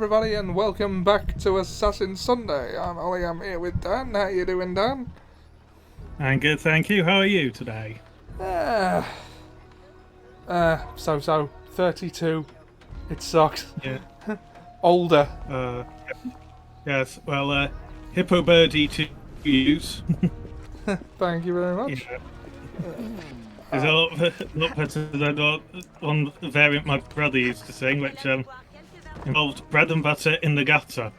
Everybody, and welcome back to Assassin Sunday. I'm Ollie, I'm here with Dan. How you doing, Dan? I'm good, thank you. How are you today? So 32. It sucks. Yeah. Older. Uh, yes. Well, Hippo Birdie to use. Thank you very much. Yeah. It's a lot better than one variant my brother used to sing, which involved bread and butter in the gutter.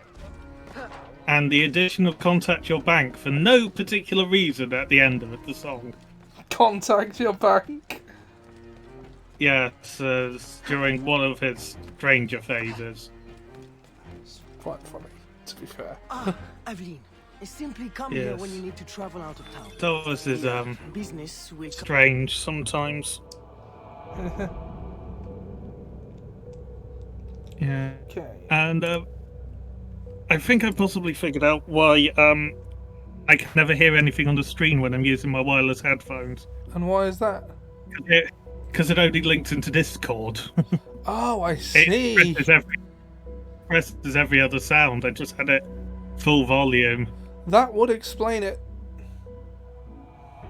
And the addition of contact your bank for no particular reason at the end of the song. Contact your bank. Yes, during one of his stranger phases. It's quite funny, to be fair. Aveline, simply come Yes. here when you need to travel out of town. So this is Business will strange sometimes. Yeah. Okay. And I think I possibly figured out why I can never hear anything on the screen when I'm using my wireless headphones. And why is that? Because it only links into Discord. Oh, I It see. presses every other sound. I just had it full volume. That would explain it.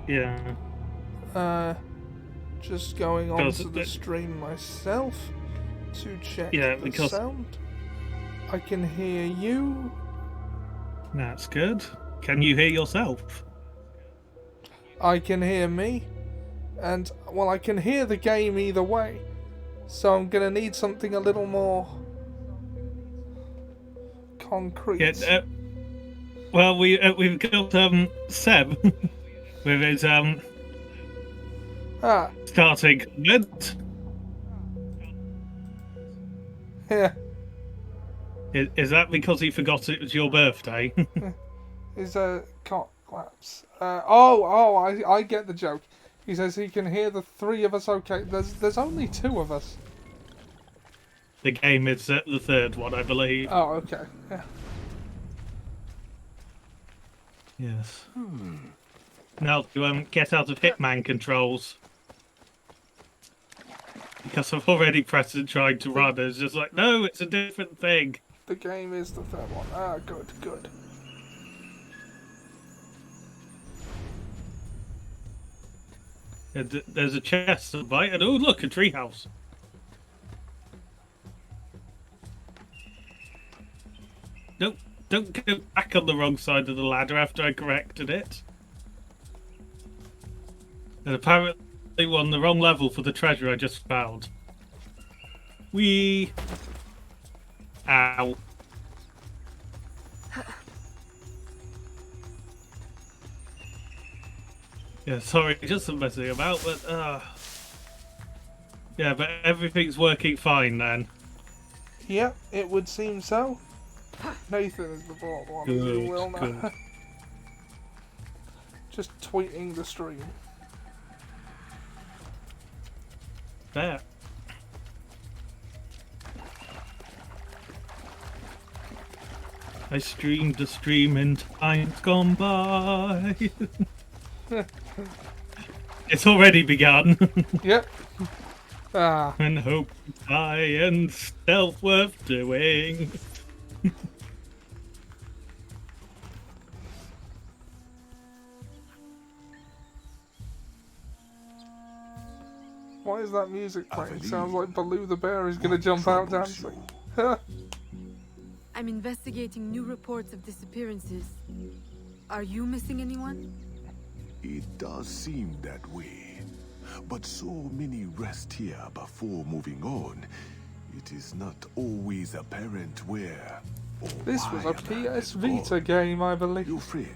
Yeah. Just going on Because to the stream myself to check Yeah, the because- sound. I can hear you. That's good. Can you hear yourself? I can hear me. And, well, I can hear the game either way. So I'm going to need something a little more concrete. Yeah. Well, we've got Seb with his starting comment. Yeah. Is that because he forgot it was your birthday? Is cock claps. I get the joke. He says he can hear the three of us okay. There's only two of us. The game is the third one, I believe. Oh, okay. Yeah. Yes. Now to get out of Hitman controls. Because I've already pressed and tried to run. It's just like, no, it's a different thing. The game is the third one. Good. And there's a chest to buy, and oh look, a treehouse. Nope, don't go back on the wrong side of the ladder after I corrected it. And apparently we're on the wrong level for the treasure I just found. Wee. Ow. Yeah, sorry, just some messing about, but yeah, but everything's working fine then. Yep, it would seem so. Nathan is the bald one, as you Good, will know. good. Just tweeting the stream. There. I streamed a stream in times gone by. It's already begun. Yep. Ah, And hope high and stealth worth doing. why is that music playing? Sounds like Baloo the bear is gonna jump out dancing. I'm investigating new reports of disappearances. Are you missing anyone? It does seem that way. But so many rest here before moving on. It is not always apparent where or This was a why man PS has Vita gone. game, I believe. Your friend,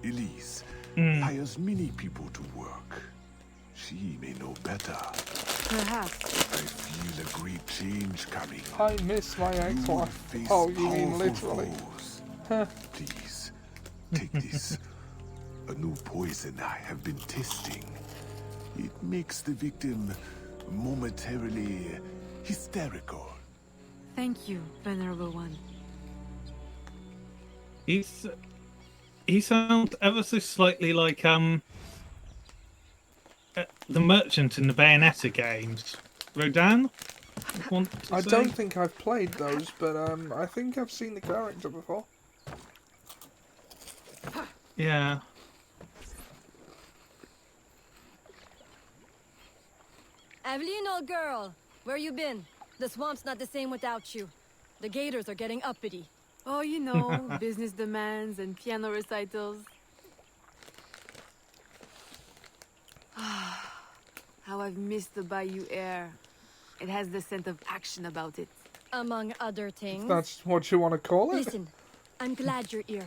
Elise, hires many people to work. She may know better. Perhaps. I feel a great change coming. I miss my You will ex-wife. face Oh, you mean powerful literally. foes. Please, take this. A new poison I have been testing. It makes the victim momentarily hysterical. Thank you, Venerable One. He sounds ever so slightly like the merchant in the Bayonetta games. Rodan? want to I say? don't think I've played those, but I think I've seen the character before. Yeah. Evelyn, old girl, where you been? The swamp's not the same without you. The gators are getting uppity. Oh, you know, business demands and piano recitals. How I've missed the Bayou air. It has the scent of action about it. Among other things. That's what you want to call it? Listen, I'm glad you're here.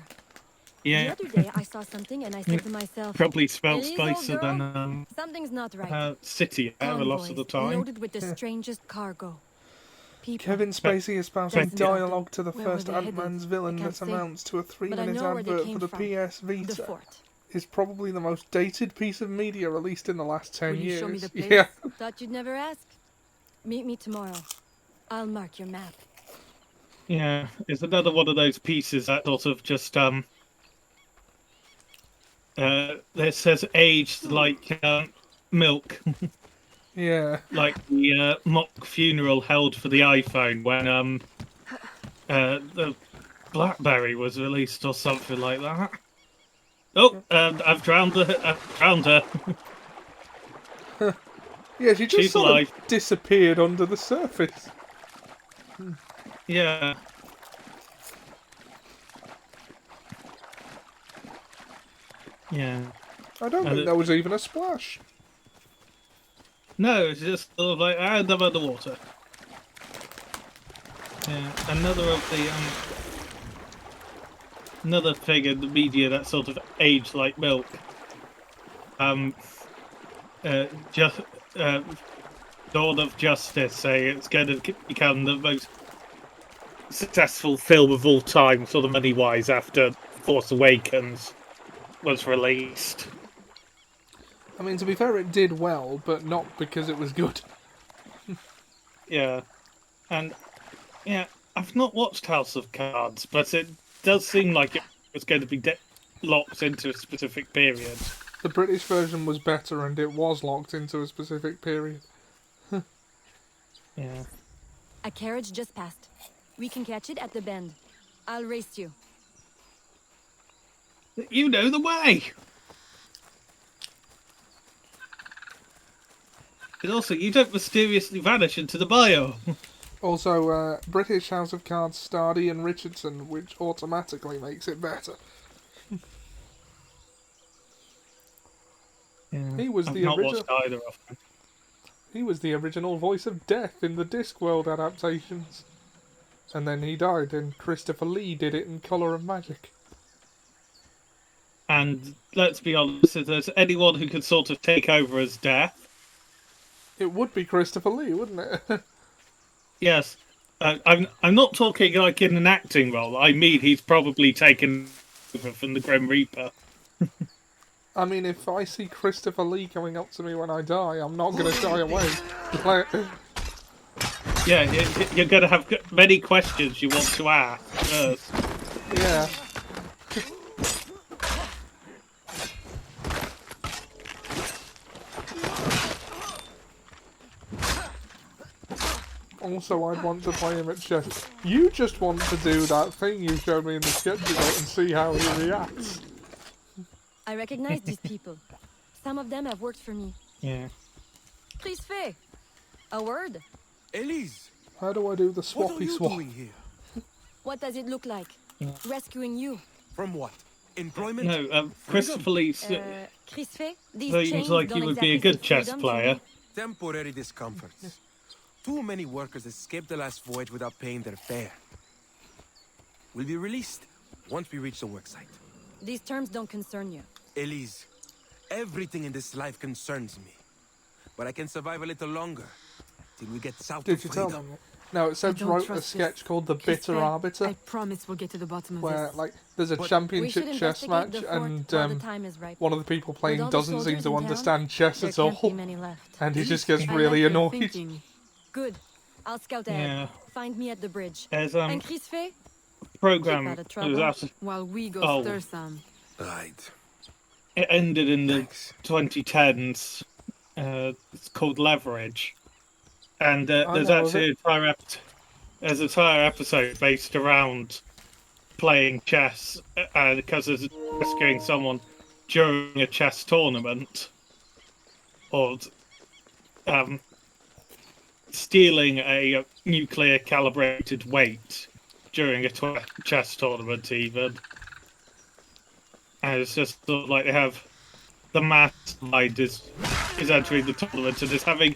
Yeah. The other day I saw something and I said to myself, Probably spelled "Elise, old spicer girl, than something's not right. city a lot of the Convoys time. loaded with the strangest cargo. People. Kevin Spacey espousing Doesn't dialogue to the Where were first they headed? Ant-Man's villain I can't that say, amounts to a but I 3-minute know where they advert came for the from. PS The Vita fort. is probably the most dated piece of media released in the last 10 Will you years. show me the place? Yeah. Thought you'd never ask. Meet me tomorrow. I'll mark your map. Yeah, it's another one of those pieces that sort of just that says aged like milk, Yeah. like the mock funeral held for the iPhone when the BlackBerry was released or something like that. Oh, I've drowned her. I've drowned her. Yeah, she just She's sort alive. of disappeared under the surface. Yeah. Yeah. I don't And think there was even a splash. No, it's just sort of like, I'm underwater. Yeah, another of the another thing in the media that sort of aged like milk. Just Dawn of Justice say it's going to become the most successful film of all time, sort of money-wise, after Force Awakens was released. I mean, to be fair, it did well, but not because it was good. Yeah, and yeah, I've not watched House of Cards, but it does seem like it was going to be locked into a specific period. The British version was better, and it was locked into a specific period. Yeah. A carriage just passed. We can catch it at the bend. I'll race you. You know the way! And also, you don't mysteriously vanish into the bio. Also, British House of Cards starred Ian Richardson, which automatically makes it better. Yeah. He was I've the not original. watched either of them. He was the original voice of Death in the Discworld adaptations. And then he died, and Christopher Lee did it in Colour of Magic. And let's be honest, if there's anyone who could sort of take over as Death, It would be Christopher Lee, wouldn't it? yes. I'm not talking like in an acting role. I mean, he's probably taken over from the Grim Reaper. I mean, if I see Christopher Lee coming up to me when I die, I'm not going to shy away. Like, Yeah, you're going to have many questions you want to ask first. yeah. Also, I'd want to play him at chess. You just want to do that thing you showed me in the sketch about and see how he reacts. I recognize these people. Some of them have worked for me. Yeah. Please, Faye. A word? Elise, How do I do the what are swappy you swap? doing here? What does it look like? Rescuing you. From what? Employment? No, Christopher Lee Chris Faye, these seems chains like he don't would be a exactly good say chess freedom to player. me. Temporary discomforts. Too many workers escaped the last voyage without paying their fare. Will be released once we reach the worksite. These terms don't concern you. Elise, everything in this life concerns me. But I can survive a little longer till we get south Did of you tell freedom. them? No, Sebs don't wrote a trust sketch this. called The Chris Bitter Faye, Arbiter, I promise we'll get to the bottom of where, this. like, there's a But We championship should chess investigate match, the fort and while the time is ripe. one of the people With playing all the doesn't seem soldiers to in town, understand chess There at can't be all, many left. and he just gets I really like your annoyed. thinking. Good. I'll scout ahead. Yeah. Find me at the bridge. There's And Chris Faye? program. Keep out of It was trouble. after, While we go Oh. stir some. Right. it ended in the Thanks. 2010s. It's called Leverage. and I there's know of actually there's an entire episode based around playing chess because there's rescuing someone during a chess tournament, or stealing a nuclear calibrated weight during a chess tournament even. And it's just sort of like they have the mastermind is entering the tournament and is having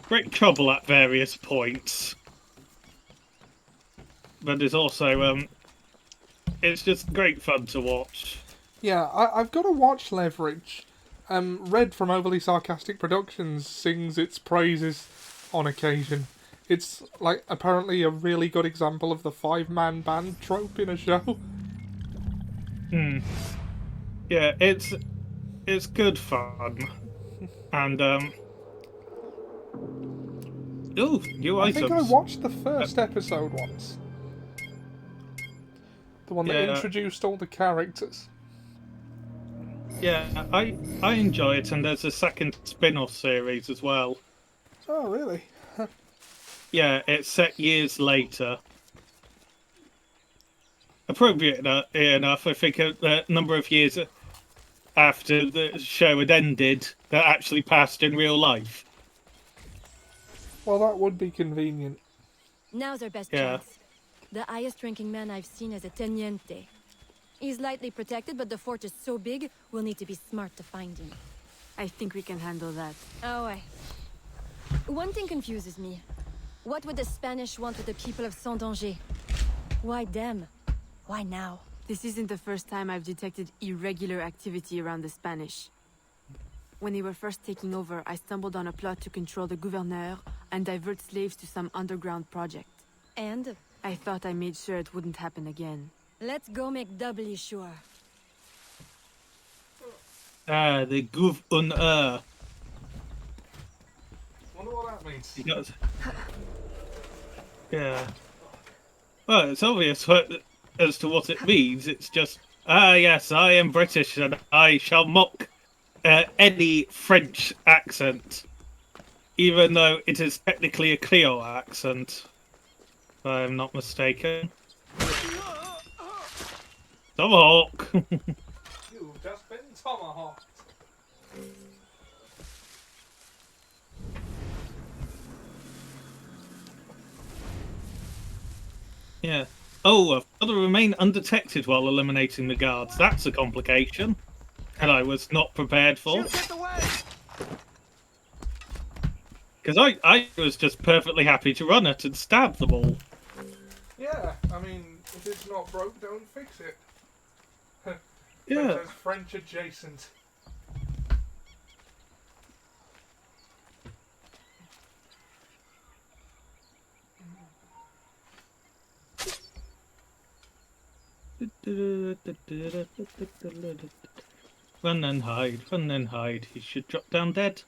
great trouble at various points. But it's also it's just great fun to watch. Yeah, I've got to watch Leverage. Red from Overly Sarcastic Productions sings its praises on occasion. It's like apparently a really good example of the 5-man band trope in a show. Yeah, it's good fun. And ooh, new I items. think I watched the first episode once. The one that Yeah. introduced all the characters. Yeah, I enjoy it, and there's a second spin-off series as well. Oh, really? Yeah, it's set years later. Appropriate enough, I think a number of years after the show had ended, that actually passed in real life. Well, that would be convenient. Now's our best Yeah. chance. The highest ranking man I've seen is a teniente. He's lightly protected, but the fort is so big, we'll need to be smart to find him. I think we can handle that. Oh, I... One thing confuses me. What would the Spanish want with the people of Saint-Danger? Why them? Why now? This isn't the first time I've detected irregular activity around the Spanish. When they were first taking over, I stumbled on a plot to control the gouverneur and divert slaves to some underground project. And I thought I made sure it wouldn't happen again. let's go make doubly sure. The gouverneur. Wonder what that means. Yeah. Well, it's obvious as to what it means. It's just, yes, I am British and I shall mock any French accent, even though it is technically a Creole accent, if I am not mistaken. Tomahawk! You've just been tomahawked. Yeah. Oh, I've got to remain undetected while eliminating the guards. That's a complication. And I was not prepared for. Because I was just perfectly happy to run it and stab them all. Yeah, I mean, if it's not broke, don't fix it. Yeah. Says French adjacent. Run and hide, run and hide. He should drop down dead.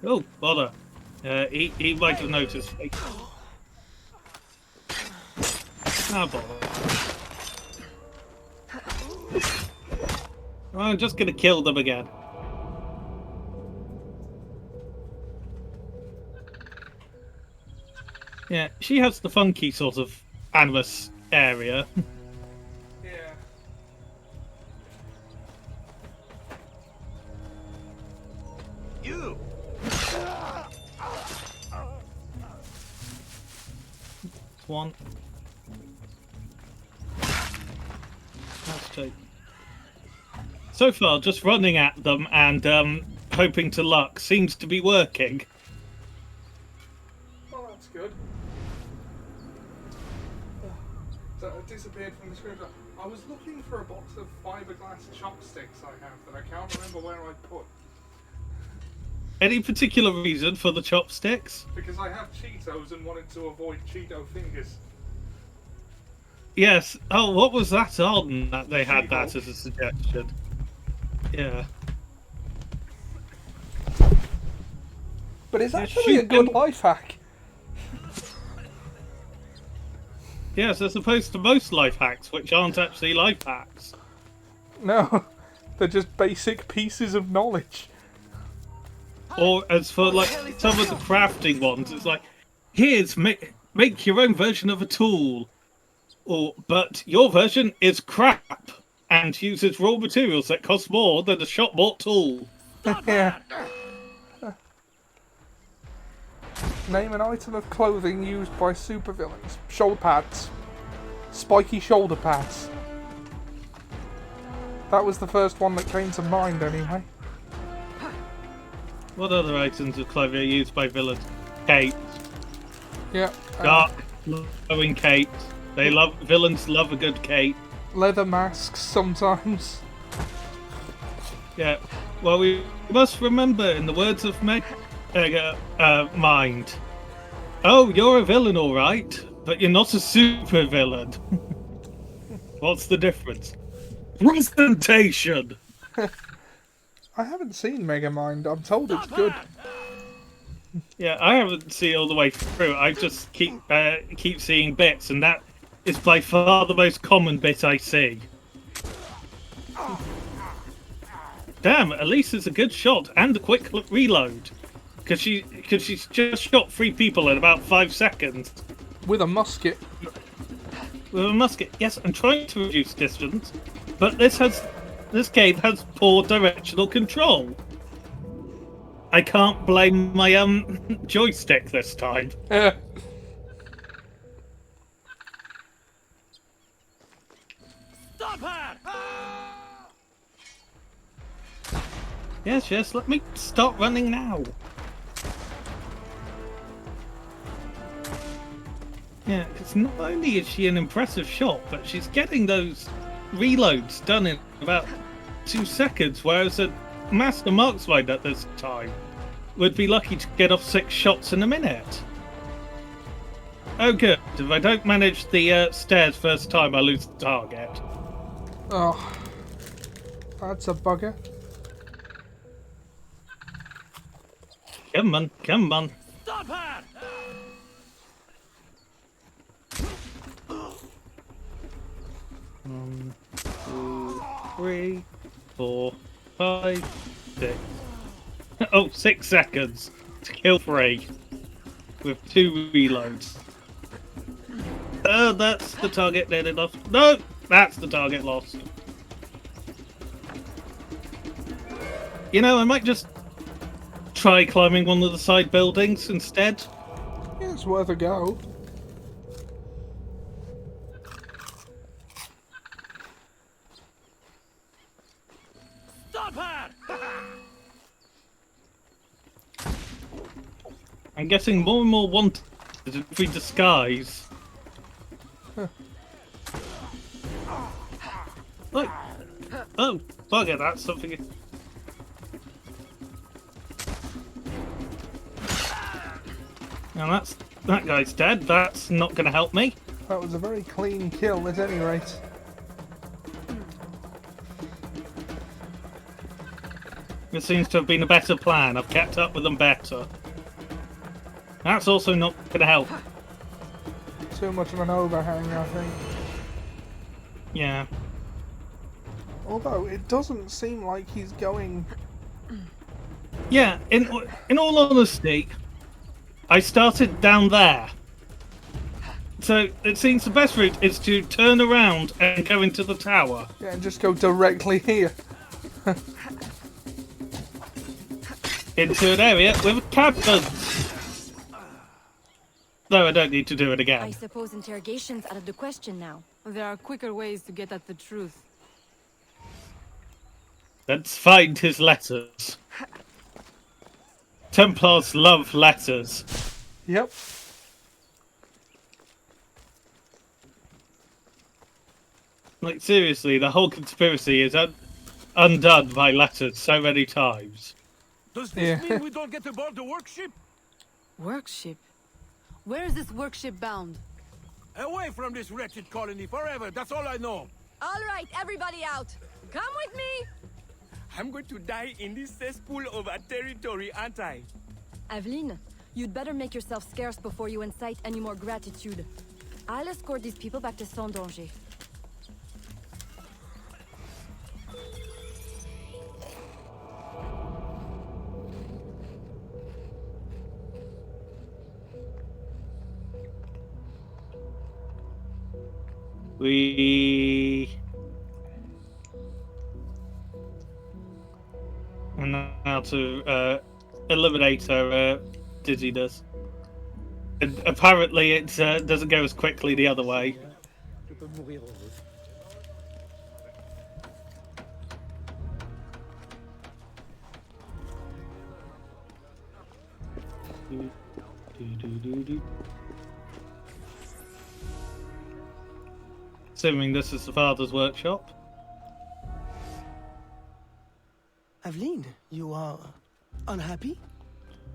Oh, bother. He might have noticed me. Ah, bother. I'm just gonna kill them again. Yeah, she has the funky sort of animus area. Yeah. You! One. That's two. So far, just running at them and hoping to luck seems to be working. Well, that's good. So it disappeared from the screen. I was looking for a box of fiberglass chopsticks I have that I can't remember where I put. Any particular reason for the chopsticks? Because I have Cheetos and wanted to avoid Cheeto fingers. Yes. Oh, what was that on that they had that She-Hulk. as a suggestion? Yeah. But it's Yeah, actually a shoot good them. life hack. Yes, as opposed to most life hacks, which aren't actually life hacks. No, they're just basic pieces of knowledge. Or as for like some of the crafting ones, it's like, here's make your own version of a tool. Or but your version is crap and uses raw materials that cost more than a shop bought tool. Yeah. Name an item of clothing used by supervillains. Shoulder pads. Spiky shoulder pads. That was the first one that came to mind, anyway. What other items of clothing are used by villains? Capes. Yeah. Dark, glowing capes. Villains love a good cape. Leather masks sometimes. Yeah. Well, we must remember, in the words of Mind. Oh, you're a villain, all right, but you're not a super villain. What's the difference? Presentation. I haven't seen Megamind. I'm told it's good. Yeah, I haven't seen it all the way through. I just keep seeing bits, and that is by far the most common bit I see. Damn, Elisa's a good shot and a quick reload. Because she's just shot 3 people in about 5 seconds. With a musket. With a musket, yes, I'm trying to reduce distance, but this game has poor directional control. I can't blame my joystick this time. Stop her! Yes, let me stop running now. Yeah, because not only is she an impressive shot, but she's getting those reloads done in about 2 seconds, whereas a master marksman at this time would be lucky to get off 6 shots in a minute. Oh good, if I don't manage the stairs first time, I lose the target. Oh, that's a bugger. Come on. Stop her! 1, 2, 3, 4, 5, 6. Oh, 6 seconds to kill 3 with 2 reloads. Oh, that's the target nearly lost. No, that's the target lost. You know, I might just try climbing one of the side buildings instead. Yeah, it's worth a go. Stop her! I'm getting more and more wanted in every disguise. Look! Oh, bugger, that's something. Now that guy's dead. That's not going to help me. That was a very clean kill at any rate. It seems to have been a better plan. I've kept up with them better. That's also not going to help. Too much of an overhang, I think. Yeah. Although, it doesn't seem like he's going... Yeah, in all honesty, I started down there. So it seems the best route is to turn around and go into the tower. Yeah, and just go directly here. Into an area with cabins. No, I don't need to do it I again. suppose interrogation's out of the question now. There are quicker ways to get at the truth. Let's find his letters. Templars love letters. Yep. Like, seriously, the whole conspiracy is undone by letters so many times. Does this mean we don't get aboard the workship? Workship? Where is this workship bound? Away from this wretched colony forever, that's all I know. All right, everybody out. Come with me. I'm going to die in this cesspool of a territory, aren't I? Aveline, you'd better make yourself scarce before you incite any more gratitude. I'll escort these people back to Saint-Danger. We... And now to eliminate her dizziness. And apparently it doesn't go as quickly the other way. Assuming this is the father's workshop. Aveline, you are unhappy?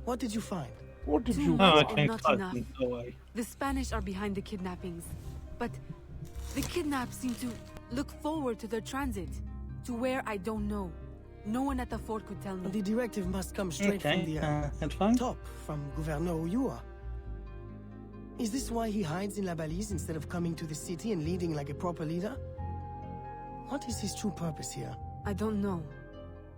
What did you find? What did Too you Oh, much want? or okay. not enough. No way. The Spanish are behind the kidnappings, but the kidnapped seem to look forward to their transit, to where I don't know. No one at the fort could tell me. The directive must come straight from the that's fine. top, from Gouverneur Uyua. Is this why he hides in La Balise instead of coming to the city and leading like a proper leader? What is his true purpose here? I don't know,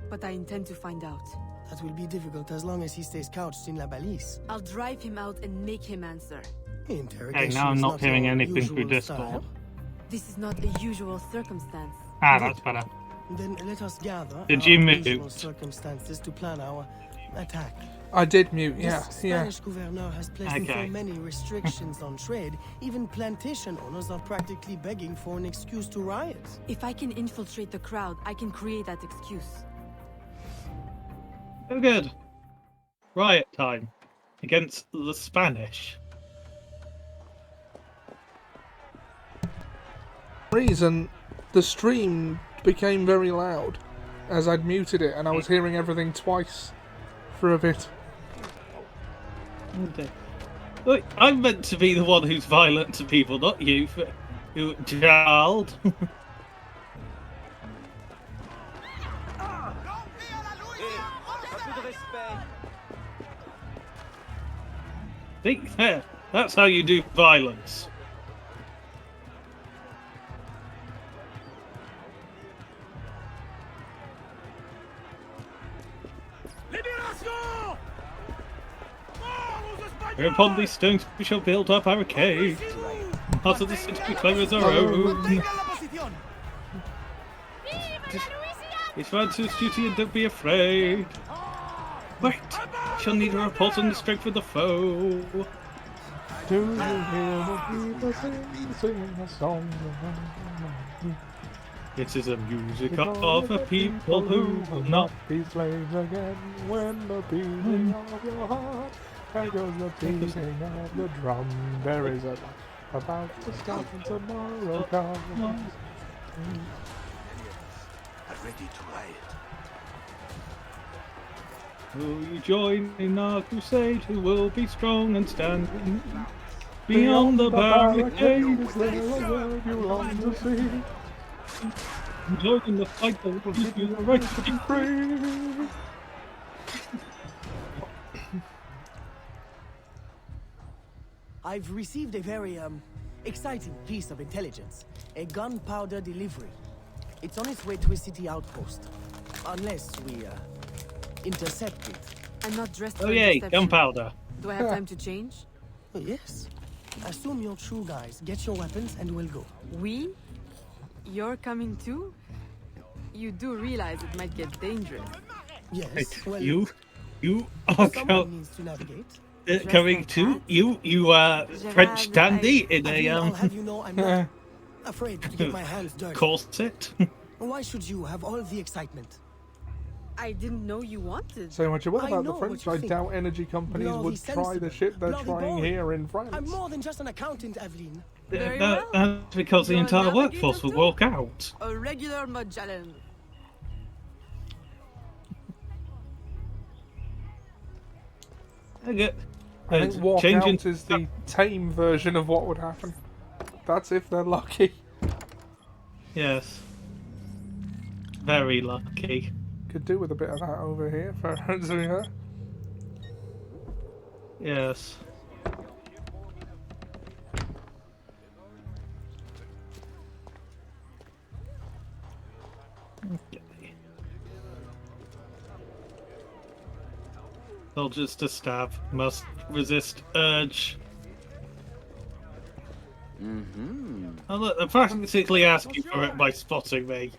but I intend to find out. That will be difficult as long as he stays couched in La Balise. I'll drive him out and make him answer. Interrogation now I'm is not hearing your anything through usual Discord. style. This is not a usual circumstance. Ah, that's better. Then let us gather Did our you mute? usual circumstances to plan our attack. I did mute, yeah, This yeah. Spanish governor has placed Okay. so many restrictions on trade, even plantation owners are practically begging for an excuse to riot. If I can infiltrate the crowd, I can create that excuse. Oh, good. Riot time against the Spanish. Reason, the stream became very loud as I'd muted it and I was hearing everything twice for a bit. Okay. Look, I'm meant to be the one who's violent to people, not you, who child. Think there. That's how you do violence. Whereupon these stones we shall build up our cave. Part of the city we claim as our own. It's Francis' duty and don't be afraid. Wait, shall need a report on the strength of the foe. Do you hear the people sing a song? It is a music of a people who will not. be slaves again when the beating of your heart echoes the beating of the drum. There is a light about to start and tomorrow comes. Ready to riot. Will you join in our crusade? Who will be strong and stand beyond the barricade? Is there a world you long to see? Join in the fight that will give you the right to be Free. I've received a very, exciting piece of intelligence. A gunpowder delivery. It's on its way to a city outpost. Unless we, intercept it. I'm not dressed Oh for yay, deception. gunpowder. Do I have time to change? Oh, yes. Assume you're true guys. Get your weapons and we'll go. We? You're coming too? You do realize it might get dangerous. Yes, Wait, well, you are someone needs to navigate. coming too? You French dandy in I'll a have you know I'm not afraid to get my hands dirty. corset? Why should you have all the excitement? I didn't know you wanted. Say what you will I about know the what French. you I think. doubt energy companies Bloody would try the sensible. shit they're Bloody trying bold. here in France. I'm more than just an accountant, Aveline. Very well. That's because the You're a entire navigator workforce will too? walk out. A regular Magellan. I think walk out is the tame version of what would happen. That's if they're lucky. Yes. Very lucky. Could do with a bit of that over here for Zuya. Yes. Okay. Soldiers to stab must resist urge. Oh, look, they're practically asking for it by spotting me.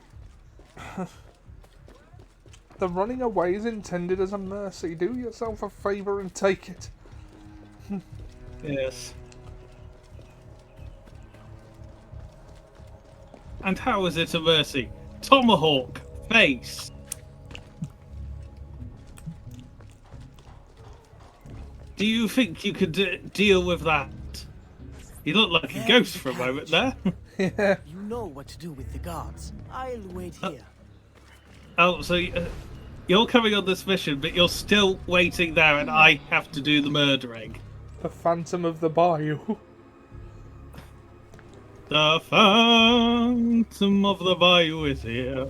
The running away is intended as a mercy. Do yourself a favour and take it. Yes. And how is it a mercy? Tomahawk, face. Do you think you could deal with that? You look like a ghost for a moment there. Yeah. You know what to do with the guards. I'll wait here. Oh, so you're coming on this mission, but you're still waiting there, and I have to do the murdering. The Phantom of the Bayou. The Phantom of the Bayou is here.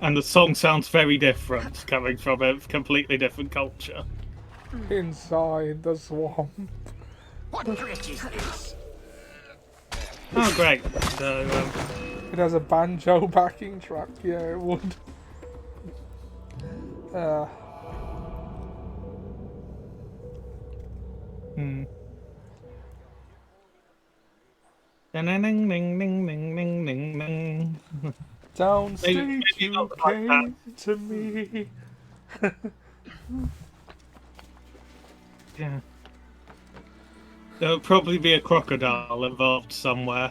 And the song sounds very different, coming from a completely different culture. Inside the swamp. What trick is this? Oh, great. So, It has a banjo backing track. Yeah, it would. Ding, ding, ding, ding, ding, ding, ding, ding. Downstage Maybe you not like came to me. Yeah. There'll probably be a crocodile involved somewhere.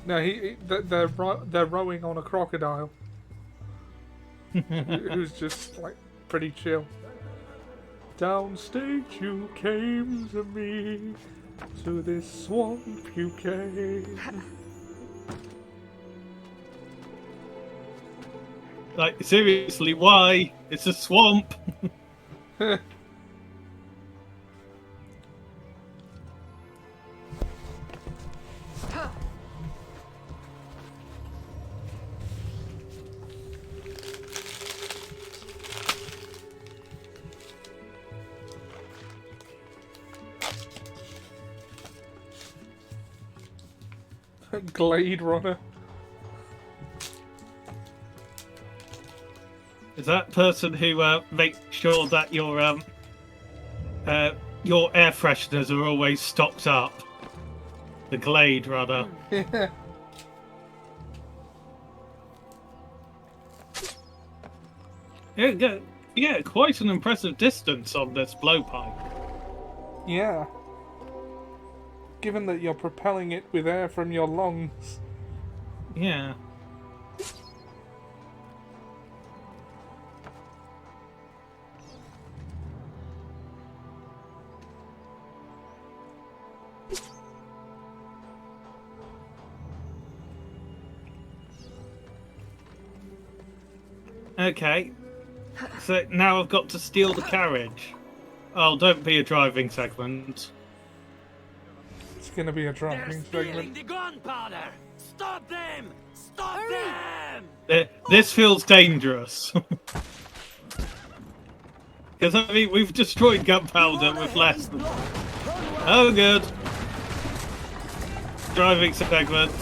No, they're rowing on a crocodile. Who's just like pretty chill. Downstage you came to me, to this swamp you came. Like, seriously, why? It's a swamp. Glade Runner. Is that person who makes sure that your air fresheners are always stocked up? The Glade Runner. Yeah. Yeah, quite an impressive distance on this blowpipe. Yeah. Given that you're propelling it with air from your lungs. Yeah. Okay. So now I've got to steal the carriage. Oh, don't be a driving segment. It's gonna be a driving segment. the gunpowder! Stop them! Stop them! This feels dangerous. Because, I mean, we've destroyed gunpowder with less than... Oh, good. Driving segment.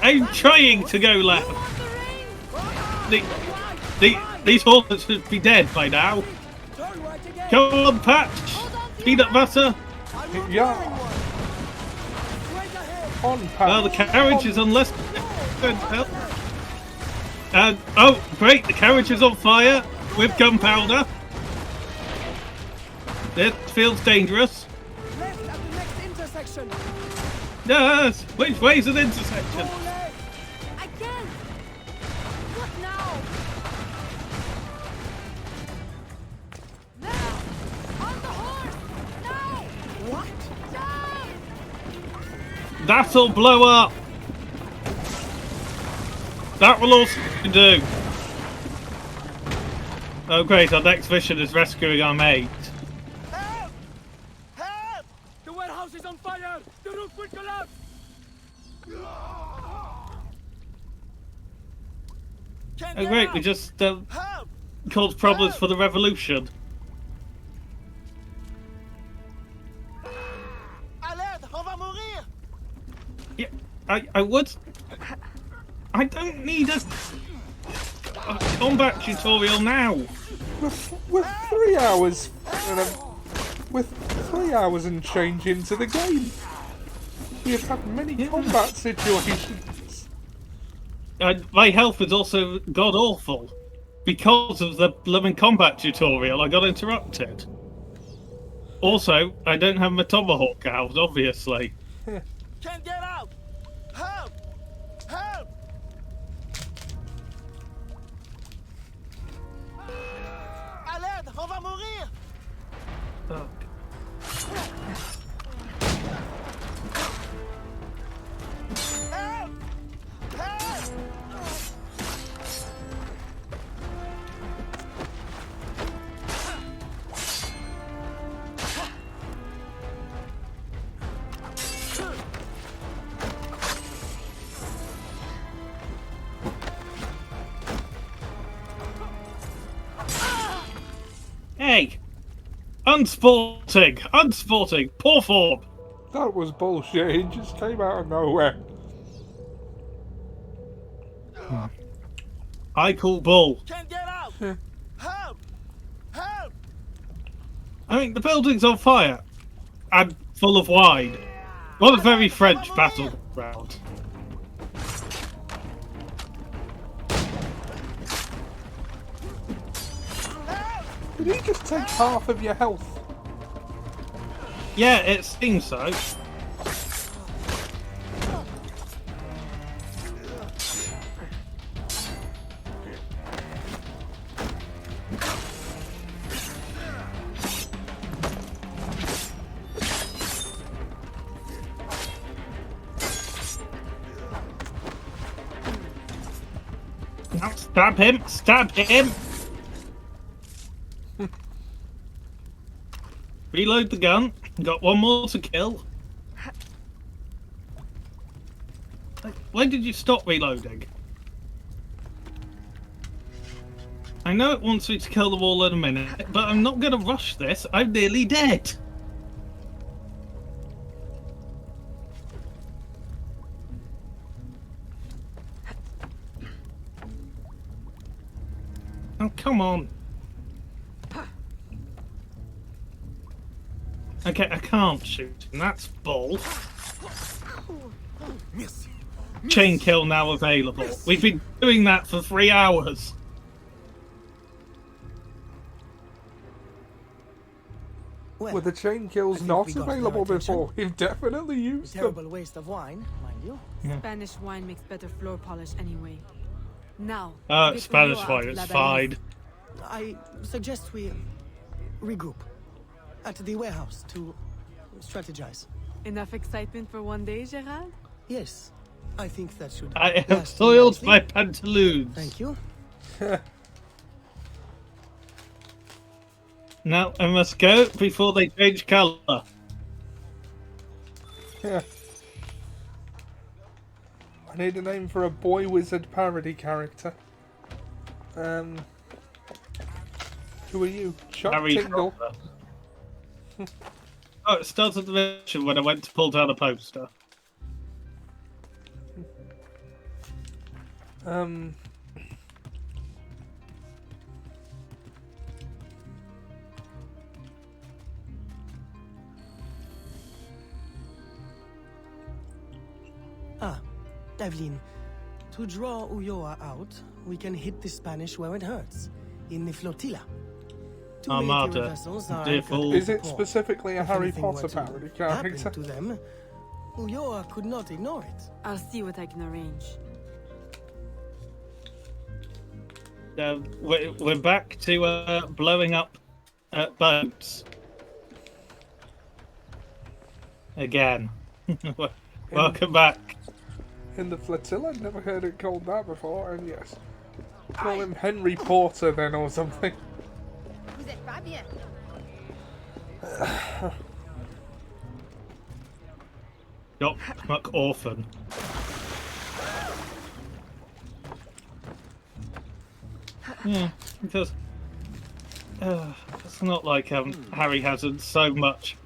I'm trying to go left. These horses should be dead by now. Come on, Patch. Peanut butter. Yeah. On Well, the carriage is on less. And oh, great! The carriage is on fire with gunpowder. It feels dangerous. Left at the next intersection. Yes. Which way's an intersection? I can't! What now? Now! On the horse! Now! What? Down! That'll blow up. That will also do. Oh great, our next mission is rescuing our mate. Help! Help! The warehouse is on fire! The roof will collapse! Oh great, we just Help! caused problems for the revolution. Alerte! On va mourir! Yeah, I would... I don't need a combat tutorial now. With 3 hours with 3 hours and change into the game, we have had many combat situations. My health is also god awful because of the blooming combat tutorial. I got interrupted. Also, I don't have my tomahawk out, obviously. Can't get out! Help! Help! À l'aide! On va mourir! Oh. Help! Help! Hey! Unsporting! Unsporting! Poor form! That was bullshit. It just came out of nowhere. I call bull. Can't get out! Help! Help! I mean, the building's on fire. And full of wine. What a very French battleground. Did he just take half of your health? Yeah, it seems so. Now stab him! Stab him! Reload the gun. Got one more to kill. When did you stop reloading? I know it wants me to kill them all in a minute, but I'm not going to rush this. I'm nearly dead. Oh, come on. Okay, I can't shoot, and that's bull. Miss. Chain kill now available. We've been doing that for 3 hours. Well, Were the chain I kills think not we got their available attention. before? We've definitely used them. terrible waste of wine, mind you. Spanish wine makes better floor polish anyway. Now. Oh, get Spanish Julio out wine, of it's La fine. I suggest we regroup at the warehouse to strategize. Enough excitement for one day, Gerard? Yes, I think that should. I have last you soiled nicely. my pantaloons. Thank you. Now I must go before they change colour. Yeah. I need a name for a boy wizard parody character. Who are you? Chuck Harry Tingle. Potter. Oh, it started the mission when I went to pull down a poster. Devlin, to draw Ulloa out, we can hit the Spanish where it hurts, in the flotilla. Two Armada. military vessels are Dear anchored fool. in Is it port. specifically a If Harry anything were Potter to parody happen character? to them, Ulloa could not ignore it. I'll see what I can arrange. We're back to blowing up boats. Again. Welcome back. In the flotilla? I've never heard it called that before, and yes. Call him Henry Porter then or something. Vous êtes pas bien. Got Muck Orphan. Yeah, because it's not like Harry hasn't so much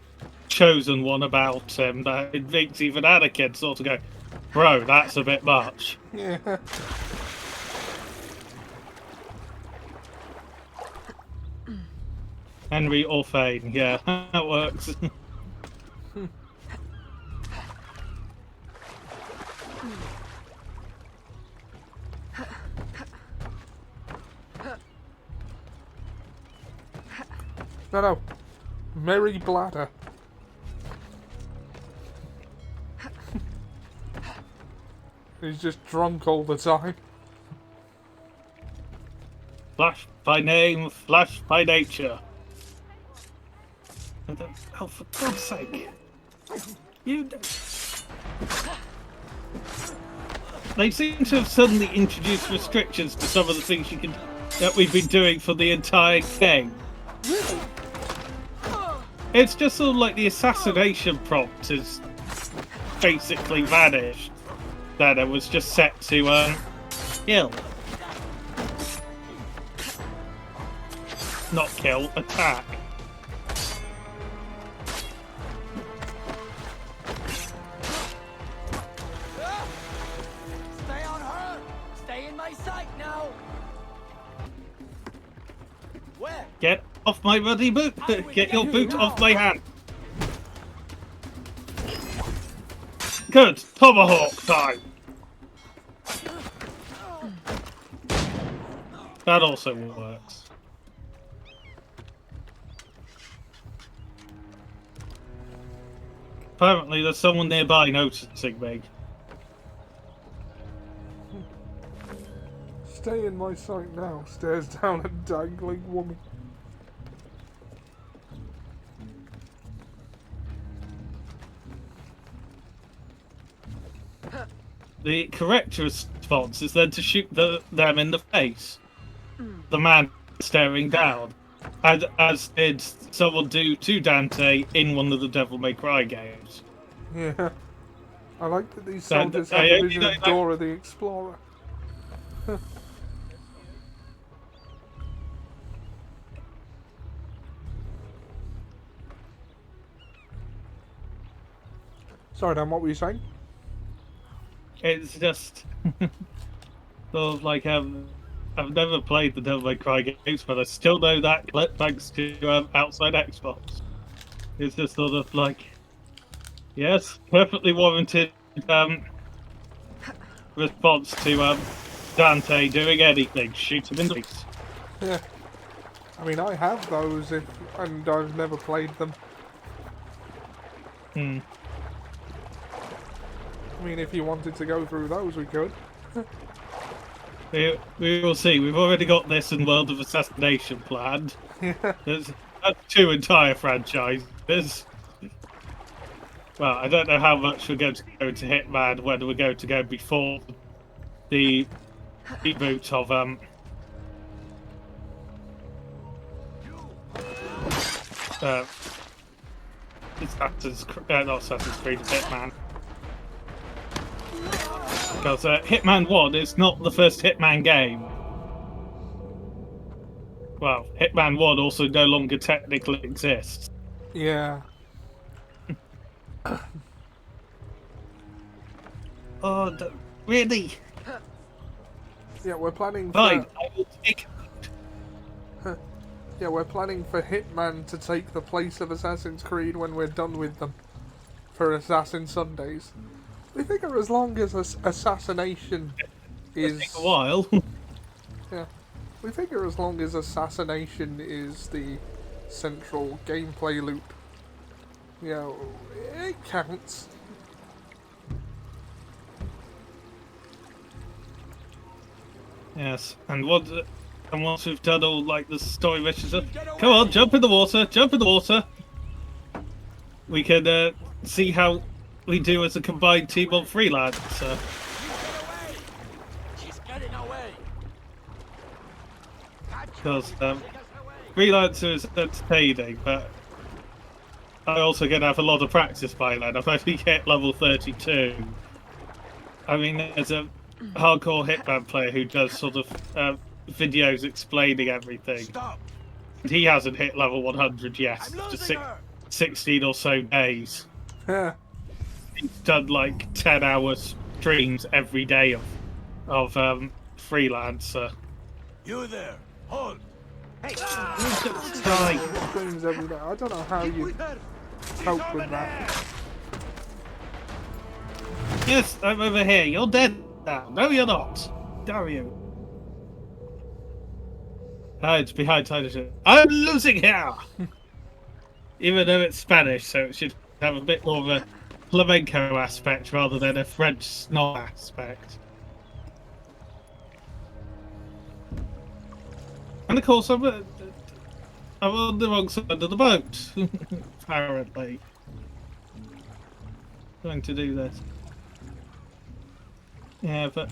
chosen one about him that it makes even Anakin sort of go, bro, that's a bit much. Yeah. Henry or Fane, yeah, that works. No. Mary Bladder. He's just drunk all the time. Flash by name, Flash by nature. Oh, for God's sake. You... They seem to have suddenly introduced restrictions to some of the things you can... that we've been doing for the entire game. It's just sort of like the assassination prompt is basically vanished. That it was just set to kill. Not kill, attack. Stay on her! Stay in my sight now! Where? Get off my bloody boot! Get your boot off my hand! Good! Tomahawk time! That also works. Apparently there's someone nearby noticing me. Stay in my sight now, stares down a dangling woman. The correct response is then to shoot them in the face. The man staring down. As did someone do to Dante in one of the Devil May Cry games. Yeah. I like that these So, soldiers have a vision you of know- Dora the Explorer. Sorry, Dan, what were you saying? It's just sort of like I've never played the Devil May Cry games, but I still know that clip thanks to Outside Xbox. It's just sort of like, yes, perfectly warranted response to Dante doing anything, shoot him in the face. Yeah. I mean, I have those, and I've never played them. Hmm. I mean, if you wanted to go through those, we could. We will see. We've already got this in World of Assassination planned. Yeah. There's 2 entire franchises. Well, I don't know how much we're going to go into Hitman, whether we're going to go before the reboot of not Assassin's Creed, Hitman. Because Hitman 1 is not the first Hitman game. Well, Hitman 1 also no longer technically exists. Yeah. Oh, really? Yeah, we're planning for... Fine, I will take... Yeah, we're planning for Hitman to take the place of Assassin's Creed when we're done with them. For Assassin Sundays. We figure as long as assassination is... Take a while. Yeah. We figure as long as assassination is the central gameplay loop, you know, it counts. Yes, and once we've done all like the story missions, come on, jump in the water, jump in the water. We can see how we do as a combined team on Freelancer. She's getting away! Because Freelancer is entertaining, but I also get to have a lot of practice by then. I've only hit level 32. I mean, there's a hardcore Hitman player who does sort of videos explaining everything. Stop! And he hasn't hit level 100 yet. I'm Just losing her! 16 or so days. Yeah. He's done like 10-hour streams every day of Freelancer. You there! Hold! Die. Screams every day. I don't know how you cope with that. Yes, I'm over here. You're dead now. No, you're not. Damn you. Hide behind Titus. I'm losing here! Even though it's Spanish, so it should have a bit more of a flamenco aspect rather than a French snob aspect. And of course, I'm on the wrong side of the boat. Apparently. Going to do this. Yeah, but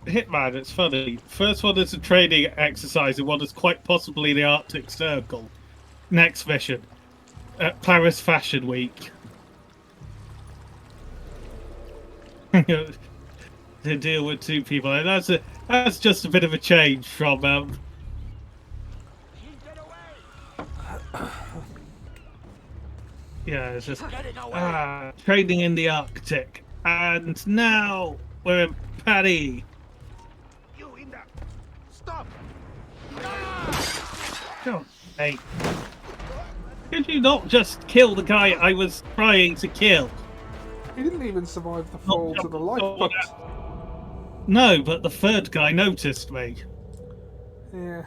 Hitman, it's funny. First one is a training exercise, and one is quite possibly the Arctic Circle. Next mission, Paris Fashion Week. To deal with two people, and that's just a bit of a change from yeah, it's just training in the Arctic, and now we're in Paris. Stop! Oh, hey. Could you not just kill the guy I was trying to kill? He didn't even survive the fall to the lifeboat. No, but the third guy noticed me. Yeah.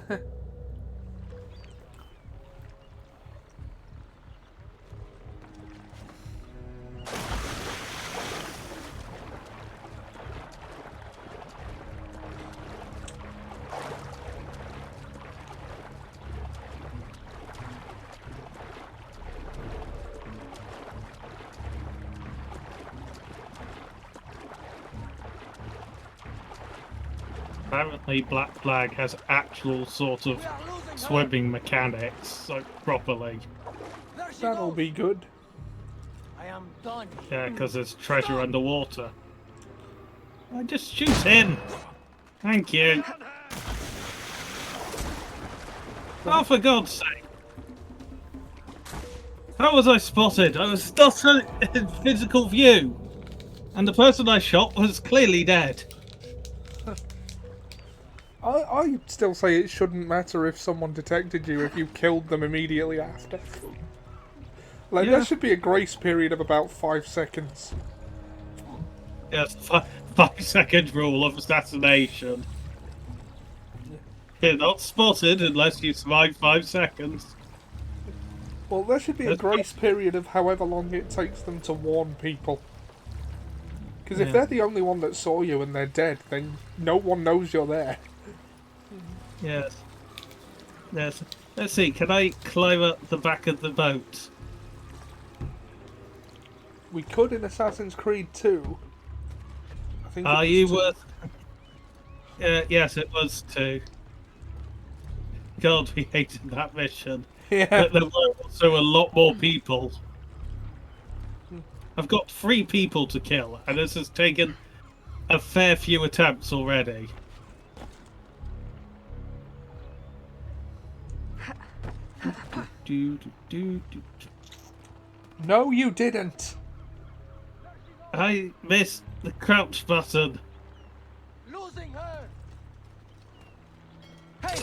Apparently Black Flag has actual sort of swimming mechanics, like properly. That'll be good. I am done. Yeah, because there's treasure underwater. I just shoot him! Thank you. Oh, for God's sake! How was I spotted? I was not in physical view! And the person I shot was clearly dead. I still say it shouldn't matter if someone detected you if you killed them immediately after. Like, Yeah. there should be a grace period of about 5 seconds. Yes, 5-second rule of assassination. You're not spotted unless you survive 5 seconds. Well, there should be a That's- grace period of however long it takes them to warn people. Because if Yeah. they're the only one that saw you and they're dead, then no one knows you're there. Yes. Yes. Let's see, can I climb up the back of the boat? We could in Assassin's Creed 2. I think it Are was you 2. worth... yes, it was 2. God, we hated that mission. Yeah. But there were also a lot more people. I've got 3 people to kill, and this has taken a fair few attempts already. No, you didn't. I missed the crouch button. Losing her. Hey!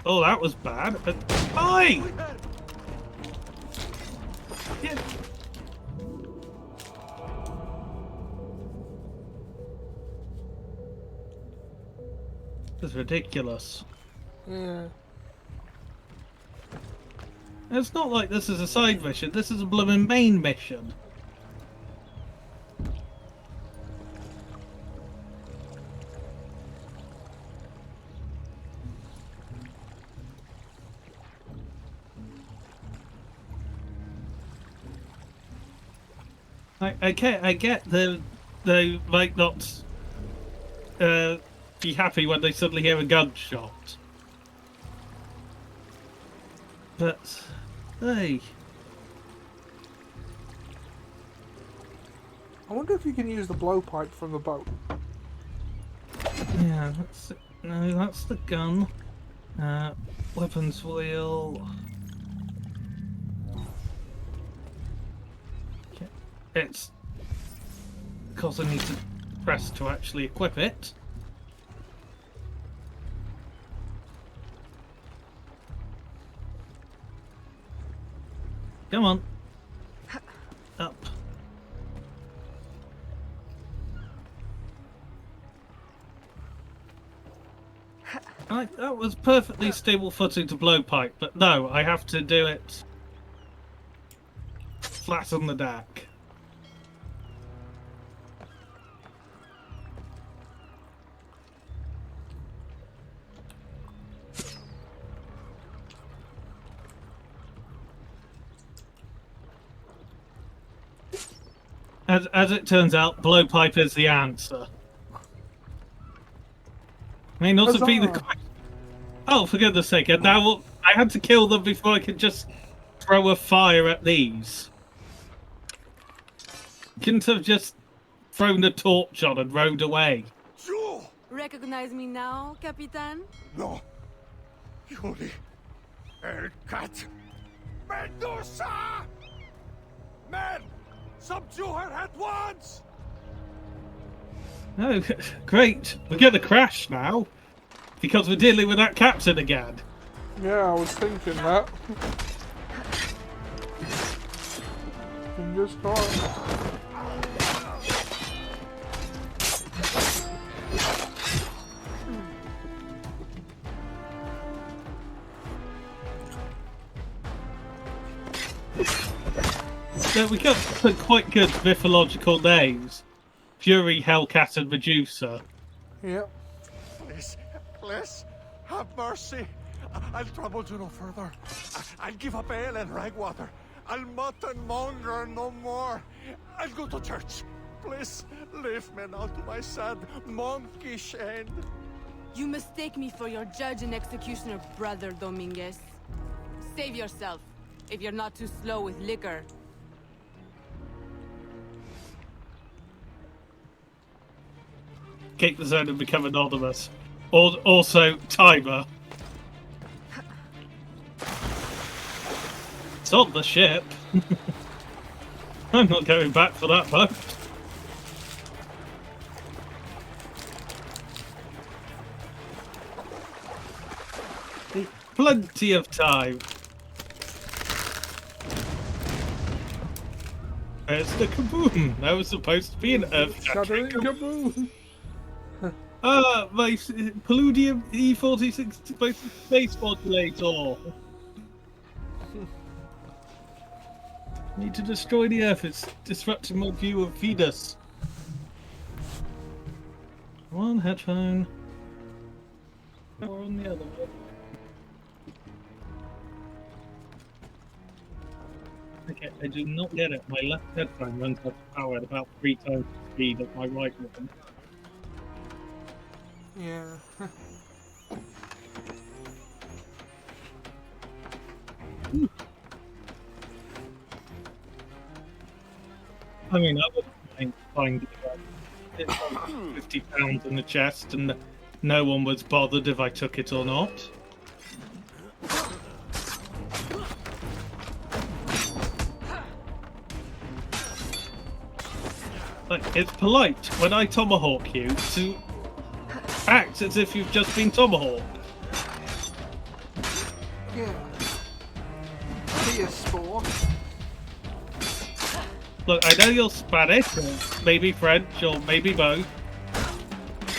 Oh, that was bad. Hi! Yeah. This is ridiculous. Yeah. It's not like this is a side mission. This is a blooming main mission. I get they might not be happy when they suddenly hear a gunshot. But, hey. I wonder if you can use the blowpipe from the boat. Yeah, that's it. No, that's the gun. Weapons wheel. Okay. It's because I need to press to actually equip it. Come on. Up. Right, that was perfectly stable footing to blowpipe, but no, I have to do it flat on the deck. As it turns out, blowpipe is the answer. I mean, not to be the Huzzah! question. Oh, for goodness sake! And now I had to kill them before I could just throw a fire at these. Couldn't have just thrown a torch on and rode away. You! Recognize me now, Capitan? No. Yuri. Hellcat. Medusa! Men! Subdue her at once! Oh, great! We get the crash now because we're dealing with that captain again. Yeah, I was thinking that. Fingers crossed. So we got some quite good mythological names: Fury, Hellcat, and Medusa. Yep. Please, have mercy. I'll trouble you no further. I'll give up ale and rag water. I'll mutton monger no more. I'll go to church. Please, leave me now to my sad, monkish end. You mistake me for your judge and executioner, Brother Dominguez. Save yourself, if you're not too slow with liquor. Keep the zone and become anonymous. Also, timer. It's on the ship. I'm not going back for that boat. Plenty of time. There's the kaboom. That was supposed to be an Shattering earth-shattering kaboom! my Paludium E46 space modulator. Need to destroy the Earth. It's disrupting my view of Venus. One headphone. Or on the other one. Okay, I do not get it. My left headphone runs out of power at about 3 times the speed of my right one. Yeah. I mean, I wouldn't mind finding it's £50 in the chest, and no one was bothered if I took it or not. Like, it's polite when I tomahawk you to act as if you've just been tomahawked. Yeah. Be a sport. Look, I know you're Spanish, or maybe French, or maybe both,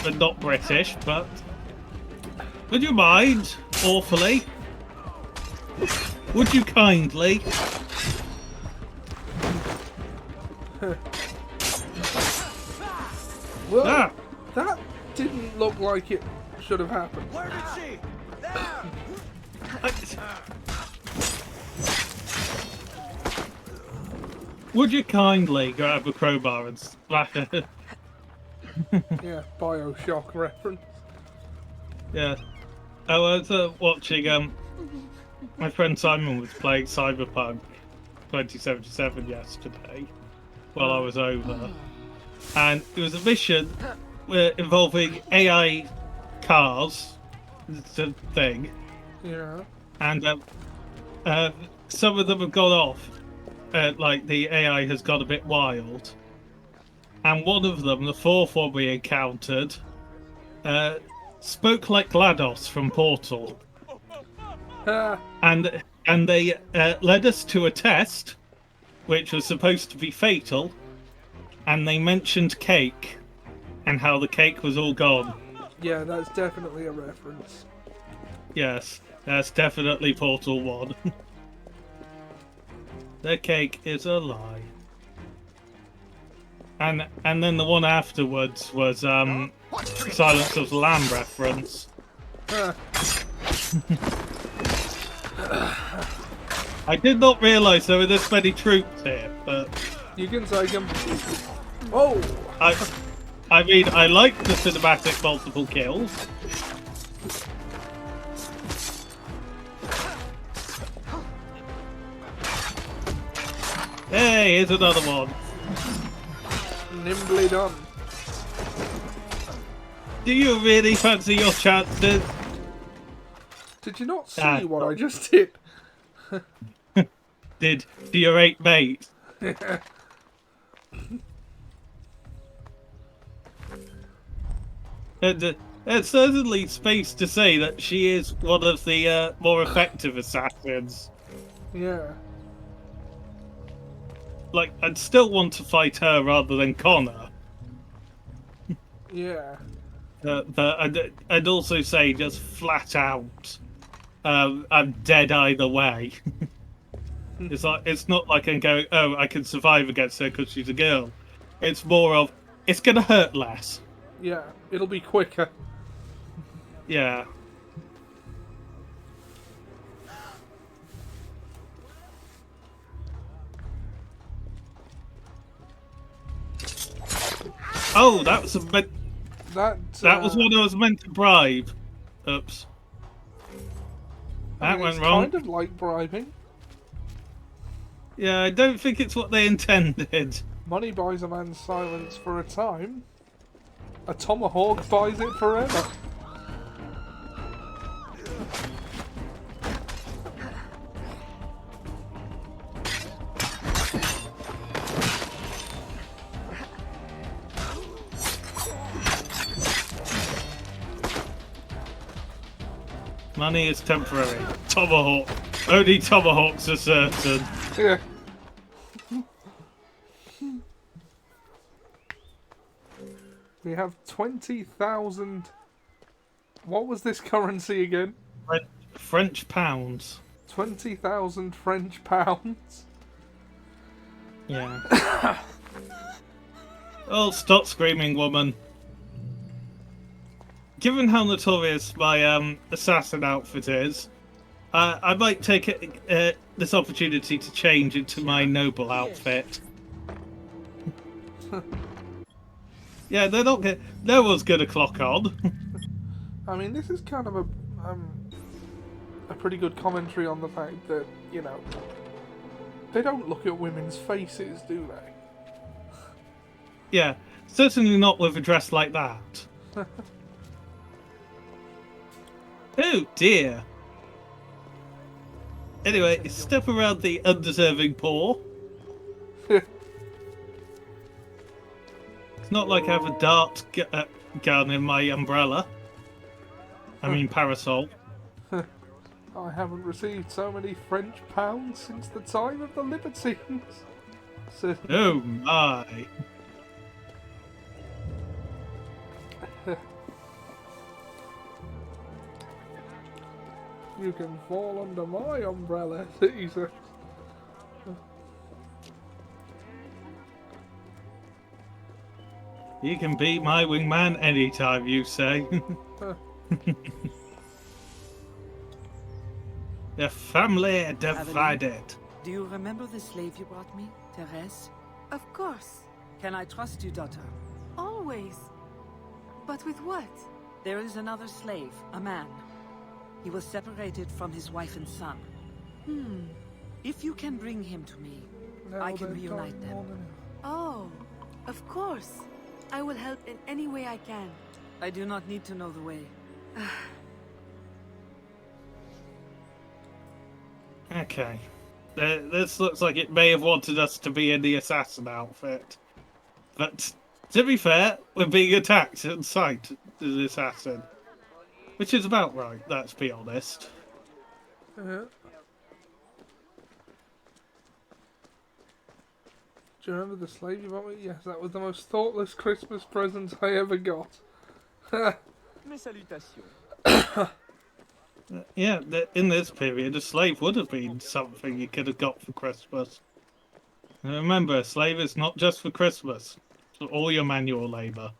but not British, but would you mind, awfully? Would you kindly? Well, Ah! that didn't look like it should have happened. Where did she? There! Would you kindly grab a crowbar and splash it? Yeah, Bioshock reference. Yeah. I was watching, my friend Simon was playing Cyberpunk 2077 yesterday while I was over. And it was a mission involving AI cars. It's a thing. Yeah. And some of them have gone off. Like, the AI has got a bit wild. And one of them, the fourth one we encountered, spoke like GLaDOS from Portal. Ah, And And they led us to a test, which was supposed to be fatal, and they mentioned cake, and how the cake was all gone. Yeah, that's definitely a reference. Yes, that's definitely Portal 1. The cake is a lie. And then the one afterwards was Silence of the Lamb reference. I did not realise there were this many troops here, but You can take him. Oh! I mean, I like the cinematic multiple kills. Hey, here's another one. Nimbly done. Do you really fancy your chances? Did you not see Ah, what I just did? Did your 8 mates? And it's certainly space to say that she is one of the more effective assassins. Yeah. Like, I'd still want to fight her rather than Connor. Yeah. But I'd also say just flat out, I'm dead either way. It's not like I'm going, oh, I can survive against her because she's a girl. It's more of, it's gonna hurt less. Yeah. It'll be quicker. Yeah. Oh, that was that was what I was meant to bribe. Oops. That went it's wrong. kind of like bribing. Yeah, I don't think it's what they intended. Money buys a man's silence for a time. A tomahawk buys it forever. Money is temporary. Tomahawk. Only tomahawks are certain. Yeah. We have 20,000. What was this currency again? French pounds. 20,000 French pounds. Yeah. Oh, stop screaming, woman. Given how notorious my assassin outfit is, I might take this opportunity to change into my noble outfit. Yeah, they're not. No one's gonna clock on. I mean, this is kind of a pretty good commentary on the fact that, you know, they don't look at women's faces, do they? Yeah, certainly not with a dress like that. Oh dear. Anyway, step around the undeserving poor. It's not like I have a dart gun in my umbrella. I mean parasol. I haven't received so many French pounds since the time of the Libertines. So, Oh my. you can fall under my umbrella, Caesar. You can be my wingman anytime, you say. The family divided. Do you remember the slave you brought me, Therese? Of course. Can I trust you, daughter? Always. But with what? There is another slave, a man. He was separated from his wife and son. If you can bring him to me, I can reunite them. Oh, of course. I will help in any way I can. I do not need to know the way. Okay. This looks like it may have wanted us to be in the assassin outfit. But, to be fair, we're being attacked in sight as the assassin. Which is about right, let's be honest. Do you remember the slave you bought me? Yes, that was the most thoughtless Christmas present I ever got. Mes salutations. Yeah, in this period, a slave would have been something you could have got for Christmas. And remember, a slave is not just for Christmas. It's for all your manual labour.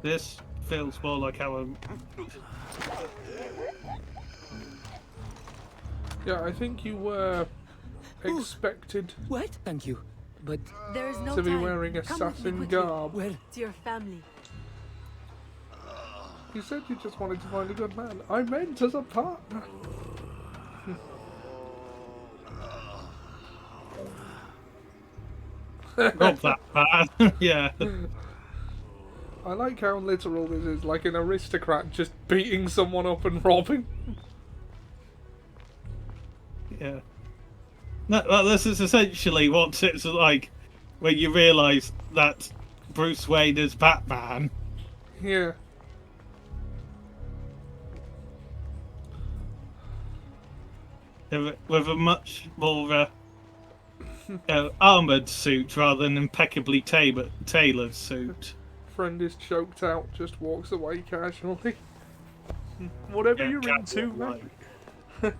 This feels more like how Yeah, I think you were expected What? Thank you. But There is no to be time. wearing Come with me assassin quickly. garb. where? To your family. You said you just wanted to find a good man. I meant as a partner. not that bad. Yeah. I like how literal this is, like an aristocrat just beating someone up and robbing. Yeah. No, well, this is essentially what it's like when you realise that Bruce Wayne is Batman. Yeah. With a much more armoured suit rather than impeccably tailored suit. Friend is choked out, just walks away casually. Whatever Yeah, you're casual, into, like. mate.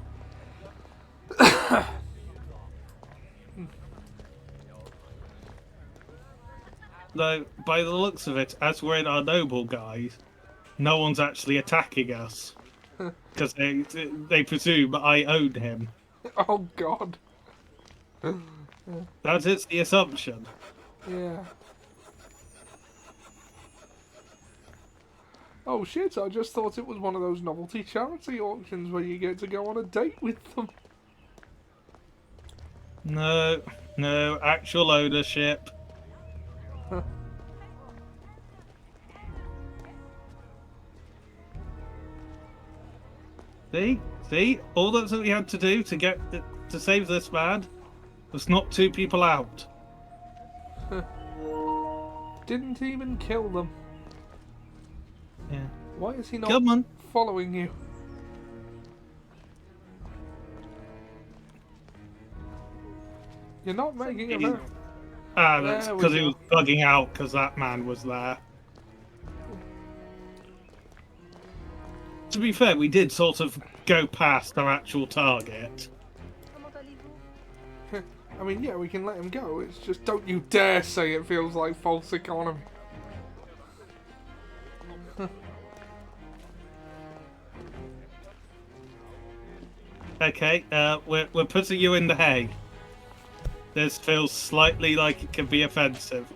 Though, by the looks of it, as we're in our noble guys, no one's actually attacking us. Because they presume I own him. Oh god. That is the assumption. Yeah. Oh shit, I just thought it was one of those novelty charity auctions where you get to go on a date with them. No, actual ownership. See, all that we had to do to save this man was knock two people out. Didn't even kill them. Yeah. Why is he not Come on. following you? You're not making a very... That's There we because he go. was bugging out because that man was there. To be fair, we did sort of go past our actual target. I mean, yeah, we can let him go. It's just don't you dare say it feels like false economy. Okay, we're putting you in the hay. This feels slightly like it could be offensive.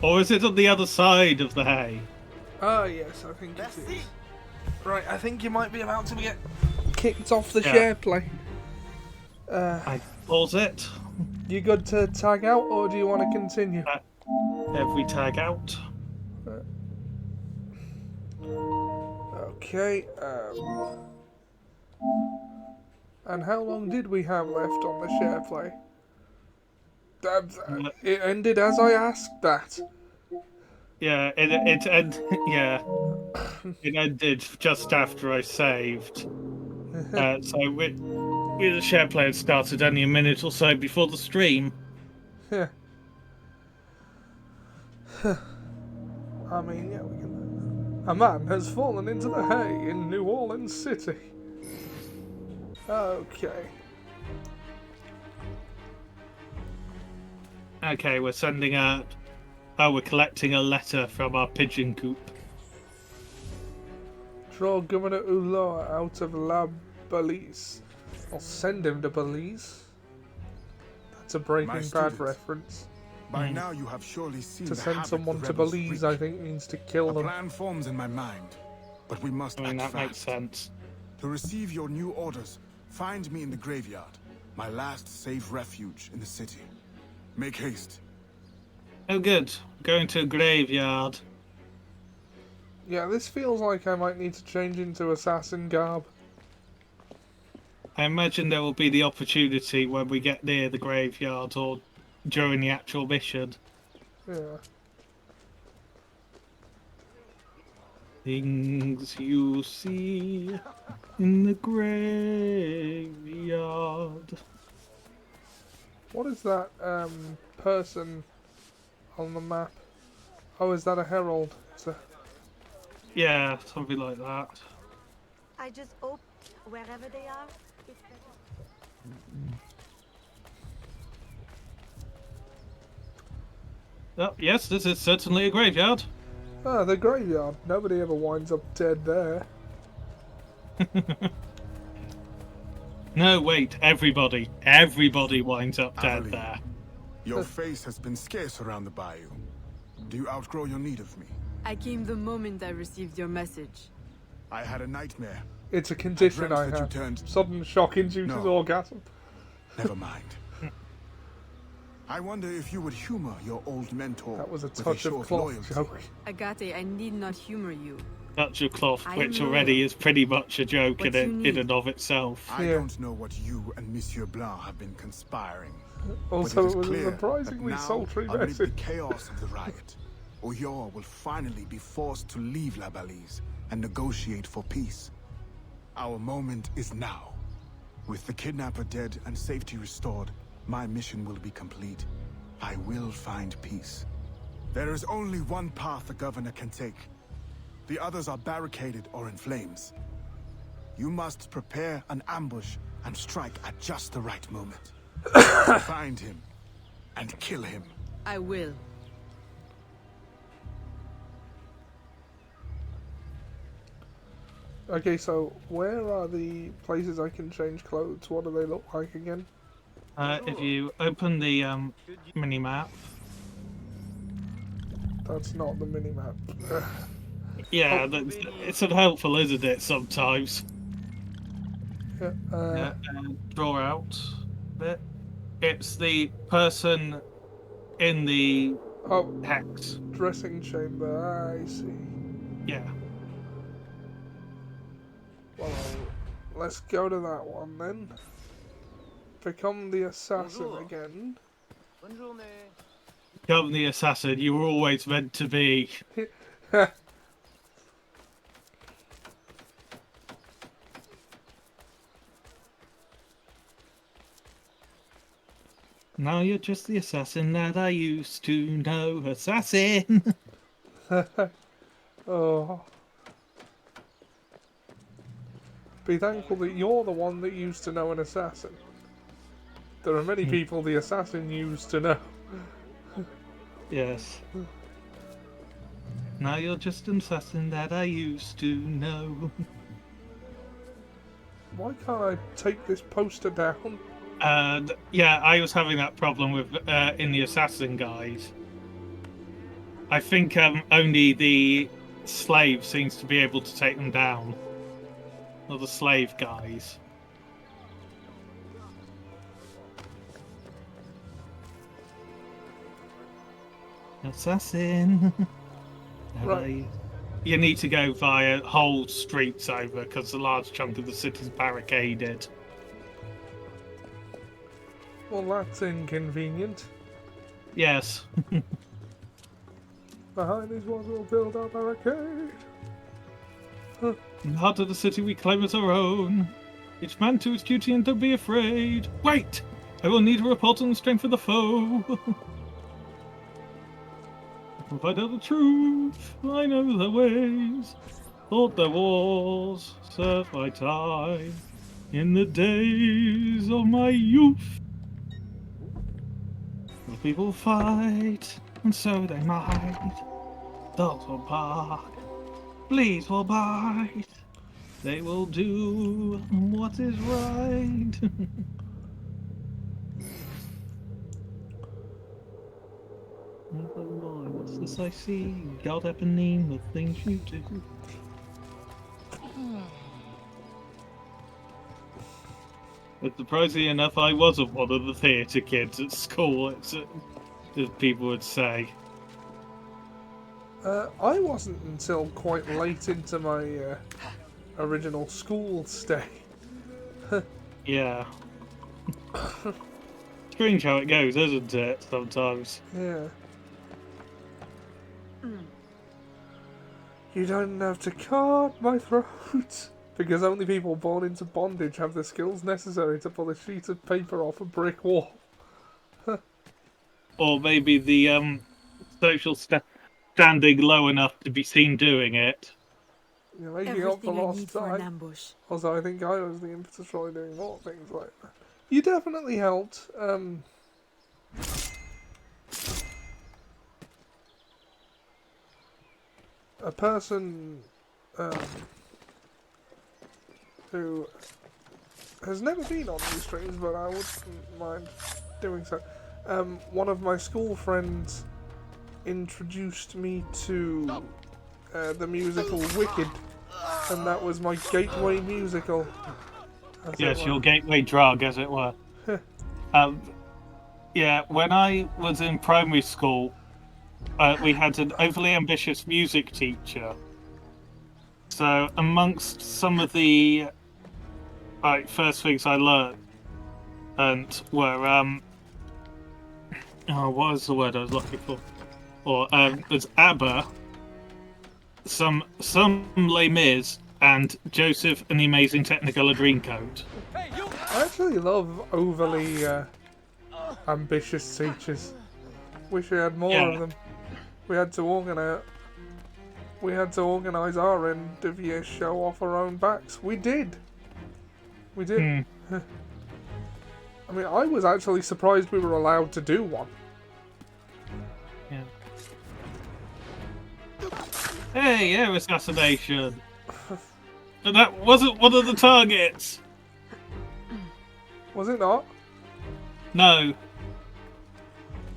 Or is it on the other side of the hay? Ah, yes, I think it is. Right, I think you might be about to get kicked off the Yeah. share play. I pause it. You good to tag out, or do you want to continue? Every tag out. Okay, and how long did we have left on the share play? It ended as I asked that. Yeah, it ended just after I saved. So we the share play had started only a minute or so before the stream. Yeah. I mean, yeah, we can. A man has fallen into the hay in New Orleans City. Okay. Okay, we're sending out. Oh, we're collecting a letter from our pigeon coop. Draw Governor Ulloa out of La Belize. I'll send him to Belize. That's a Breaking Bad students. reference. By now you have surely seen To the send havoc someone the to rebels Belize, wreak. I think, means to kill A them. plan forms in my mind, but we must I mean, act that makes fast. sense. To receive your new orders, find me in the graveyard, my last safe refuge in the city. Make haste. Oh, good. Going to a graveyard. Yeah, this feels like I might need to change into assassin garb. I imagine there will be the opportunity when we get near the graveyard or during the actual mission. Yeah. Things you see in the graveyard. What is that person on the map? Oh, is that a herald? It's a... Yeah, something like that. I just hope wherever they are, it's Oh, yes, this is certainly a graveyard. Ah, the graveyard. Nobody ever winds up dead there. No, wait, everybody. Everybody winds up dead Aveline, there. your face has been scarce around the bayou. Do you outgrow your need of me? I came the moment I received your message. I had a nightmare. It's a condition dreamt I that you have. turned- Sudden shock induces No. orgasm. Never mind. I wonder if you would humor your old mentor That was a with touch of short cloth loyalty. joke. Agate, I need not humor you. Touch of cloth, I which know. already is pretty much a joke What in, you in need. and of itself. I Yeah. don't know what you and Monsieur Blanc have been conspiring. Also, but it was a clear that surprisingly now, sultry amid the message. chaos of the riot, Oyor will finally be forced to leave La Balise and negotiate for peace. Our moment is now. With the kidnapper dead and safety restored, my mission will be complete. I will find peace. There is only one path the governor can take. The others are barricaded or in flames. You must prepare an ambush and strike at just the right moment. Find him and kill him. I will. Okay, so where are the places I can change clothes? What do they look like again? If you open the mini-map, That's not the mini-map. yeah, it's unhelpful, isn't it, sometimes? Yeah, Draw out a bit. It's the person in the oh, hex. dressing chamber, I see. Yeah. Well, let's go to that one then. Become the assassin again. Become the assassin you were always meant to be. Now you're just the assassin that I used to know. Assassin! Oh. Be thankful that you're the one that used to know an assassin. There are many people the assassin used to know. Yes. Now you're just an assassin that I used to know. Why can't I take this poster down? And yeah, I was having that problem with in the assassin guys. I think only the slave seems to be able to take them down. Or the slave guys. Assassin. Right. You need to go via whole streets over because a large chunk of the city's barricaded. Well, that's inconvenient. Yes. Behind these walls we'll build our barricade. In the heart of the city we claim as our own. Each man to his duty and don't be afraid. Wait! I will need a report on the strength of the foe. I'll find out the truth. I know their ways. Thought their wars served my time in the days of my youth. The people fight, and so they might. Dogs will bark, fleas will bite. They will do what is right. Oh boy, what's this I see? God Eponine, the things you do. But surprisingly enough, I wasn't one of the theatre kids at school, as people would say. I wasn't until quite late into my original school stay. Yeah. Strange how it goes, isn't it? Sometimes. Yeah. You don't have to cut my throat. Because only people born into bondage have the skills necessary to pull a sheet of paper off a brick wall. Or maybe the social standing low enough to be seen doing it. You're making up for Everything I lost need for an time. ambush. Also, I think I was the impetus for doing more things like that. You definitely helped. A person who has never been on these streams, but I wouldn't mind doing so. One of my school friends introduced me to the musical Wicked, and that was my gateway musical. Yes, your gateway drug, as it were. Yeah, when I was in primary school, we had an overly ambitious music teacher. So, amongst some of the first things I learned were what was the word I was looking for? Or was ABBA, some Les Mis, and Joseph and the Amazing Technicolor Dreamcoat. I actually love overly ambitious teachers. Wish we had more of them. We had to organise our end of year show off our own backs. We did. We did. I mean, I was actually surprised we were allowed to do one. Yeah. Hey, air assassination. And that wasn't one of the targets. Was it not? No.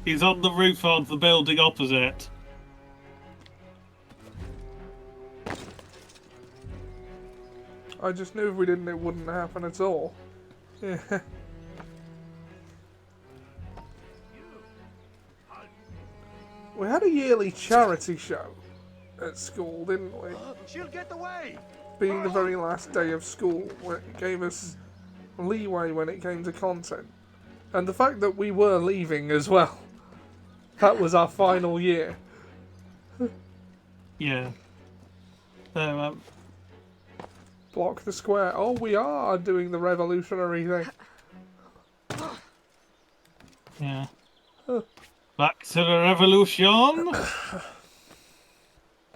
He's on the roof of the building opposite. I just knew if we didn't, it wouldn't happen at all. Yeah. We had a yearly charity show at school, didn't we? She'll get away! Being the very last day of school, where it gave us leeway when it came to content. And the fact that we were leaving as well. That was our final year. Yeah. So, Block the square. Oh, we are doing the revolutionary thing. yeah. Back to the revolution.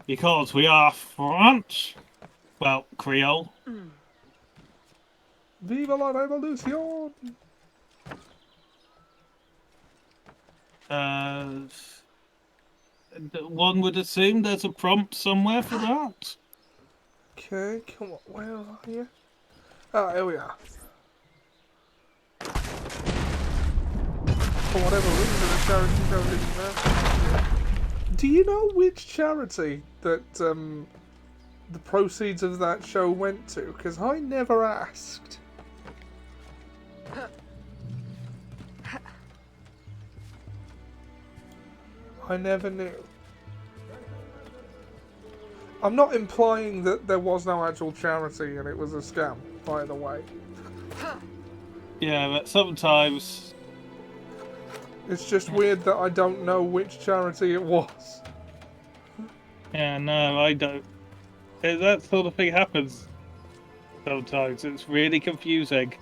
Because we are French. Well, Creole. Vive la revolution! One would assume there's a prompt somewhere for that. Okay, come on, where are you? Ah, here we are. For whatever reason, the charity show didn't there. Do you know which charity that the proceeds of that show went to? Because I never asked. I never knew. I'm not implying that there was no actual charity and it was a scam, by the way. Yeah, but sometimes... It's just weird that I don't know which charity it was. Yeah, no, I don't. That sort of thing happens sometimes. It's really confusing.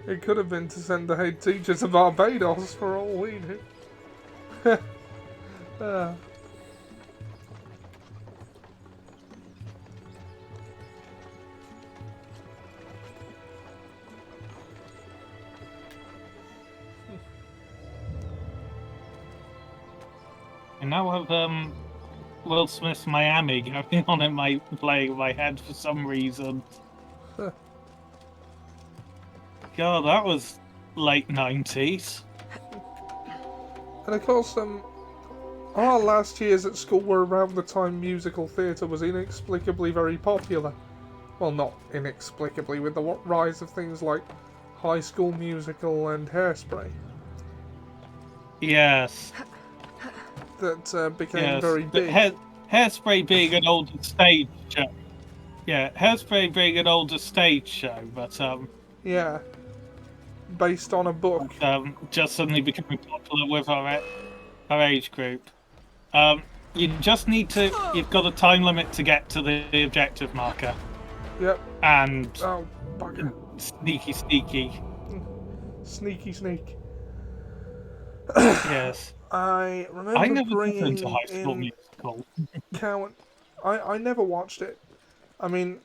It could have been to send the head teacher to Barbados for all we knew. And now I have Will Smith's Miami going on in my playing in my head for some reason. God, that was late 90s. And of course, our last years at school were around the time musical theatre was inexplicably very popular. Well, not inexplicably, with the rise of things like High School Musical and Hairspray. Yes. That became Yes. very But big. Hairspray being an older stage show. Yeah, Hairspray being an older stage show, but Yeah. Based on a book. just suddenly becoming popular with our age group. You just need to. You've got a time limit to get to the objective marker. Yep. And Oh, bugger. sneaky. Sneak. Yes. I remember I never got bringing into High School in Musical. I never watched it. I mean,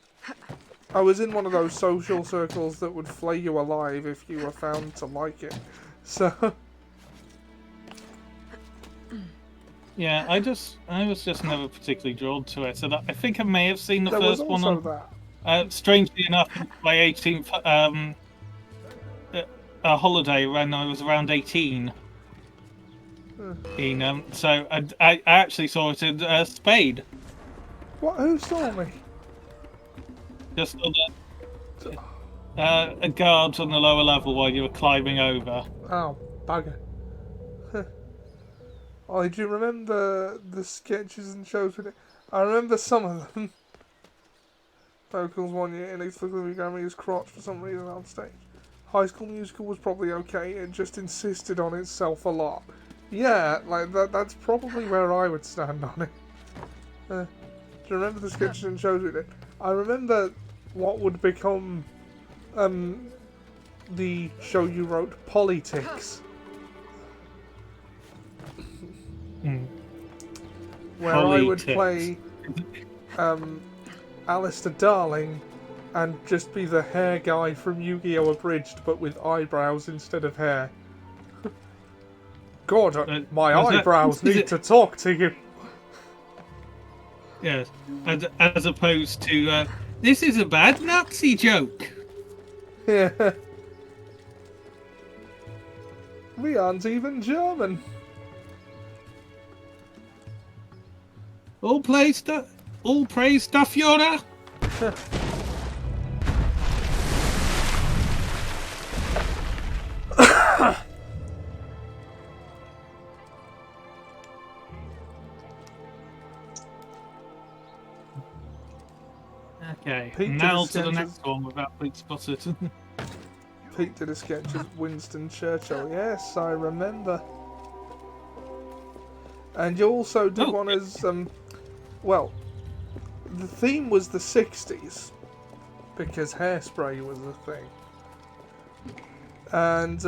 I was in one of those social circles that would flay you alive if you were found to like it. So. Yeah, I was just never particularly drawn to it. And I think I may have seen the There first was one also on. Strangely enough, my 18th a holiday when I was around 18. So I actually saw it in Spade. What? Who saw me? Just on a guard on the lower level while you were climbing over. Oh, bugger. Oh, do you remember the sketches and shows with it? I remember some of them. Vocals 1 year, inexplicably grabbing his crotch for some reason on stage. High School Musical was probably okay, it just insisted on itself a lot. Yeah, like that's probably where I would stand on it. Do you remember the sketches and shows we did? I remember what would become the show you wrote, Politics. Where I would play Alistair Darling and just be the hair guy from Yu-Gi-Oh! Abridged, but with eyebrows instead of hair. God, my eyebrows need to talk to you. Yes, as opposed to, this is a bad Nazi joke. Yeah. We aren't even German. All praise Staffiora. Okay, Pete now did to the sketches. next one without being spotted. Pete did a sketch as Winston Churchill. Yes, I remember. And you also did one as, well, the theme was the 60s, because Hairspray was a thing. And,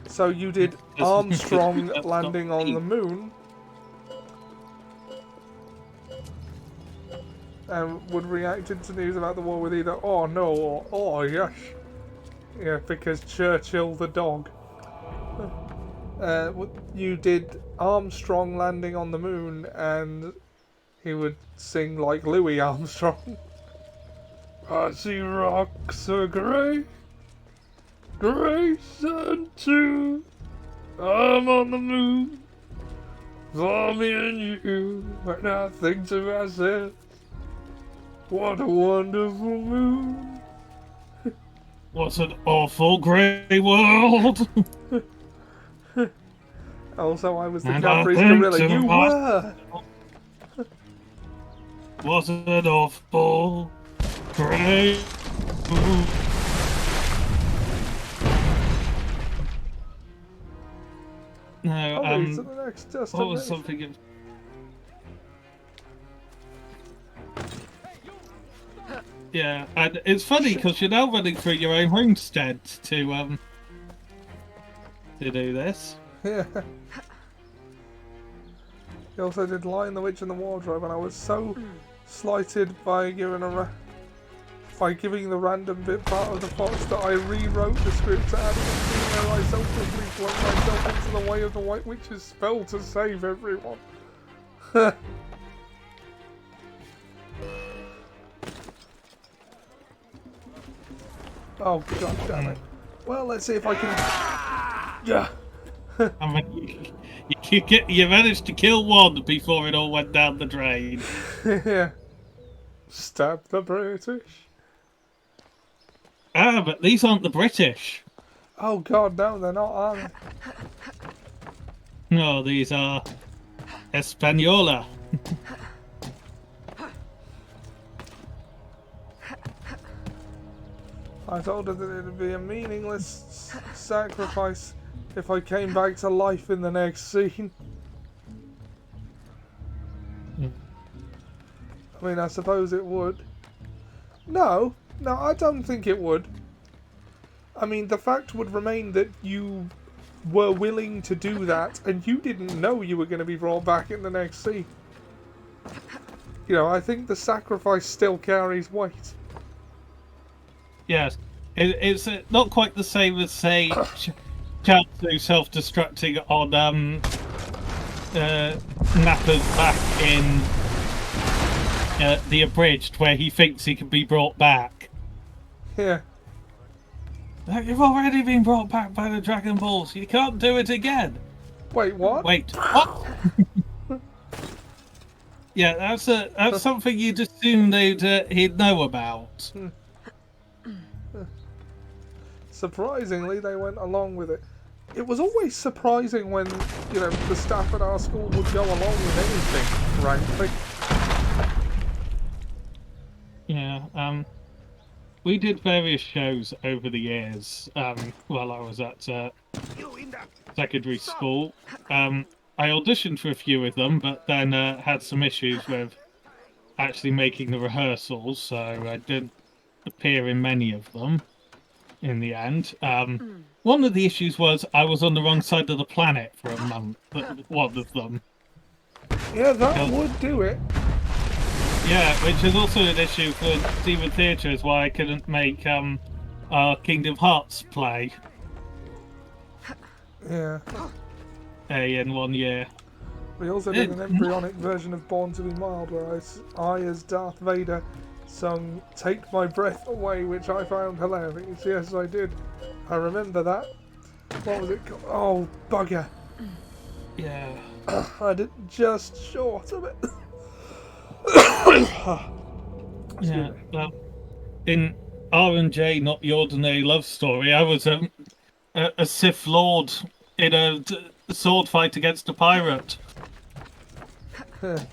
so you did Armstrong landing on the moon, and would react to news about the war with either, oh no, or oh yes. Yeah, because Churchill the dog. You did Armstrong landing on the moon, and he would sing like Louis Armstrong. I see rocks are grey, grey sun too. I'm on the moon, for me and you. And I think to myself, what a wonderful moon. What an awful grey world. Also, I was the And Cadbury's I think gorilla. to You were! What an awful grey world. No, To the next what was destination. something? Yeah, and it's funny because you're now running through your own homestead to do this. Yeah. He also did Lion, the Witch, and the Wardrobe, and I was so slighted by giving the random bit part of the Fox that I rewrote the script to add a scene where I selflessly flung myself into the way of the White Witch's spell to save everyone. Oh, god damn it. Well, let's see if I can... Yeah. I mean, you managed to kill one before it all went down the drain. Yeah. Stab the British. Ah, but these aren't the British. Oh god, no, they're not, are they? No, these are Española. I told her that it'd be a meaningless sacrifice if I came back to life in the next scene. I mean, I suppose it would. No, I don't think it would. I mean, the fact would remain that you were willing to do that, and you didn't know you were going to be brought back in the next scene. You know, I think the sacrifice still carries weight. Yes, it's not quite the same as, say, Chaozu self-destructing on Nappa's back in The Abridged, where he thinks he can be brought back. Yeah. You've already been brought back by the Dragon Balls. You can't do it again. Wait, what? Wait, what? Yeah, that's something you'd assume he'd know about. Surprisingly, they went along with it. It was always surprising when, you know, the staff at our school would go along with anything, frankly. Yeah, we did various shows over the years while I was at secondary school. I auditioned for a few of them, but then had some issues with actually making the rehearsals, so I didn't appear in many of them in the end. One of the issues was I was on the wrong side of the planet for a month, one of them. Yeah, that would do it. Yeah, which is also an issue for Demon Theatre, is why I couldn't make our Kingdom Hearts play Yeah. in 1 year. We also did an embryonic version of Born to Be Mild, where I as Darth Vader, sung Take My Breath Away, which I found hilarious. Yes, I did. I remember that. What was it called? Oh, bugger. Yeah. I did just short of it. Yeah, well, in R&J, Not the Ordinary Love Story, I was a Sith Lord in a sword fight against a pirate. To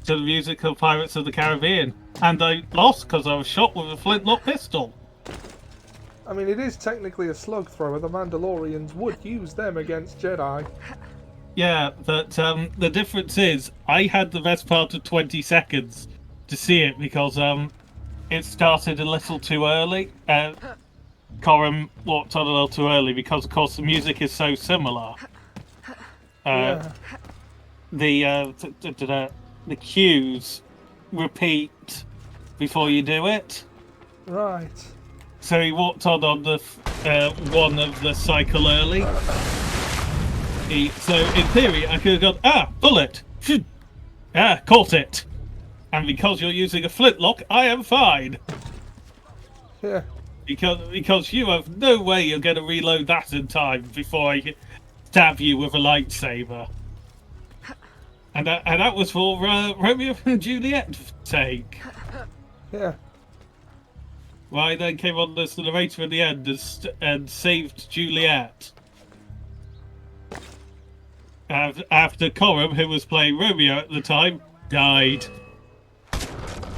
the music of Pirates of the Caribbean. And I lost because I was shot with a flintlock pistol. I mean, it is technically a slug thrower. The Mandalorians would use them against Jedi. Yeah, but the difference is I had the best part of 20 seconds to see it because it started a little too early. Coram walked on a little too early because, of course, the music is so similar. Yeah. The cues repeat before you do it. Right. So he walked on the one of the cycle early. So in theory, I could have gone, bullet! Caught it! And because you're using a flintlock, I am fine! Yeah. Because you have no way you're going to reload that in time before I stab you with a lightsaber. And that was for Romeo and Juliet's sake. Yeah. Well, I then came on as the narrator at the end and saved Juliet. After Coram, who was playing Romeo at the time, died.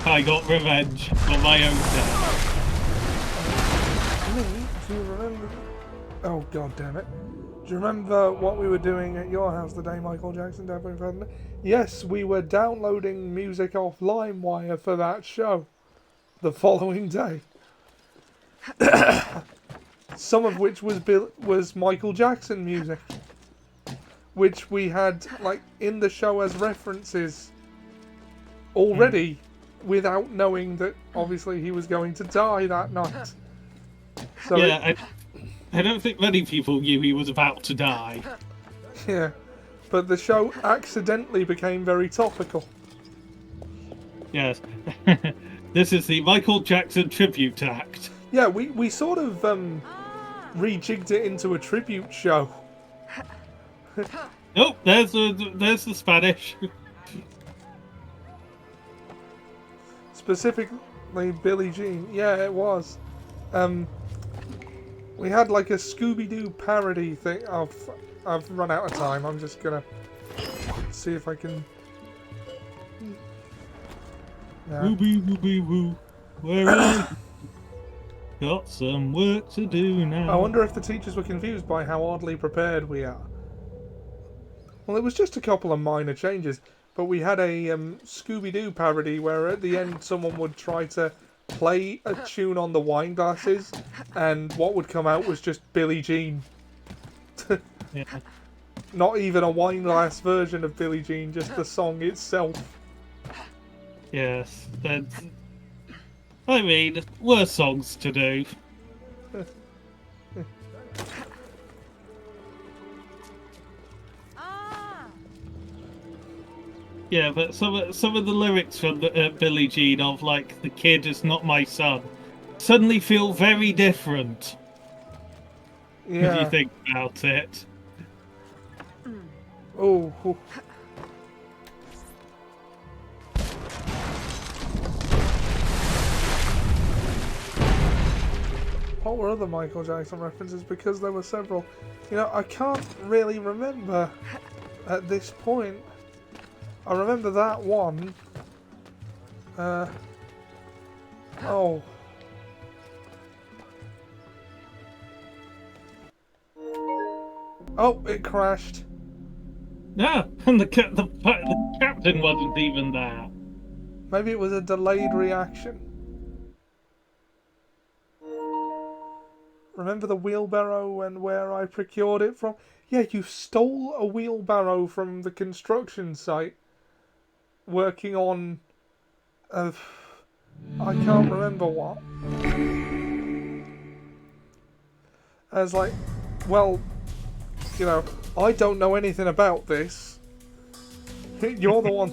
I got revenge for my own death. Do you remember? Oh, god damn it. Do you remember what we were doing at your house the day Michael Jackson died? Yes, we were downloading music off LimeWire for that show the following day. Some of which was Michael Jackson music, which we had like in the show as references already, without knowing that obviously he was going to die that night. So yeah, I don't think many people knew he was about to die. Yeah, but the show accidentally became very topical. Yes. This is the Michael Jackson tribute act. Yeah, we sort of rejigged it into a tribute show. Oh, there's the Spanish. Specifically Billie Jean. Yeah, it was. We had like a Scooby-Doo parody thing. I've run out of time. I'm just gonna see if I can. Yeah. Wooby wooby woo. Where are you? got some work to do now. I wonder if the teachers were confused by how oddly prepared we are. Well, it was just a couple of minor changes, but we had a Scooby-Doo parody where at the end someone would try to play a tune on the wine glasses, and what would come out was just Billie Jean. Yeah. Not even a wine glass version of Billie Jean, just the song itself. Yes, that's... I mean, worse songs to do. Yeah, but some of the lyrics from Billie Jean of, like, the kid is not my son, suddenly feel very different. Yeah. If you think about it. Oh. What were other Michael Jackson references? Because there were several. You know, I can't really remember at this point. I remember that one. Oh. Oh, it crashed. Yeah, and the captain wasn't even there. Maybe it was a delayed reaction. Remember the wheelbarrow and where I procured it from? Yeah, you stole a wheelbarrow from the construction site. Working on... I can't remember what. I was like, well, you know, I don't know anything about this. You're the one...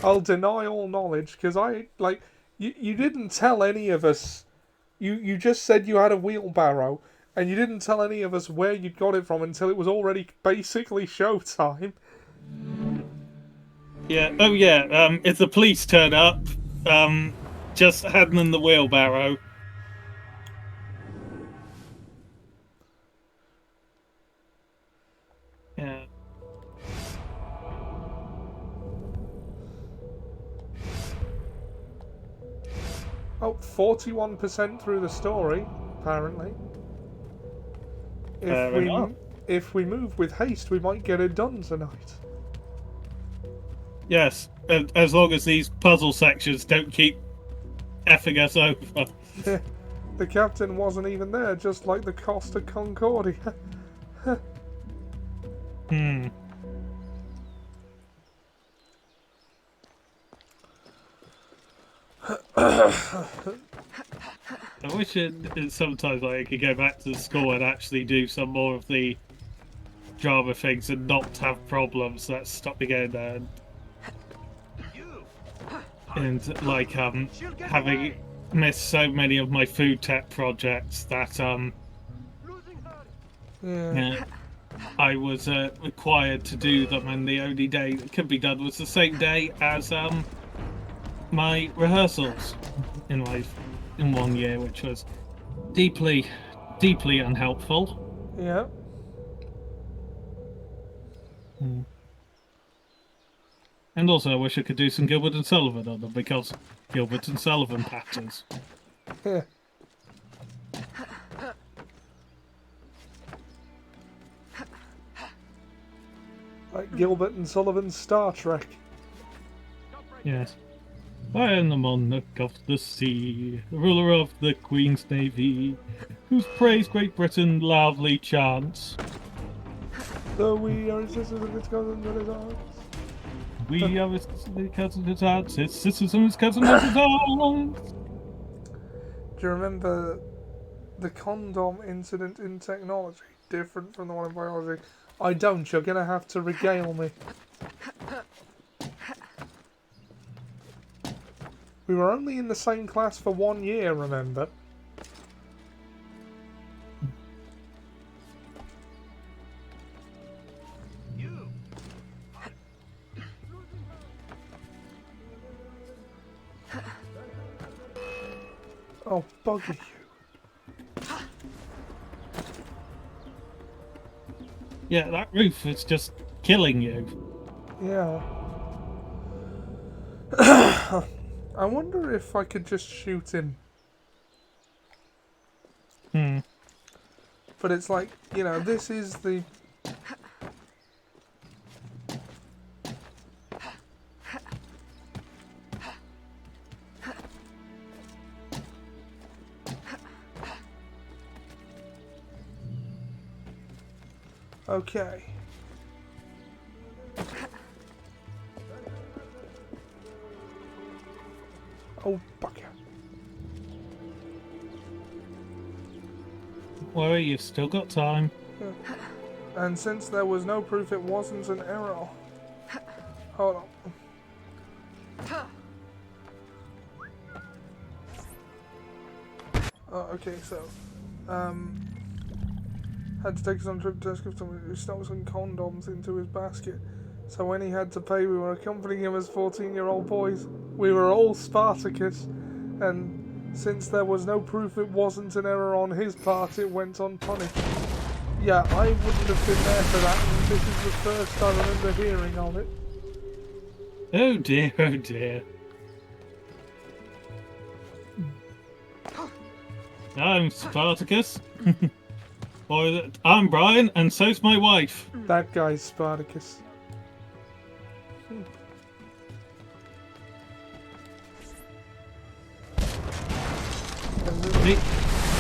I'll deny all knowledge, because you didn't tell any of us... You just said you had a wheelbarrow, and you didn't tell any of us where you'd got it from until it was already basically showtime. Yeah, oh yeah, if the police turn up, just hand them the wheelbarrow. Yeah. Oh, 41% through the story, apparently. If we move with haste, we might get it done tonight. Yes, as long as these puzzle sections don't keep effing us over. The captain wasn't even there, just like the Costa Concordia. I wish it sometimes I could go back to school and actually do some more of the drama things and not have problems that stop me going there. And like having missed so many of my food tech projects that I was required to do them, and the only day that could be done was the same day as my rehearsals in 1 year, which was deeply unhelpful. Yeah. And also I wish I could do some Gilbert and Sullivan on them, because Gilbert and Sullivan patterns. Yeah. Like Gilbert and Sullivan's Star Trek. Yes. I am the monarch of the sea, the ruler of the Queen's Navy, whose praise Great Britain loudly chants. Though we are sisters of its cousins and its aunts. We are its cousins and its aunts, its sisters and its cousins and its aunts. Do you remember the condom incident in technology? Different from the one in biology? I don't, you're gonna have to regale me. We were only in the same class for 1 year, remember? Oh, bugger you. Yeah, that roof is just killing you. Yeah. I wonder if I could just shoot him. Hmm. But it's like, you know, this is the... Okay. Oh, bugger. Worry, you've still got time. And since there was no proof it wasn't an error... Hold on. Oh, okay, so... had to take us on a trip to Tesco to stuff some condoms into his basket. So when he had to pay, we were accompanying him as 14-year-old boys. We were all Spartacus, and since there was no proof it wasn't an error on his part, it went unpunished. Yeah, I wouldn't have been there for that, and this is the first I remember hearing of it. Oh dear, oh dear. I'm Spartacus. Or I'm Brian, and so's my wife. That guy's Spartacus.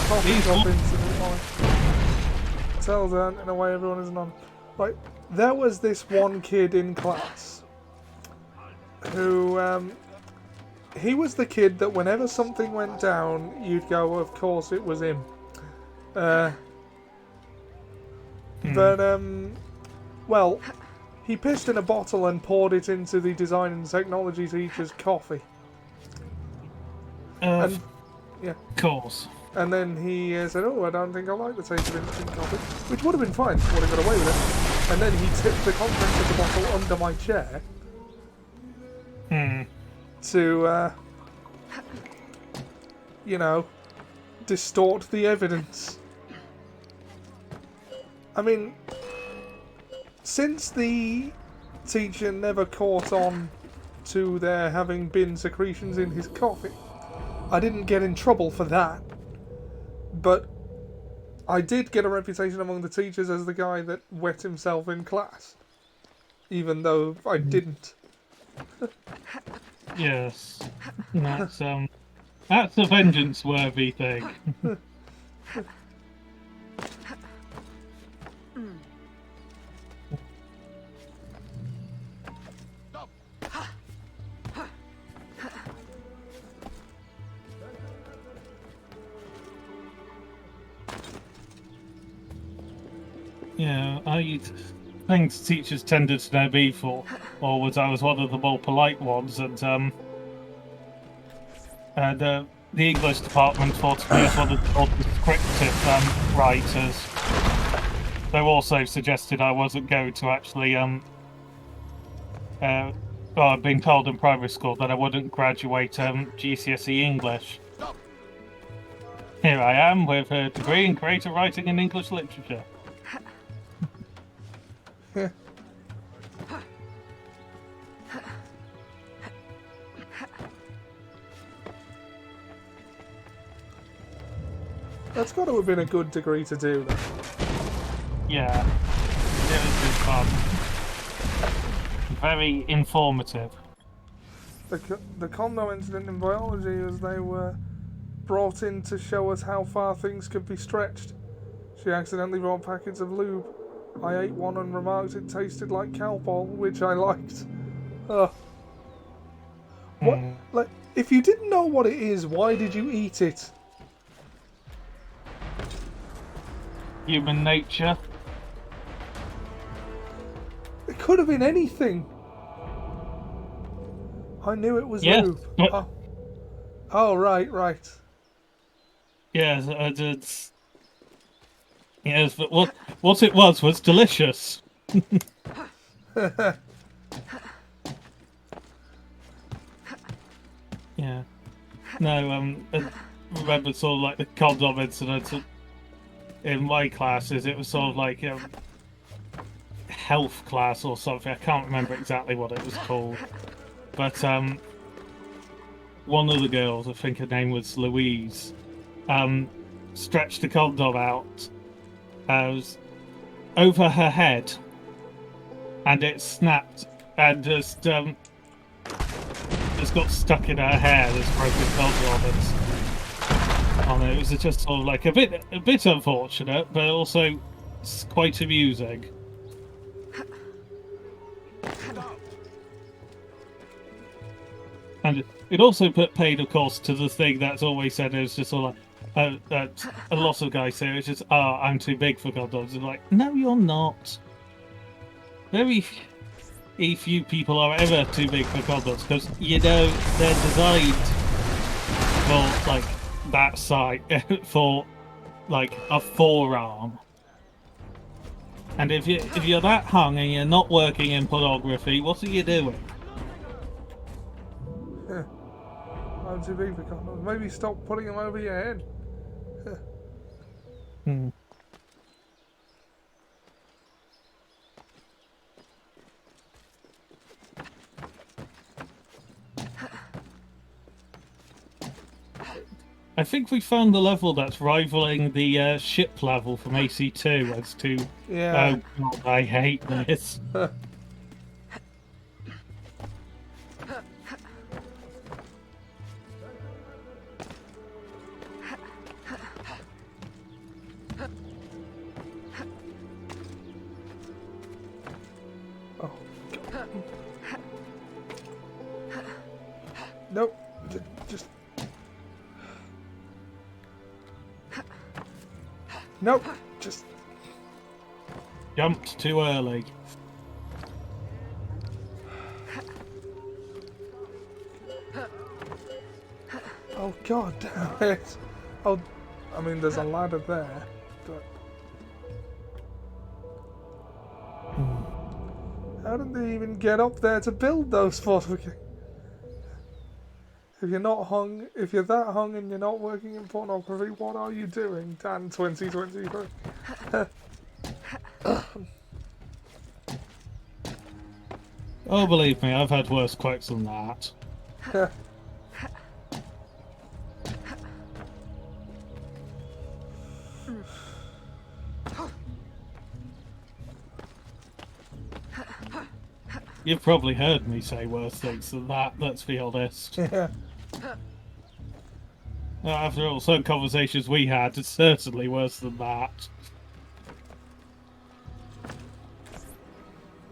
Coffee shop incident on tells her in a way everyone isn't on. Like, there was this one kid in class who, he was the kid that whenever something went down, you'd go, of course it was him. But, well, he pissed in a bottle and poured it into the design and technology teacher's coffee. And, yeah. Of course. And then he said, oh, I don't think I like the taste of instant coffee. Which would have been fine, would have got away with it. And then he tipped the contents of the bottle under my chair. To, you know, distort the evidence. I mean, since the teacher never caught on to there having been secretions in his coffee, I didn't get in trouble for that. But I did get a reputation among the teachers as the guy that wet himself in class. Even though I didn't. Yes. That's a vengeance-worthy thing. Yeah, things teachers tended to know me for, or was I was one of the more polite ones, and the English department thought me as one of the more descriptive writers. They also suggested I wasn't going to actually, well, I'd been told in primary school that I wouldn't graduate GCSE English. Here I am with a degree in creative writing and English literature. That's got to have been a good degree to do, though. Yeah, it was good fun. Very informative. The Kondo incident in biology was they were brought in to show us how far things could be stretched. She accidentally brought packets of lube. I ate one and remarked it tasted like Calpol, which I liked. What? Like, if you didn't know what it is, why did you eat it? Human nature. It could have been anything. I knew it was yes, lube. but... Oh, right. Yes, it's... Yes, but what it was delicious. Yeah. No, I remember sort of like the condom incident in my classes. It was sort of like health class or something. I can't remember exactly what it was called. But one of the girls, I think her name was Louise, stretched the condom out over her head, and it snapped and just got stuck in her hair. This broken condom. It was just sort of like a bit unfortunate, but also quite amusing. And it also put paid, of course, to the thing that's always said. It was just sort of like a lot of guys say it's just, I'm too big for condoms. And like, no, you're not. Very few people are ever too big for condoms because they're designed for like that size for like a forearm. And if you're that hung and you're not working in pornography, what are you doing? I'm too big for condoms. Maybe stop putting them over your head. I think we found the level that's rivaling the ship level from AC2 as to... Yeah. Oh God, I hate this. Oh, God. Nope. Just... Nope. Just... Jumped too early. Oh, God damn it. Oh, I mean, there's a ladder there, but... How did they even get up there to build those fortifications? If you're not hung, if you're that hung and you're not working in pornography, what are you doing, Dan 2023? Oh, believe me, I've had worse quotes than that. You've probably heard me say worse things than that, let's be honest. Yeah. After all, some conversations we had, it's certainly worse than that.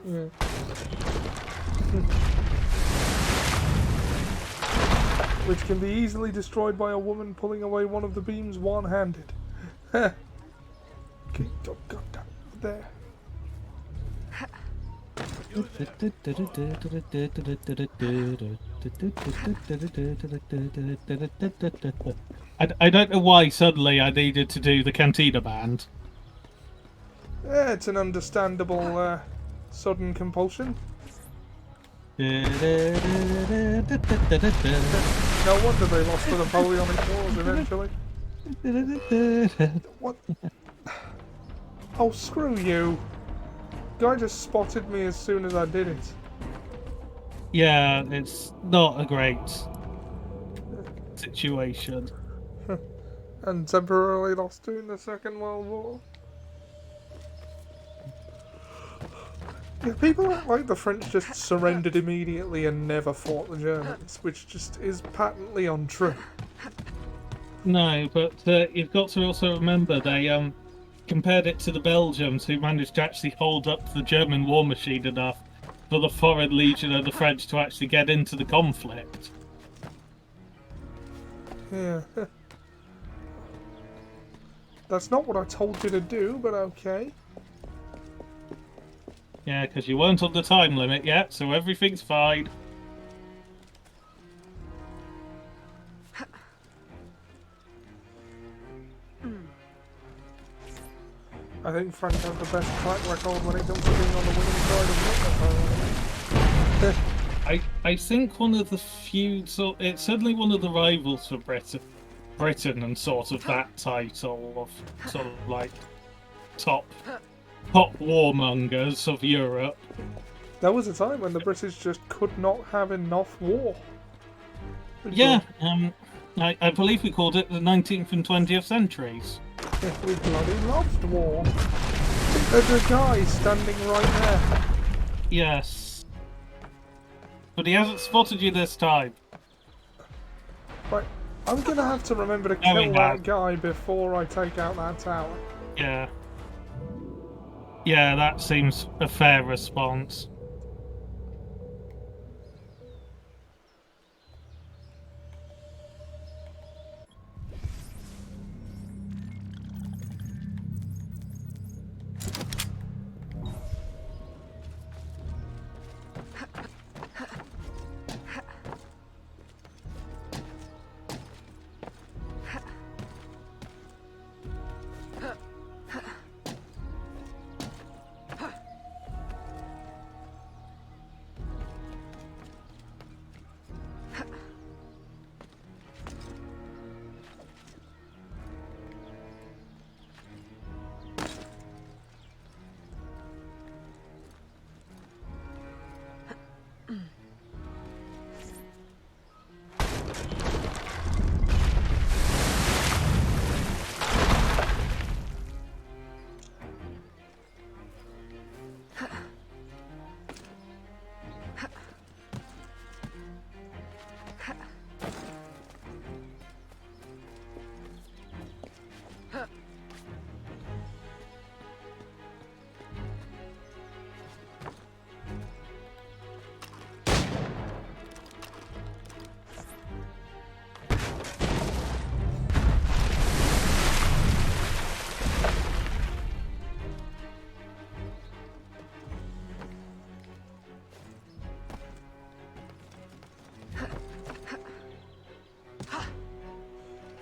Yeah. Which can be easily destroyed by a woman pulling away one of the beams one-handed. Okay, oh, God damn, there. I don't know why suddenly I needed to do the Cantina band. Yeah, it's an understandable sudden compulsion. No wonder they lost the Napoleonic Wars eventually. What? Oh, screw you. Guy just spotted me as soon as I did it. Yeah, it's not a great situation. And temporarily lost during the Second World War. Yeah, people act like the French just surrendered immediately and never fought the Germans, which just is patently untrue. No, but you've got to also remember they compared it to the Belgians, who managed to actually hold up the German war machine enough for the Foreign Legion of the French to actually get into the conflict. Yeah. That's not what I told you to do, but okay. Yeah, because you weren't on the time limit yet, so everything's fine. I think French have the best track record when it comes to being on the winning side of Britain. I think one of the few, it's certainly one of the rivals for Britain and sort of that title of sort of like top warmongers of Europe. There was a time when the British just could not have enough war. Yeah, I believe we called it the 19th and 20th centuries. Yes, we bloody lost war. There's a guy standing right there. Yes. But he hasn't spotted you this time. Right, I'm gonna have to remember to No, kill he that has. guy before I take out that tower. Yeah. Yeah, that seems a fair response.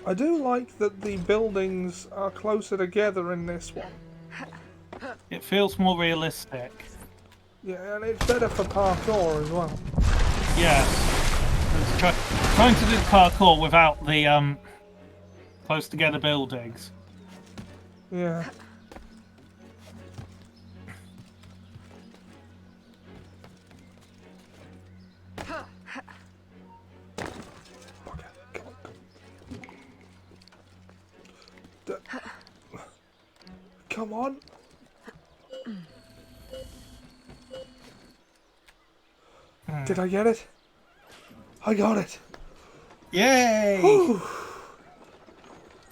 I do like that the buildings are closer together in this one. It feels more realistic. Yeah, and it's better for parkour as well. Yes. Trying to do parkour without the close together buildings. Yeah. Come on. Did I get it? I got it. Yay!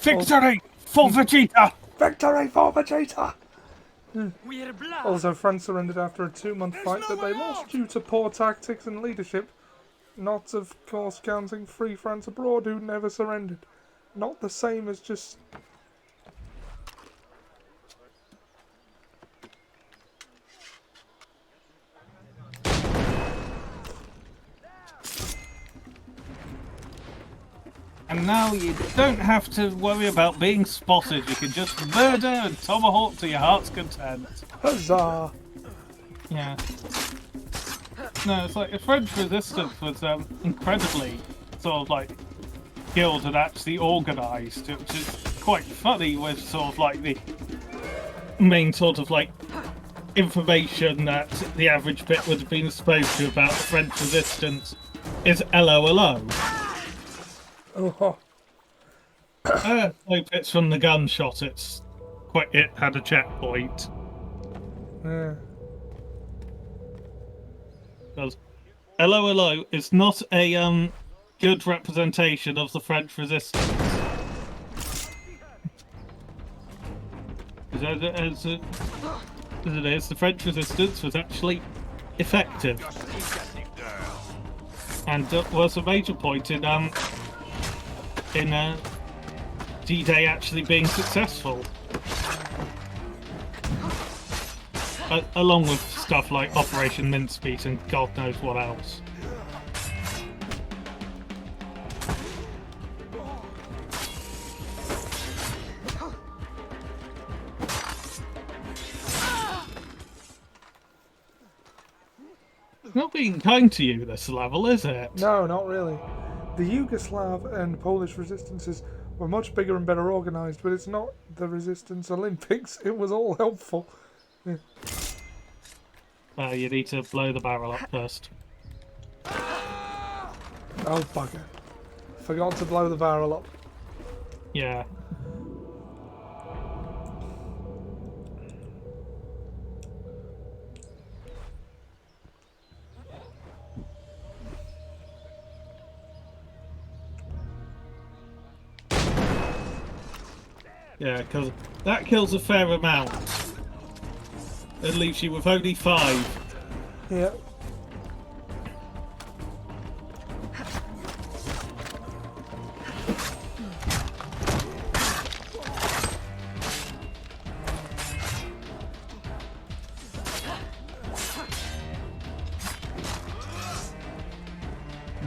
Victory for Vegeta! Victory for Vegeta! Also, France surrendered after a 2-month fight that they lost due to poor tactics and leadership. Not, of course, counting Free France Abroad, who never surrendered. Not the same as just... And now you don't have to worry about being spotted. You can just murder and tomahawk to your heart's content. Huzzah! Yeah. No, it's like the French resistance was incredibly sort of like skilled and actually organised, which is quite funny with sort of like the main sort of like information that the average bit would have been exposed to about the French resistance is LOLO. Oh. No bits from the gunshot. It had a checkpoint. Yeah. Because LOLO is not a good representation of the French resistance. As it is, the French resistance was actually effective, and was a major point in D-Day actually being successful. Along with stuff like Operation Mincemeat and God knows what else. Not being kind to you this level, is it? No, not really. The Yugoslav and Polish resistances were much bigger and better organised, but it's not the Resistance Olympics. It was all helpful. Yeah. You need to blow the barrel up first. Oh, bugger. Forgot to blow the barrel up. Yeah. Yeah, because that kills a fair amount. It leaves you with only 5. Yeah.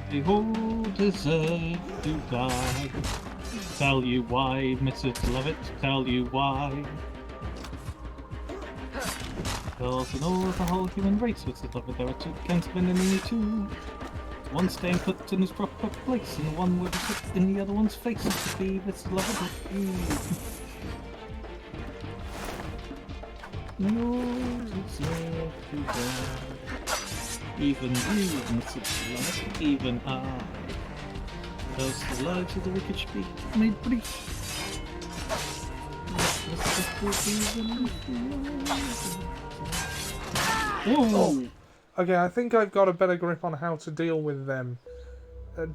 They all deserve to die. Tell you why, Mrs. Lovett, tell you why. Because in all of the whole human race, Mrs. Lovett, there are 2 kinds of enemy too. One staying put in his proper place, and one with a foot in the other one's face. To be Mrs. Lovett. You all deserve to die. Even you, Mrs. Lovett, even I. Because the lives of the wicked should be made brief. Oh. Okay, I think I've got a better grip on how to deal with them.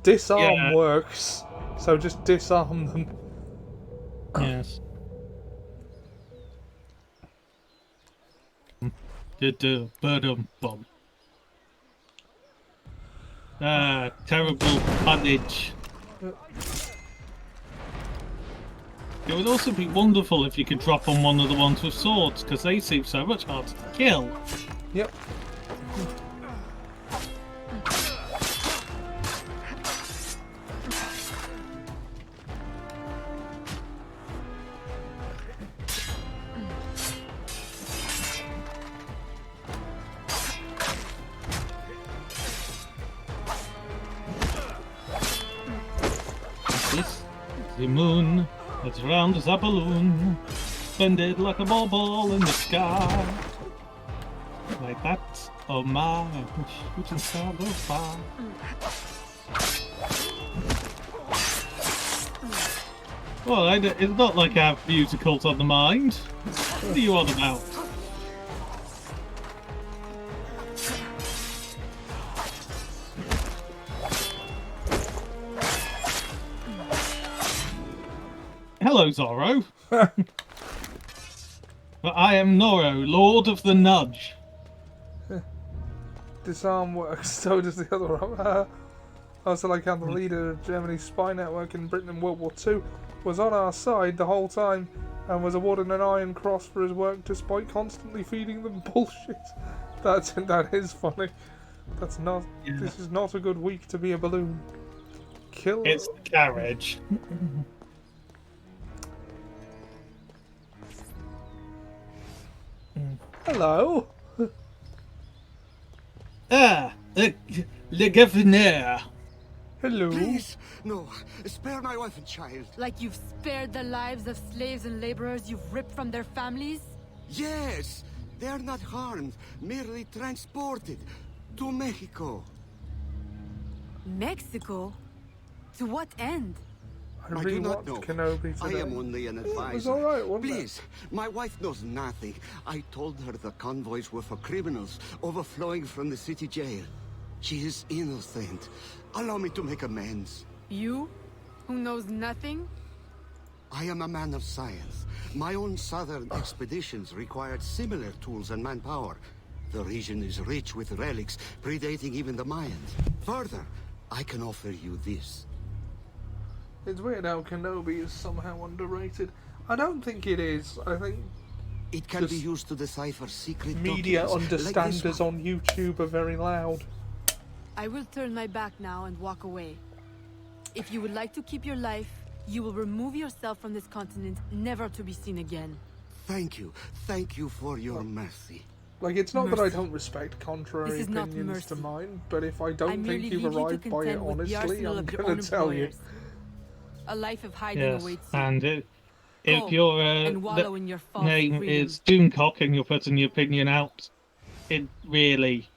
Disarm works, so just disarm them. Yes. Bum. Terrible punnage. It would also be wonderful if you could drop on one of the ones with swords, because they seem so much harder to kill. Yep. The moon, as round as a balloon, suspended like a ball in the sky. Like that, oh my, shooting star goes by. Well, it's not like I have musicals on the mind. What are you on about? Hello, Zorro. But I am Noro, Lord of the Nudge. Disarm works, so does the other one. Also, like how the leader of Germany's spy network in Britain in World War II was on our side the whole time and was awarded an Iron Cross for his work despite constantly feeding them bullshit. That is funny. That's not. Yeah. This is not a good week to be a balloon. Kill. It's the carriage. Hello. Le Governor. Hello. Please, no, spare my wife and child. Like you've spared the lives of slaves and laborers you've ripped from their families? Yes, they are not harmed, merely transported to Mexico. Mexico? To what end? I do not know. Kenobi today. I am only an advisor. It was all right, wasn't Please, my wife knows nothing. I told her the convoys were for criminals overflowing from the city jail. She is innocent. Allow me to make amends. You? Who knows nothing? I am a man of science. My own southern expeditions required similar tools and manpower. The region is rich with relics predating even the Mayans. Further, I can offer you this. It's weird how Kenobi is somehow underrated. I don't think it is. I think it can be used to decipher secret media understanders like on YouTube are very loud. I will turn my back now and walk away. If you would like to keep your life, you will remove yourself from this continent, never to be seen again. Thank you. Thank you for your mercy. Like, it's not that I don't respect contrary opinions to mine, but if I don't think you've arrived by it honestly, I'm going to tell you. A life of hiding awaits you. And if your name is Doomcock and you're putting your opinion out, it really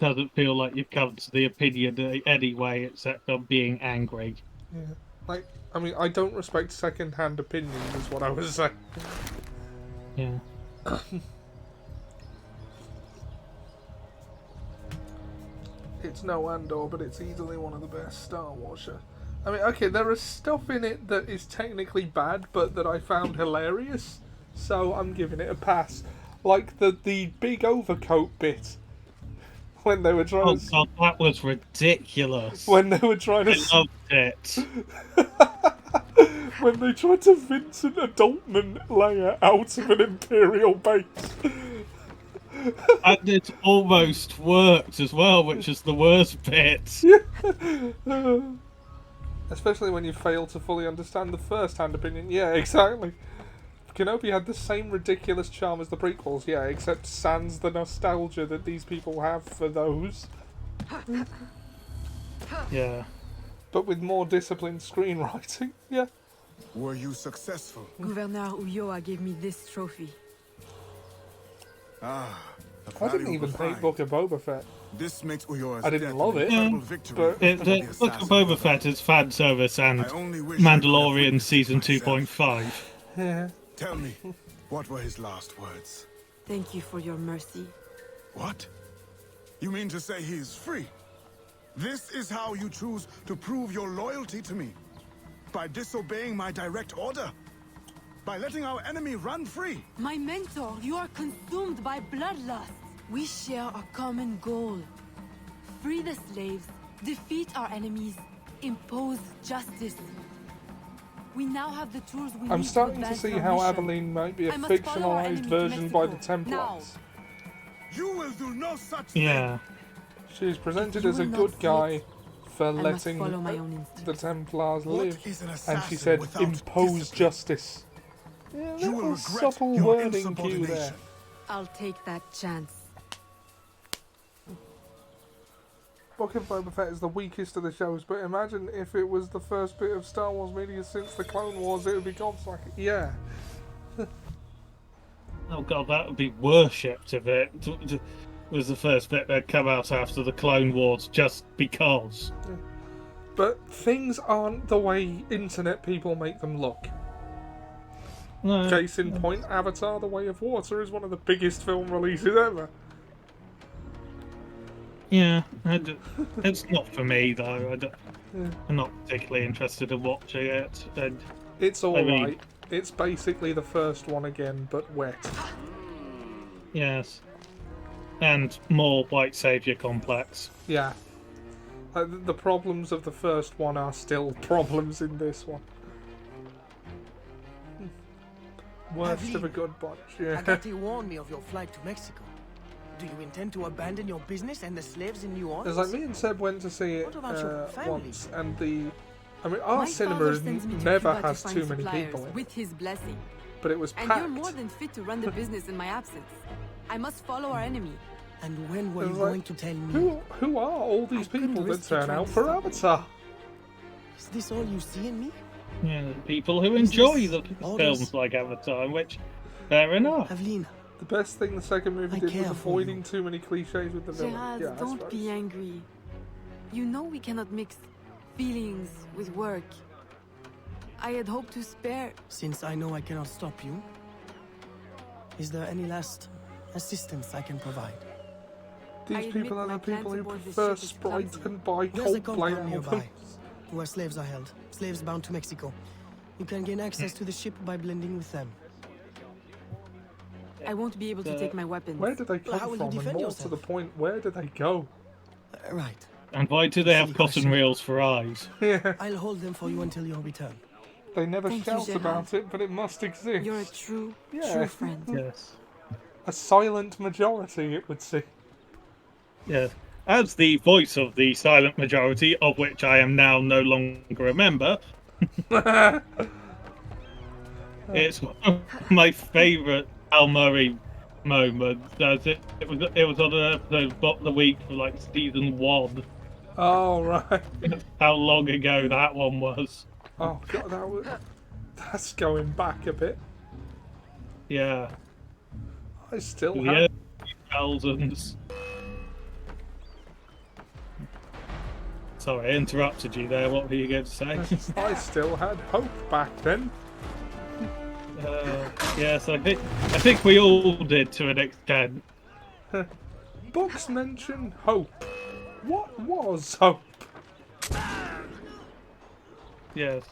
doesn't feel like you've come to the opinion anyway, except on being angry. Yeah. Like, I mean, I don't respect second-hand opinions, is what I was saying. Yeah. It's no Andor, but it's easily one of the best Star Wars shows. I mean, okay, there is stuff in it that is technically bad, but that I found hilarious, so I'm giving it a pass. Like the big overcoat bit. When they were trying Oh to... god, that was ridiculous. When they were trying to... I loved it. When they tried to Vincent Adultman Leia out of an Imperial base. And it almost worked as well, which is the worst bit. Especially when you fail to fully understand the first-hand opinion. Yeah, exactly. Kenobi had the same ridiculous charm as the prequels, yeah, except sans the nostalgia that these people have for those. Yeah. But with more disciplined screenwriting, yeah. Were you successful? Governor Ulloa gave me this trophy. Ah, I didn't even hate Book of Boba Fett. This makes Ulloa's I didn't death love an it, incredible but- victory for The the Book of assassin. Boba Fett is fan service and I only wish I could have Mandalorian witnessed Season myself. 2.5. Yeah. Tell me, what were his last words? Thank you for your mercy. What? You mean to say he is free? This is how you choose to prove your loyalty to me? By disobeying my direct order? By letting our enemy run free? My mentor, you are consumed by bloodlust. We share a common goal. Free the slaves, defeat our enemies, impose justice. We now have the tools we I'm need starting to advance see our how mission. Aveline might be a I must follow our fictionalized enemy to version by the Mexico. Templars. You will do no such thing! Yeah. She's presented you as a will not good see guy it, for I must letting follow my own instincts. the Templars What live, is an and she assassin said, without impose discipline? justice. Yeah, You will little regret subtle your wording cue there. insubordination. I'll take that chance. Book of Boba Fett is the weakest of the shows, but imagine if it was the first bit of Star Wars media since the Clone Wars, it would be godlike. Yeah. Oh god, that would be worshipped if it was the first bit that come out after the Clone Wars, just because. But things aren't the way internet people make them look. No. Case in point, Avatar: The Way of Water is one of the biggest film releases ever. Yeah, it's not for me though. I'm not particularly interested in watching it. And It's I mean- alright. It's basically the first one again, but wet. yes, and more white savior complex. Yeah. The problems of the first one are still problems in this one. Worst of a good bunch, yeah. Agate warned me of your flight to Mexico. Do you intend to abandon your business and the slaves in New Orleans? It's like me and Seb went to see it What about your family? once, and our My cinema father sends me to never Cuba to has find too many suppliers people in it, with his blessing. but it was And packed. you're more than fit to run the business in my absence. I must follow our enemy. And when were It you was like, going to tell me? Who are all these I couldn't people that risk it turn trying out to for stop it. Avatar? Is this all you see in me? Yeah, people who Is enjoy this the all films this- like Avatar, which fair enough. Aveline, The best thing the second movie I did was care for avoiding you. too many cliches with the villain. Gerard, Yeah, I don't suppose. be angry. You know we cannot mix feelings with work. I had hoped to spare. since I know I cannot stop you, is there any last assistance I can provide? I These admit people are my the people plans who aboard this prefer ship is Sprite clumsy. and buy There's a Coldplay compound nearby, albums. where slaves are held. Slaves bound to Mexico. You can gain access to the ship by blending with them. I won't be able to take my weapons. Where do they Well, come how will you from? And defend more yourself? to the point, where do they go? Right. And why do they have Silly cotton question. reels for eyes? Yeah, I'll hold them for you until your return. they never Thank you, shout Gerard. about it, but it must exist. You're a true Yeah. friend. Yes. A silent majority, it would seem. Yeah. As the voice of the silent majority, of which I am now no longer a member, it's one of my favourite Al Murray moments. It was on an episode of the week for like season 1. Oh, right. How long ago that one was. Oh, God, that's going back a bit. Yeah. I still The have... early 2000s. Sorry, I interrupted you there. What were you going to say? I still had hope back then. Yes, I think we all did to an extent. Books mention hope. What was hope? Yes.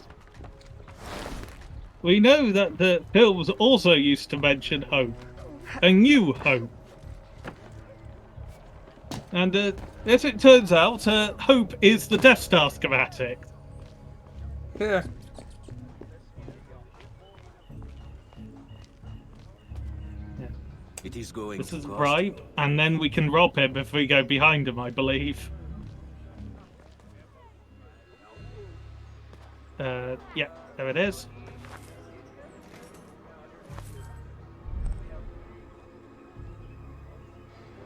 We know that the films also used to mention hope. A new hope. And as it turns out, hope is the Death Star schematic. Yeah. It is going This to is a cost. bribe, and then we can rob him if we go behind him, I believe. Yeah, there it is.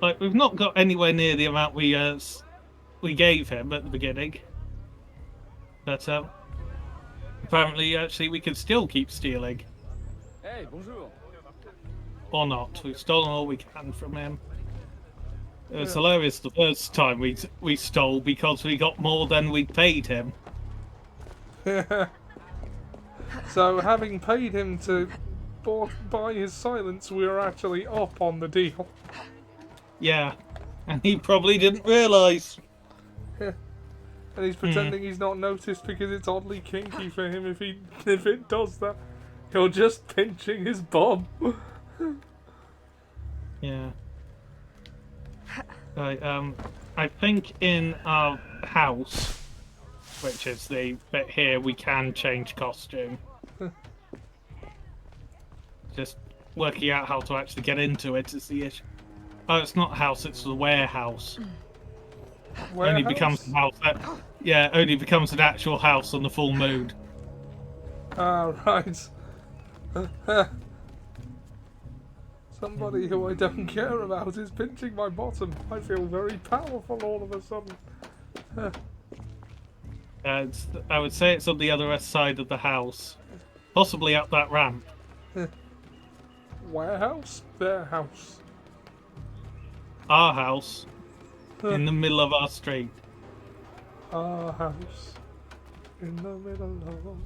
Like, we've not got anywhere near the amount we gave him at the beginning. But, apparently, actually, we can still keep stealing. Hey, bonjour. Or not. We've stolen all we can from him. It was hilarious the first time we stole because we got more than we paid him. So, having paid him to buy his silence, we were actually up on the deal. Yeah, and he probably didn't realise. And he's pretending he's not noticed because it's oddly kinky for him if it does that. You're just pinching his bum. Yeah. Right, I think in our house, which is the bit here, we can change costume. Just working out how to actually get into it is the issue. Oh, it's not a house, it's the warehouse. Only becomes a house. Only becomes an actual house on the full moon. Ah, right. Somebody who I don't care about is pinching my bottom. I feel very powerful all of a sudden. I would say it's on the other side of the house. Possibly up that ramp. Warehouse? Their house. Our house. In the middle of our street. Our house. In the middle of...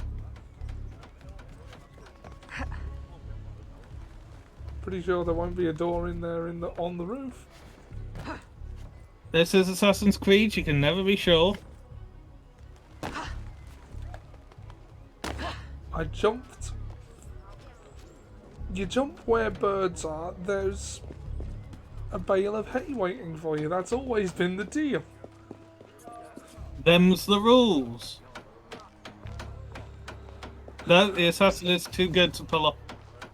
Pretty sure there won't be a door in there on the roof. This is Assassin's Creed, you can never be sure. I jumped. You jump where birds are, there's a bale of hay waiting for you. That's always been the deal. Them's the rules. No, the assassin is too good to pull off.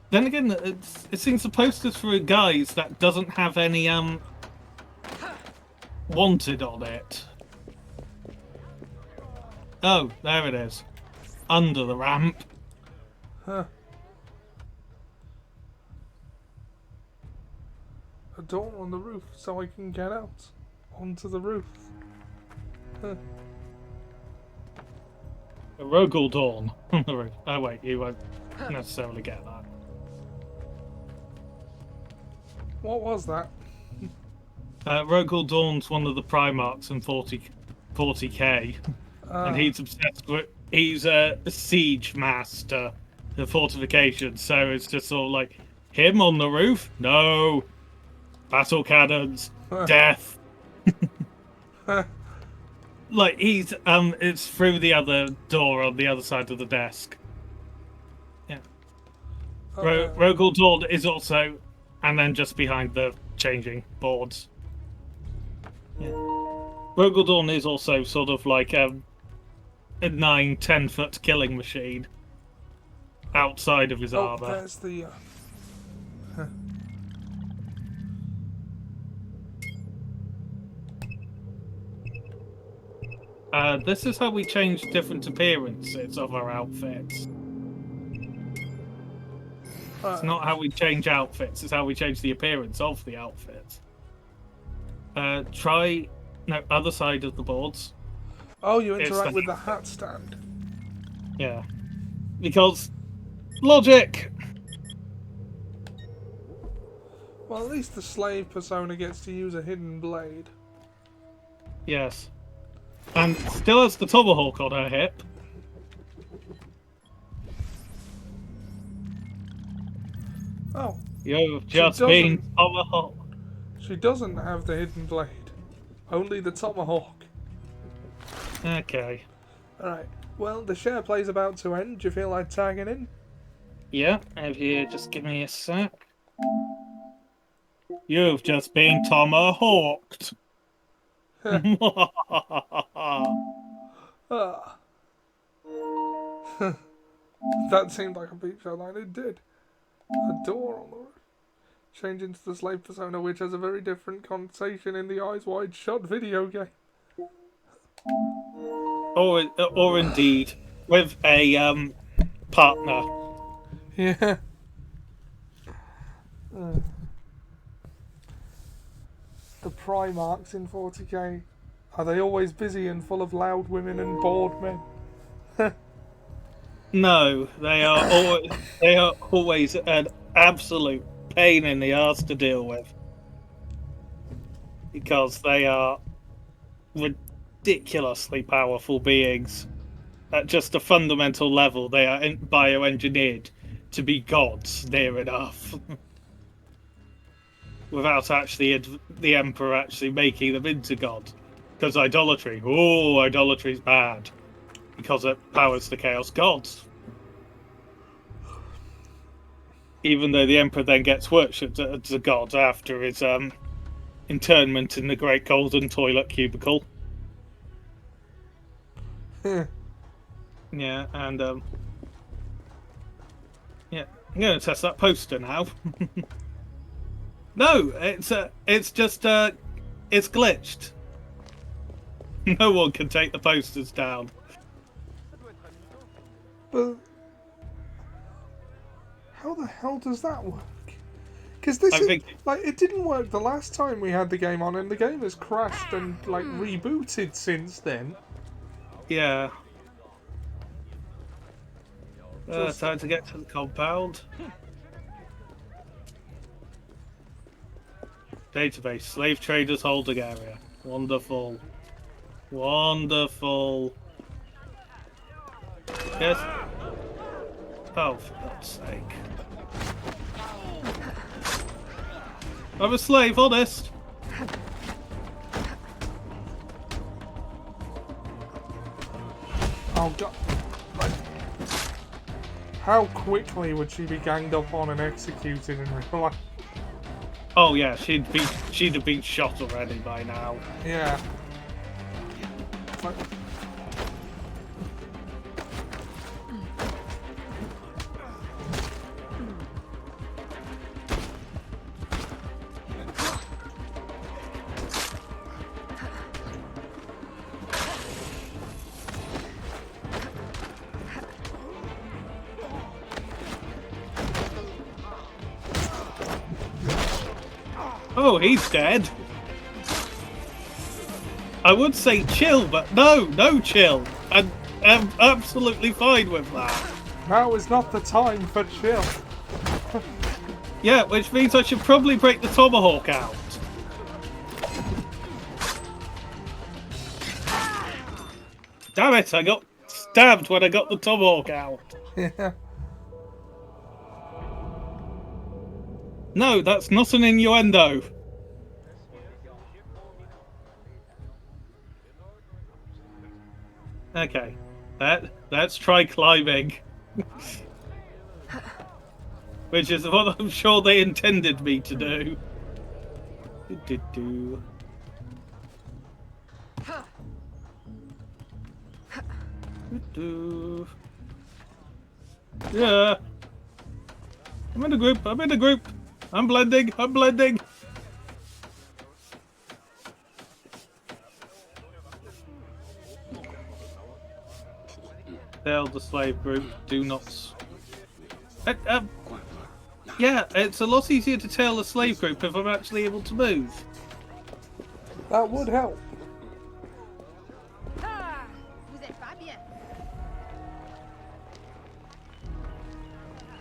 Then again, it seems the posters for a guise that doesn't have any wanted on it. Oh, there it is. Under the ramp. Huh. A door on the roof so I can get out onto the roof. Huh. A Rogel Dawn on the roof. Oh wait, you won't necessarily get that. What was that? Rogel Dawn's one of the Primarchs in 40k. And he's obsessed with... He's a siege master for fortifications, so it's just sort of like, him on the roof? No. Battle cannons. Death. Like, he's, it's through the other door on the other side of the desk. Yeah. Rogel Dawn is also... And then just behind the changing boards. Yeah. Rogel Dawn is also sort of like a 9-10 foot killing machine outside of his armor. There's the... This is how we change different appearances of our outfits. It's not how we change outfits, it's how we change the appearance of the outfits. Other side of the boards. Oh, you interact with the hat stand. Yeah. Because... logic! Well, at least the slave persona gets to use a hidden blade. Yes. And still has the tomahawk on her hip. Oh, You've just been tomahawk. she doesn't have the hidden blade. Only the tomahawk. Okay. Alright, well, the share play's about to end. Do you feel like tagging in? Yeah, if you just give me a sec. You've just been tomahawked. Ah. That seemed like a peep show line. It did. A door on the roof. Change into the slave persona, which has a very different connotation in the Eyes Wide Shut video game. Or indeed, with a partner. Yeah. The Primarchs in 40k. Are they always busy and full of loud women and bored men? No, they are always an absolute pain in the ass to deal with. Because they are ridiculously powerful beings. At just a fundamental level, they are bioengineered to be gods near enough. Without actually the Emperor actually making them into gods. Because idolatry. Oh, idolatry's bad. Because it powers the Chaos Gods. Even though the Emperor then gets worshipped as a god after his internment in the Great Golden Toilet Cubicle. Yeah, and yeah, I'm going to test that poster now. No, it's just it's glitched. No one can take the posters down. But how the hell does that work? Because this like it didn't work the last time we had the game on, and the game has crashed and like rebooted since then. Yeah. Time to get to the compound. Database, slave traders holding area. Wonderful. Wonderful. Yes. Oh, for God's sake. I'm a slave, honest. Oh God. Like, how quickly would she be ganged up on and executed in real life? Oh yeah, she'd have been shot already by now. Yeah. Like, oh, he's dead. I would say chill, but no chill. I'm absolutely fine with that. now is not the time for chill. Yeah, which means I should probably break the tomahawk out. Damn it, I got stabbed when I got the tomahawk out. Yeah. No, that's not an innuendo. Okay, let's try climbing. Which is what I'm sure they intended me to do. Yeah. I'm in a group, I'm blending. Tell the slave group, do not... yeah, it's a lot easier to tell the slave group if I'm actually able to move. That would help.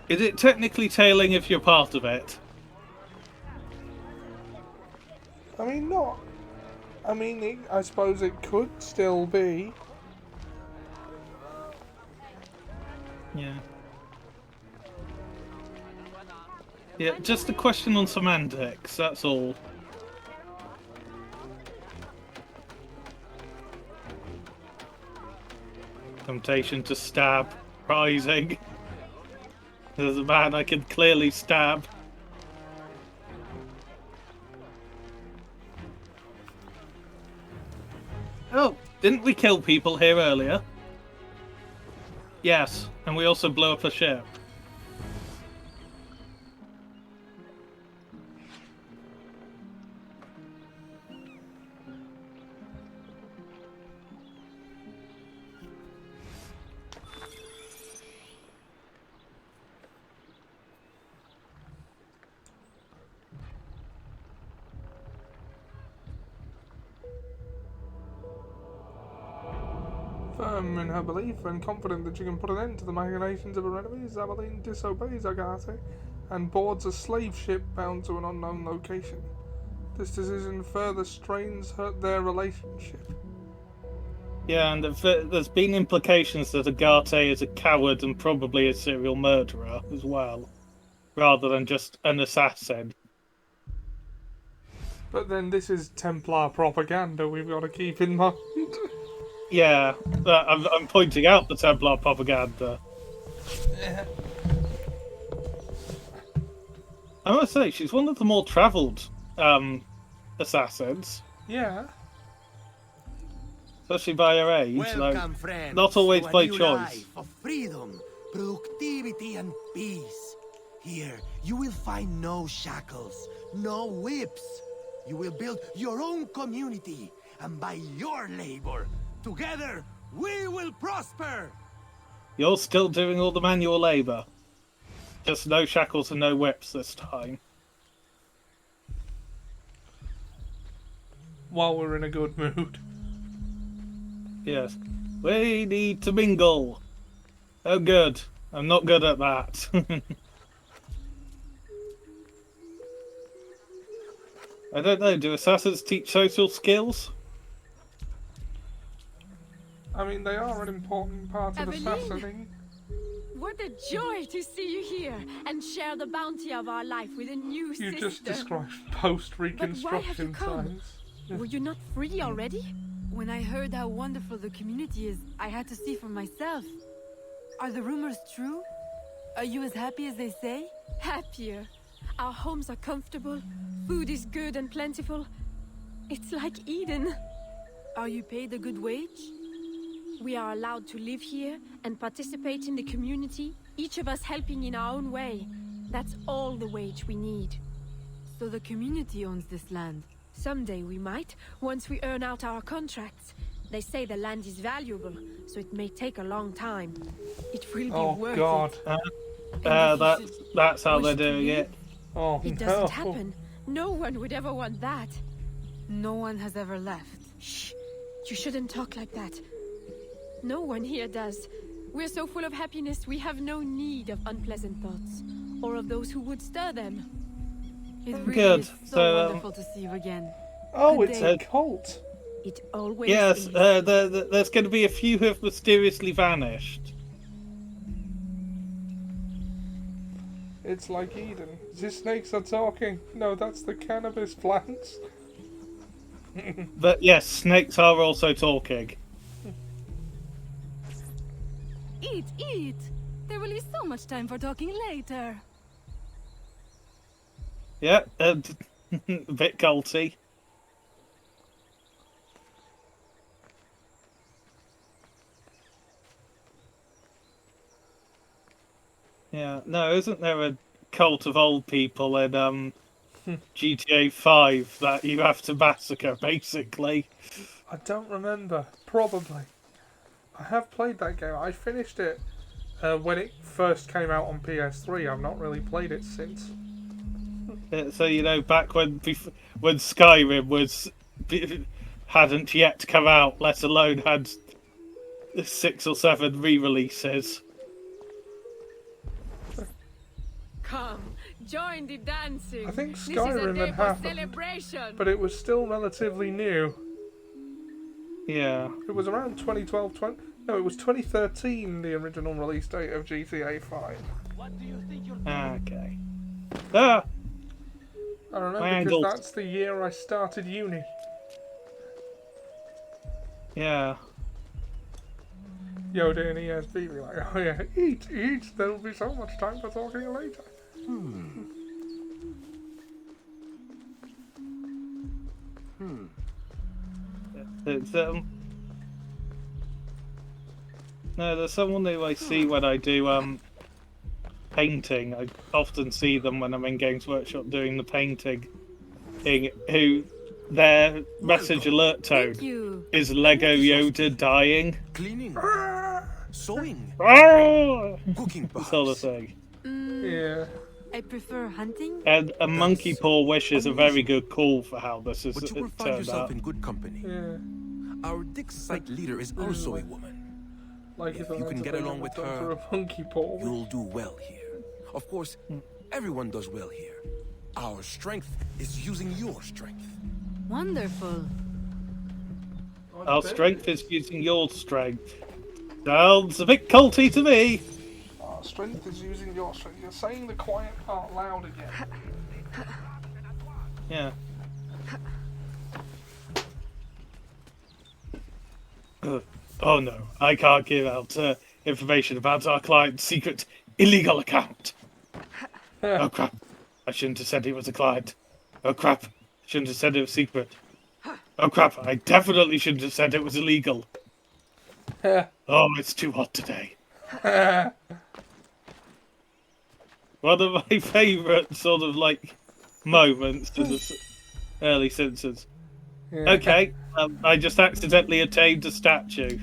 Is it technically tailing if you're part of it? I mean, not. I mean, I suppose it could still be. Yeah. Yeah, just a question on semantics, that's all. Temptation to stab rising. There's a man I can clearly stab. Oh, didn't we kill people here earlier? Yes, and we also blew up a ship. Firm in her belief and confident that she can put an end to the machinations of her enemies, Aveline disobeys Agathe and boards a slave ship bound to an unknown location. This decision further strains their relationship. Yeah, and there's been implications that Agathe is a coward and probably a serial murderer as well, rather than just an assassin. But then this is Templar propaganda we've got to keep in mind. Yeah, I'm pointing out the Templar propaganda. I must say, she's one of the more travelled assassins. Yeah. Especially by her age. Welcome, friends, not always to a by new choice. life of freedom, productivity, and peace. Here, you will find no shackles, no whips. You will build your own community, and by your labor, together, we will prosper! You're still doing all the manual labour. Just no shackles and no whips this time. While we're in a good mood. Yes. We need to mingle. Oh good. I'm not good at that. I don't know, do assassins teach social skills? I mean, they are an important part of Aveline! assassinating. What a joy to see you here and share the bounty of our life with a new sister. You just described But why have post-reconstruction you come? times. Were you not free already? When I heard how wonderful the community is, I had to see for myself. Are the rumors true? Are you as happy as they say? Happier. Our homes are comfortable, food is good and plentiful. It's like Eden. Are you paid a good wage? We are allowed to live here and participate in the community, each of us helping in our own way. That's all the wage we need. So the community owns this land. Someday we might, once we earn out our contracts. They say the land is valuable, so it may take a long time. It will be Oh worth God. it. That's how they're wish to doing leave? it. Oh It no. doesn't happen. No one would ever want that. No one has ever left. Shh. You shouldn't talk like that. No one here does. We're so full of happiness, we have no need of unpleasant thoughts, or of those who would stir them. It really Good. is so So, wonderful to see you again. Oh, Good it's day. a cult. It always Yes, is. there's going to be a few who have mysteriously vanished. It's like Eden. The snakes are talking. No, that's the cannabis plants. But yes, snakes are also talking. Eat, eat! There will be so much time for talking later. Yeah, a bit culty. Yeah, no, isn't there a cult of old people in GTA 5 that you have to massacre, basically? I don't remember. Probably. I have played that game. I finished it when it first came out on PS3. I've not really played it since. So you know, back when Skyrim hadn't yet come out, let alone had 6 or 7 re-releases. Come, join the dancing. I think This is a Skyrim day had for happened, celebration. but it was still relatively new. Yeah. It was around 2012, it was 2013, the original release date of GTA 5. Okay. Ah! I don't know, My because ankles. that's the year I started uni. Yeah. Yoda and ESB be like, oh yeah, eat, there will be so much time for talking later. It's, no, there's someone who I see when I do painting. I often see them when I'm in Games Workshop doing the painting. Who their message alert tone Thank you. is Lego Yoda dying. Cleaning, sewing, cooking, That's all the perhaps. thing. Yeah. I prefer hunting. And a monkey paw wish is a very good call for how this is But you will find turned yourself out. in good company. Yeah. Our Dick site leader is also a woman. Like If I you can had get to along with for her, a monkey paw. you'll do well here. Of course, everyone does well here. Our strength is using your strength. Wonderful. Our strength is using your strength. Sounds a bit culty to me. Our strength is using your strength. You're saying the quiet part loud again. Yeah. Oh no, I can't give out information about our client's secret illegal account. Oh crap, I shouldn't have said he was a client. Oh crap, shouldn't have said it was secret. Oh crap, I definitely shouldn't have said it was illegal. Oh, it's too hot today. One of my favourite sort of like moments in the early Simpsons. Yeah. Okay, I just accidentally attained a statue.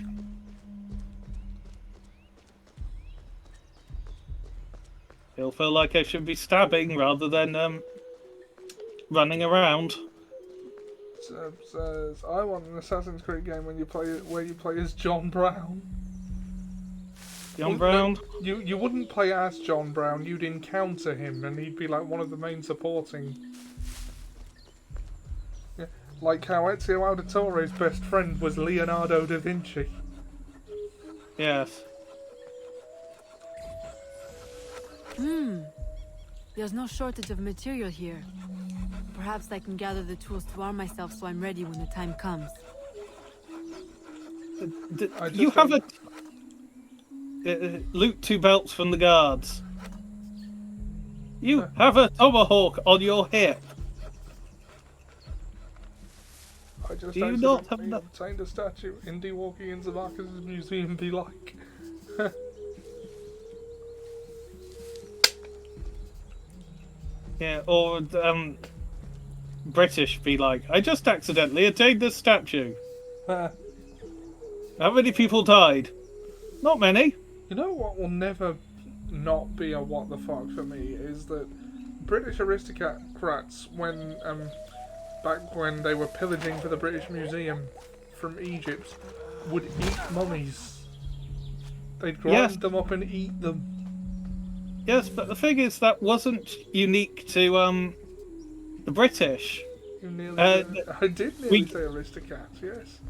It'll feel like I should be stabbing rather than running around. Says, I want an Assassin's Creed game where you play as John Brown. John Brown? You wouldn't play as John Brown. You'd encounter him, and he'd be like one of the main supporting. Yeah, like how Ezio Auditore's best friend was Leonardo da Vinci. Yes. There's no shortage of material here. Perhaps I can gather the tools to arm myself so I'm ready when the time comes. You have loot 2 belts from the guards. You have a tomahawk on your hip. I just Do you not have accidentally that? obtained a statue. Indy walking into Marcus's museum be like. Yeah, or British be like, I just accidentally attained this statue. How many people died? Not many. You know what will never not be a what the fuck for me is that British aristocrats, when back when they were pillaging for the British Museum from Egypt, would eat mummies. They'd grind them up and eat them. Yes, but the thing is that wasn't unique to the British. You nearly I did nearly say aristocrats, yes.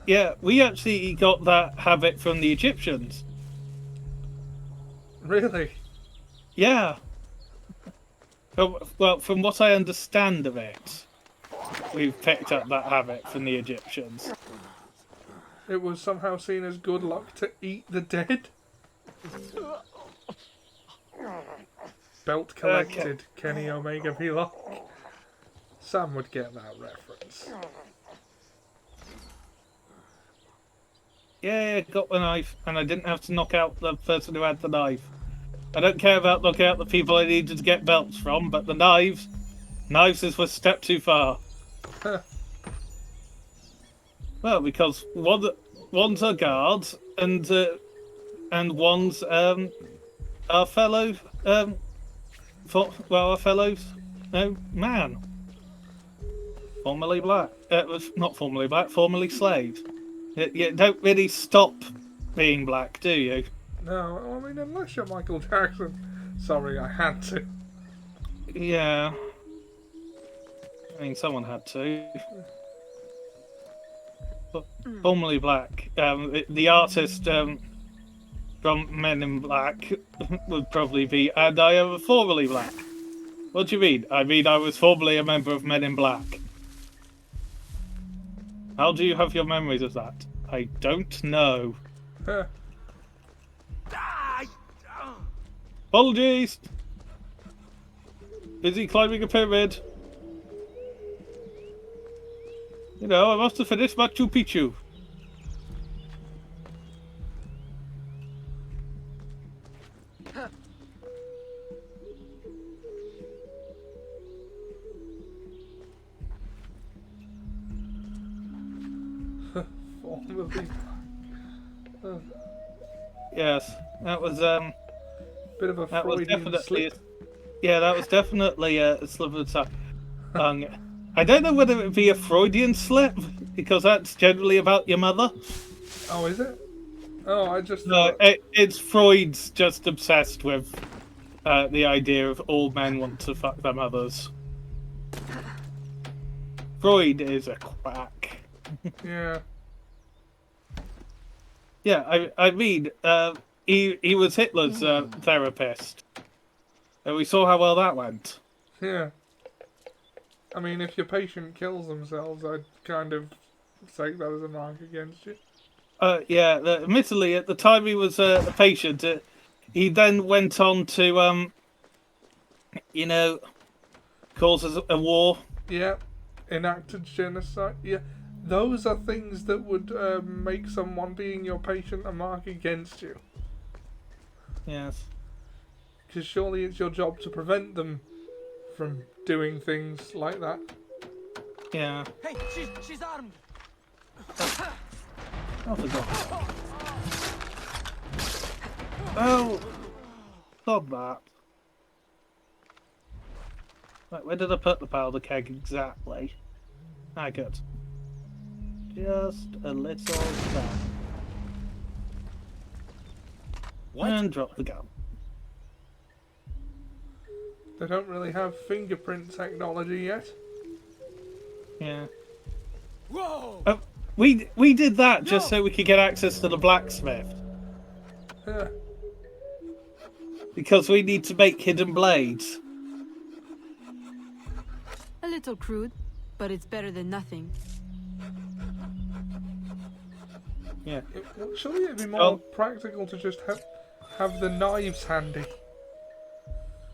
Yeah, we actually got that habit from the Egyptians. Really? Yeah. Well, from what I understand of it, we've picked up that habit from the Egyptians. It was somehow seen as good luck to eat the dead. Belt collected, Kenny Omega be like. Sam would get that reference. Yeah, got the knife, and I didn't have to knock out the person who had the knife. I don't care about knocking out the people I needed to get belts from, but the knives is a step too far. Well, because one's a guard, and one's our fellow man. Formerly black. Not formerly black, formerly slave. You don't really stop being black, do you? No, I mean, unless you're Michael Jackson. Sorry, I had to. Yeah. I mean, someone had to. Formerly Black. The artist from Men in Black would probably be, and I am formerly Black. What do you mean? I mean, I was formerly a member of Men in Black. How do you have your memories of that? I don't know. Apologies! Busy climbing a pyramid. You know, I must have finished Machu Picchu. Yes, that was bit of a that was Freudian definitely slip. yeah, that was definitely a slip of the tongue. I don't know whether it would be a Freudian slip because that's generally about your mother. Oh, is it? Oh, I just No, it's Freud's just obsessed with the idea of all men want to fuck their mothers. Freud is a quack. Yeah. Yeah, I mean, he was Hitler's therapist. And we saw how well that went. Yeah. I mean, if your patient kills themselves, I'd kind of take that as a mark against you. Yeah, admittedly, at the time he was a patient, he then went on to, you know, cause a war. Yeah. Enacted genocide. Yeah. Those are things that would make someone being your patient a mark against you. Yes. Because surely it's your job to prevent them from doing things like that. Yeah. Hey, she's armed. Oh, for God's sake. Oh, stop that. Right, where did I put the powder keg exactly? Ah, good. Just a little there. What? And drop the gun. They don't really have fingerprint technology yet. Yeah. Whoa! We did that just so we could get access to the blacksmith. Yeah. Because we need to make hidden blades. A little crude, but it's better than nothing. Yeah. Surely it'd be more practical to just have the knives handy.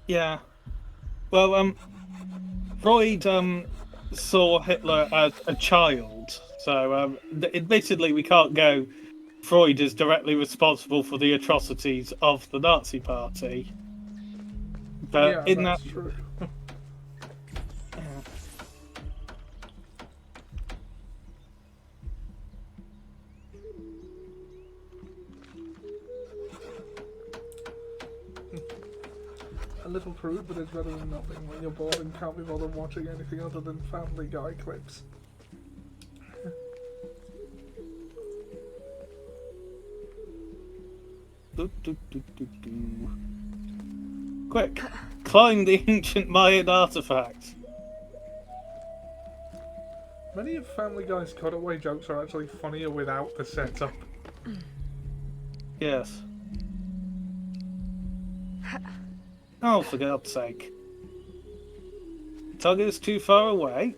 Yeah. Well, Freud saw Hitler as a child, so admittedly we can't go. Freud is directly responsible for the atrocities of the Nazi Party. But yeah, in that's that, true. A little crude, but it's better than nothing when you're bored and can't be bothered watching anything other than Family Guy clips. Quick, climb the ancient Mayan artifact. Many of Family Guy's cutaway jokes are actually funnier without the setup. Yes. Oh, for God's sake. Tug is too far away.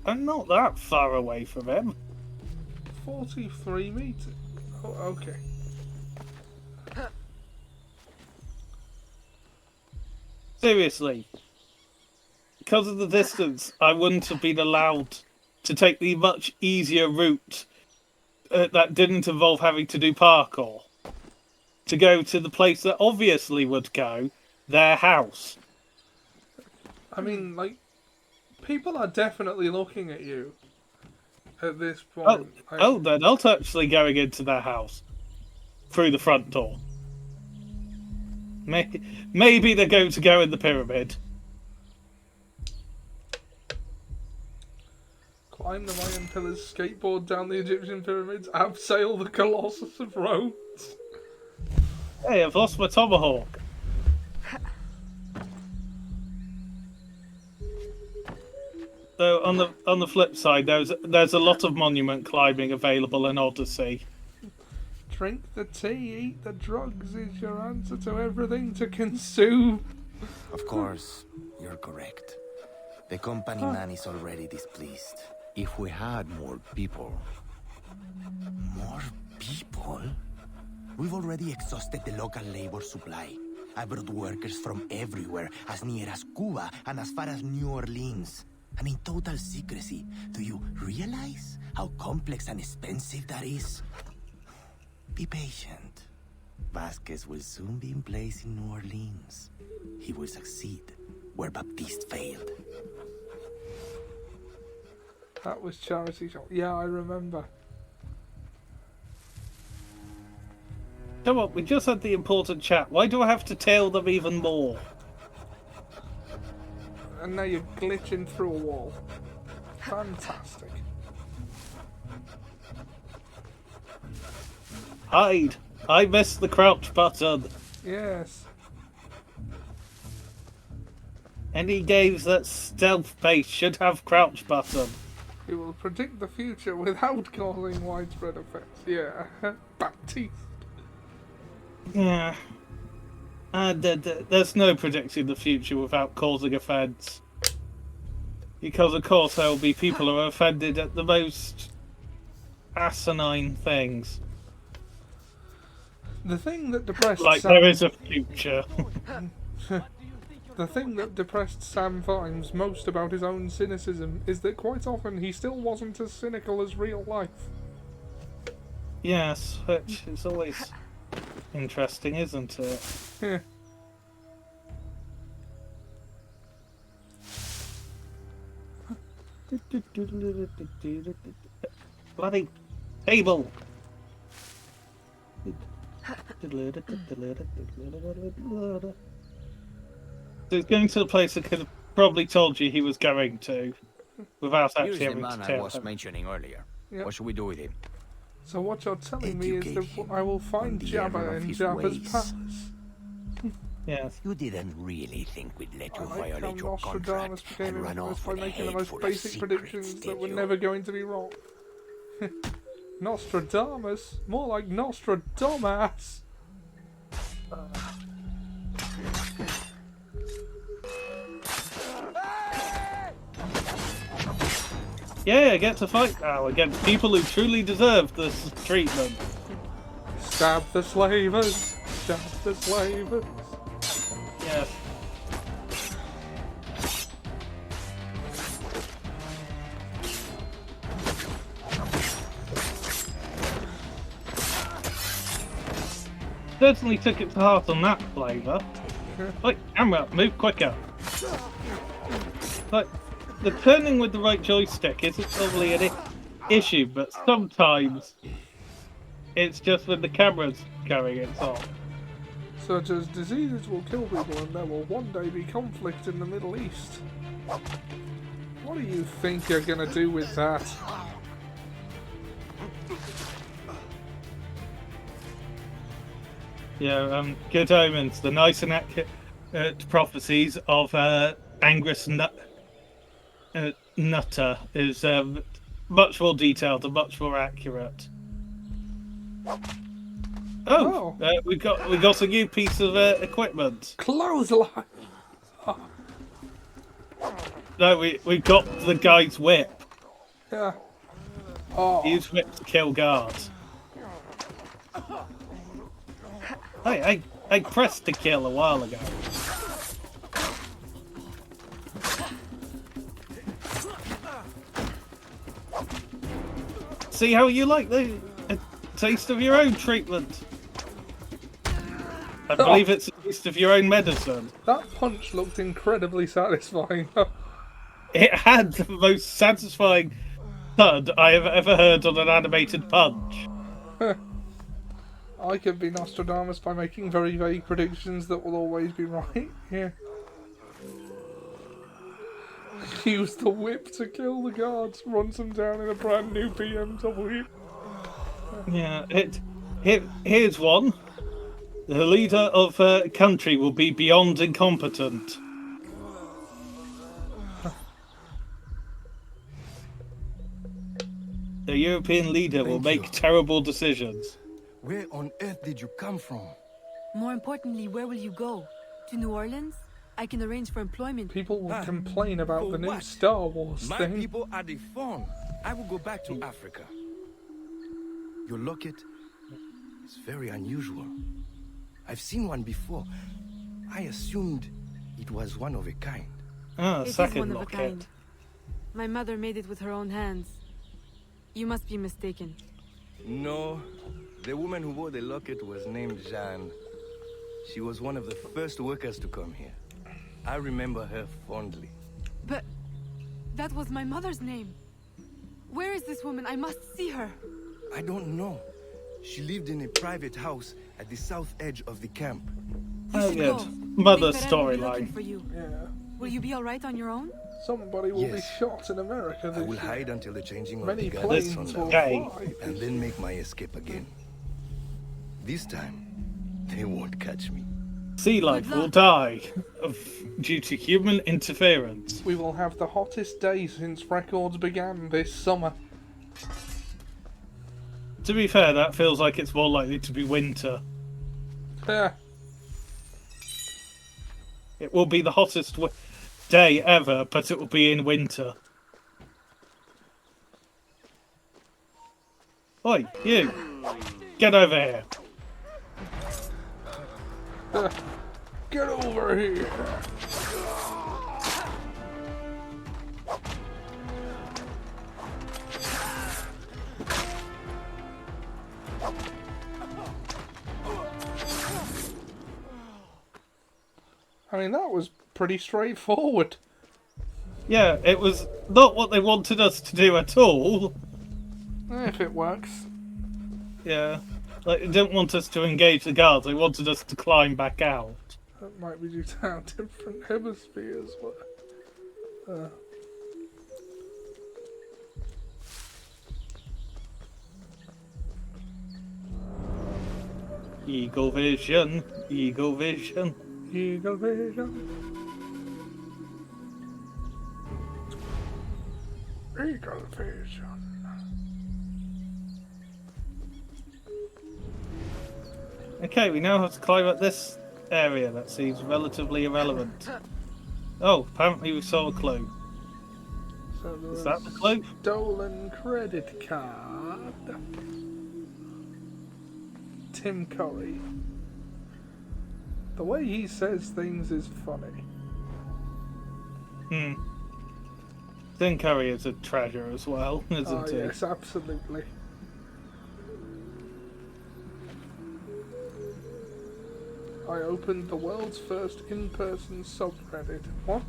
I'm not that far away from him. 43 meters. Oh, okay. Seriously. Because of the distance, I wouldn't have been allowed to take the much easier route that didn't involve having to do parkour. To go to the place that obviously would go, their house. I mean, like, people are definitely looking at you at this point. They're not actually going into their house through the front door. Maybe they're going to go in the pyramid. Climb the Mayan pillars, skateboard down the Egyptian pyramids, abseil the Colossus of Rhodes. Hey, I've lost my tomahawk. Though on the flip side, there's a lot of monument climbing available in Odyssey. Drink the tea, eat the drugs is your answer to everything to consume. Of course, you're correct. The company man is already displeased. If we had more people. More people? We've already exhausted the local labor supply. I brought workers from everywhere, as near as Cuba and as far as New Orleans. And in total secrecy. Do you realize how complex and expensive that is? Be patient. Vasquez will soon be in place in New Orleans. He will succeed where Baptiste failed. That was Charity Shop. Yeah, I remember. Come on, we just had the important chat. Why do I have to tell them even more? And now you're glitching through a wall. Fantastic. Hide! I missed the crouch button. Yes. Any games that stealth-based should have crouch button. It will predict the future without causing widespread effects. Yeah. Baptiste. Yeah. There's no predicting the future without causing offence. Because of course there will be people who are offended at the most asinine things. The thing that depressed Like Sam... there is a future. The thing that depressed Sam Vimes most about his own cynicism is that quite often he still wasn't as cynical as real life. Yes, which is always interesting, isn't it? Yeah. Bloody table! So he's going to the place that could have probably told you he was going to, without Here's actually the having man to I tell was him. mentioning earlier. Yep. What should we do with him? So what you're telling me is Educate that him I will find on the error Jabba of in his Jabba's ways. palace. Yes. You didn't really think we'd let you I like how violate your Nostradamus contract became and run infamous off by with a making the head most full of basic secrets, predictions did that were you? never going to be wrong. Nostradamus? More like Nostradamus. Yeah, I get to fight now against people who truly deserve this treatment. Stab the slavers. Stab the slavers. Yes. Certainly took it to heart on that flavour. Like, camera, move quicker. Like, the turning with the right joystick isn't probably an issue, but sometimes it's just when the camera's carrying its on. Such as diseases will kill people and there will one day be conflict in the Middle East. What do you think you're gonna do with that? Yeah, good omens. The nice and accurate prophecies of Angus Nutter is much more detailed and much more accurate. Oh, we got a new piece of equipment. Clothesline. No, we got the guy's whip. Yeah. Oh. He used whip to kill guards. I pressed to kill a while ago. See how you like the taste of your own treatment? I believe it's a taste of your own medicine. That punch looked incredibly satisfying. It had the most satisfying thud I have ever heard on an animated punch. I could be Nostradamus by making very vague predictions that will always be right. Yeah. Use the whip to kill the guards, runs them down in a brand new BMW. Yeah, here's one. The leader of a country will be beyond incompetent. A European leader will Thank make you. terrible decisions. Where on earth did you come from? More importantly, where will you go? To New Orleans? I can arrange for employment. People will Ah, complain about for the new what? Star Wars My thing. people are the fawn. I will go back to Africa. Your locket is very unusual. I've seen one before. I assumed it was one of a kind. Ah, It is second one of a locket. kind. My mother made it with her own hands. You must be mistaken. No, the woman who wore the locket was named Jeanne. She was one of the first workers to come here. I remember her fondly. But that was my mother's name. Where is this woman? I must see her. I don't know. She lived in a private house at the south edge of the camp. You Oh, should good. go. Mother Big Fred will be looking storyline. for you. Yeah. Will you be all right on your own? Somebody will be Yes. shot in America I this will year. hide until the changing of Many the guard planes is will Okay. fly. and then make my escape again. This time, they won't catch me. Sea life Good will luck. die due to human interference. We will have the hottest day since records began this summer. To be fair, that feels like it's more likely to be winter. Yeah. It will be the hottest day ever, but it will be in winter. Oi, you! Get over here! Get over here. I mean, that was pretty straightforward. Yeah, it was not what they wanted us to do at all. If it works. Yeah. Like, they didn't want us to engage the guards, they wanted us to climb back out. That might be due to how different hemispheres were. Eagle vision, eagle vision. Eagle vision. Eagle vision. Okay, we now have to climb up this area that seems relatively irrelevant. Oh, apparently we saw a clue. So there Is was that the clue? stolen credit card. Tim Curry. The way he says things is funny. Tim Curry is a treasure as well, isn't Oh, he? yes, absolutely. I opened the world's first in-person subreddit. What?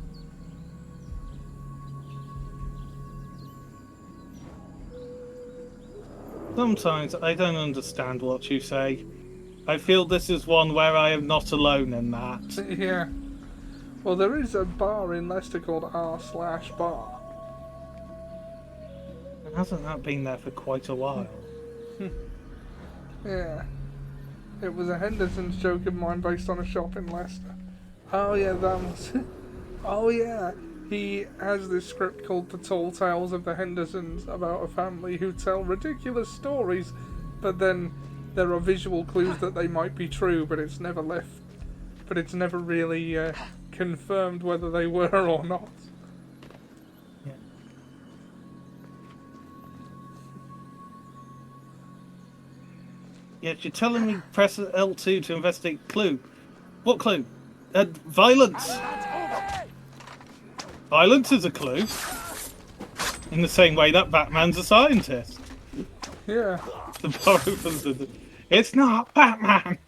Sometimes I don't understand what you say. I feel this is one where I am not alone in that. Yeah. Well, there is a bar in Leicester called r/bar. Hasn't that been there for quite a while? Yeah. It was a Henderson's joke of mine based on a shop in Leicester. Oh yeah, that was... Oh yeah. He has this script called The Tall Tales of the Hendersons about a family who tell ridiculous stories, but then there are visual clues that they might be true, but it's never really confirmed whether they were or not. Yet you're telling me press L2 to investigate clue. What clue? Violence. Violence is a clue. In the same way that Batman's a scientist. Yeah. It's not Batman!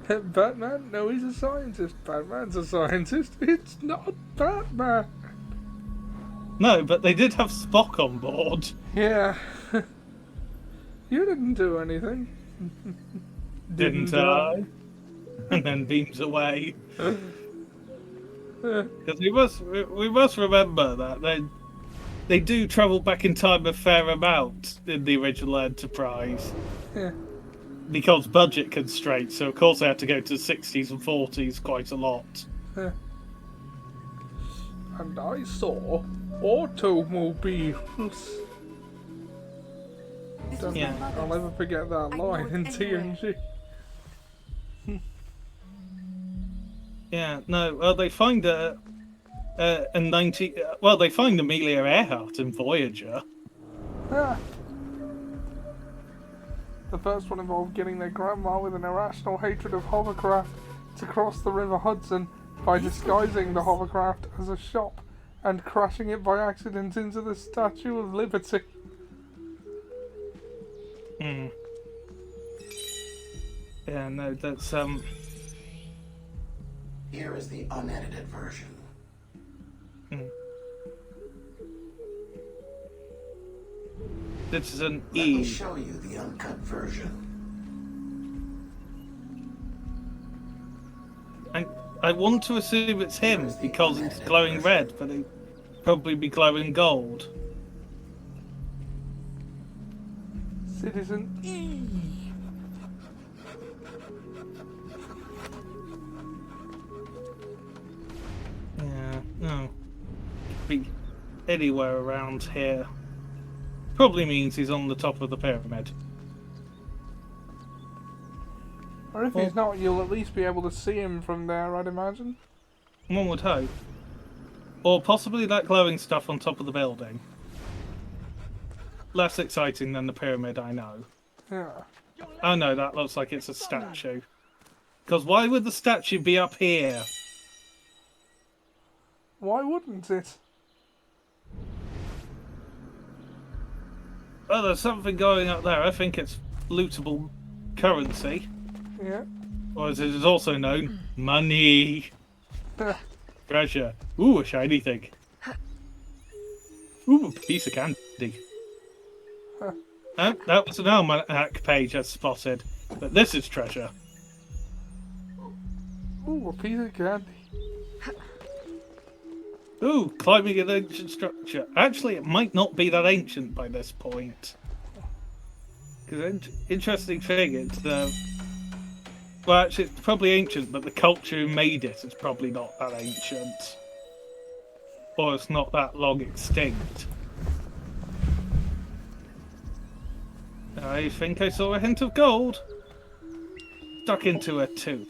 Batman? No, he's a scientist. Batman's a scientist. It's not Batman. No, but they did have Spock on board. Yeah. You didn't do anything. Didn't I? And then beams away. Because we must remember that they do travel back in time a fair amount in the original Enterprise. Yeah. Because budget constraints, so of course they had to go to the 60s and 40s quite a lot. Yeah. And I saw automobiles. don't Yeah. think I'll ever forget that line in TNG. Yeah, no, well, they find they find Amelia Earhart in Voyager. Yeah. The first one involved getting their grandma with an irrational hatred of hovercraft to cross the River Hudson by disguising the hovercraft as a shop and crashing it by accident into the Statue of Liberty. Hmm. Yeah, no, that's Here is the unedited version. This is an Let E. me show you the uncut version. I want to assume it's him because it's glowing red, but it'd probably be glowing gold. Citizen E. Yeah, no. Be anywhere around here. Probably means he's on the top of the pyramid. Or if he's not, you'll at least be able to see him from there, I'd imagine. One would hope. Or possibly that glowing stuff on top of the building. Less exciting than the pyramid, I know. Yeah. Oh no, that looks like it's a statue. Because why would the statue be up here? Why wouldn't it? Oh, there's something going up there. I think it's lootable currency. Yeah. Or as it is also known, money. Treasure. Ooh, a shiny thing. Ooh, a piece of candy. That was an almanac page I spotted. But this is treasure. Ooh, a piece of candy. Ooh, climbing an ancient structure. Actually, it might not be that ancient by this point. Because interesting thing, it's well, actually, it's probably ancient, but the culture who made it is probably not that ancient, or it's not that long extinct. I think I saw a hint of gold stuck into a tooth.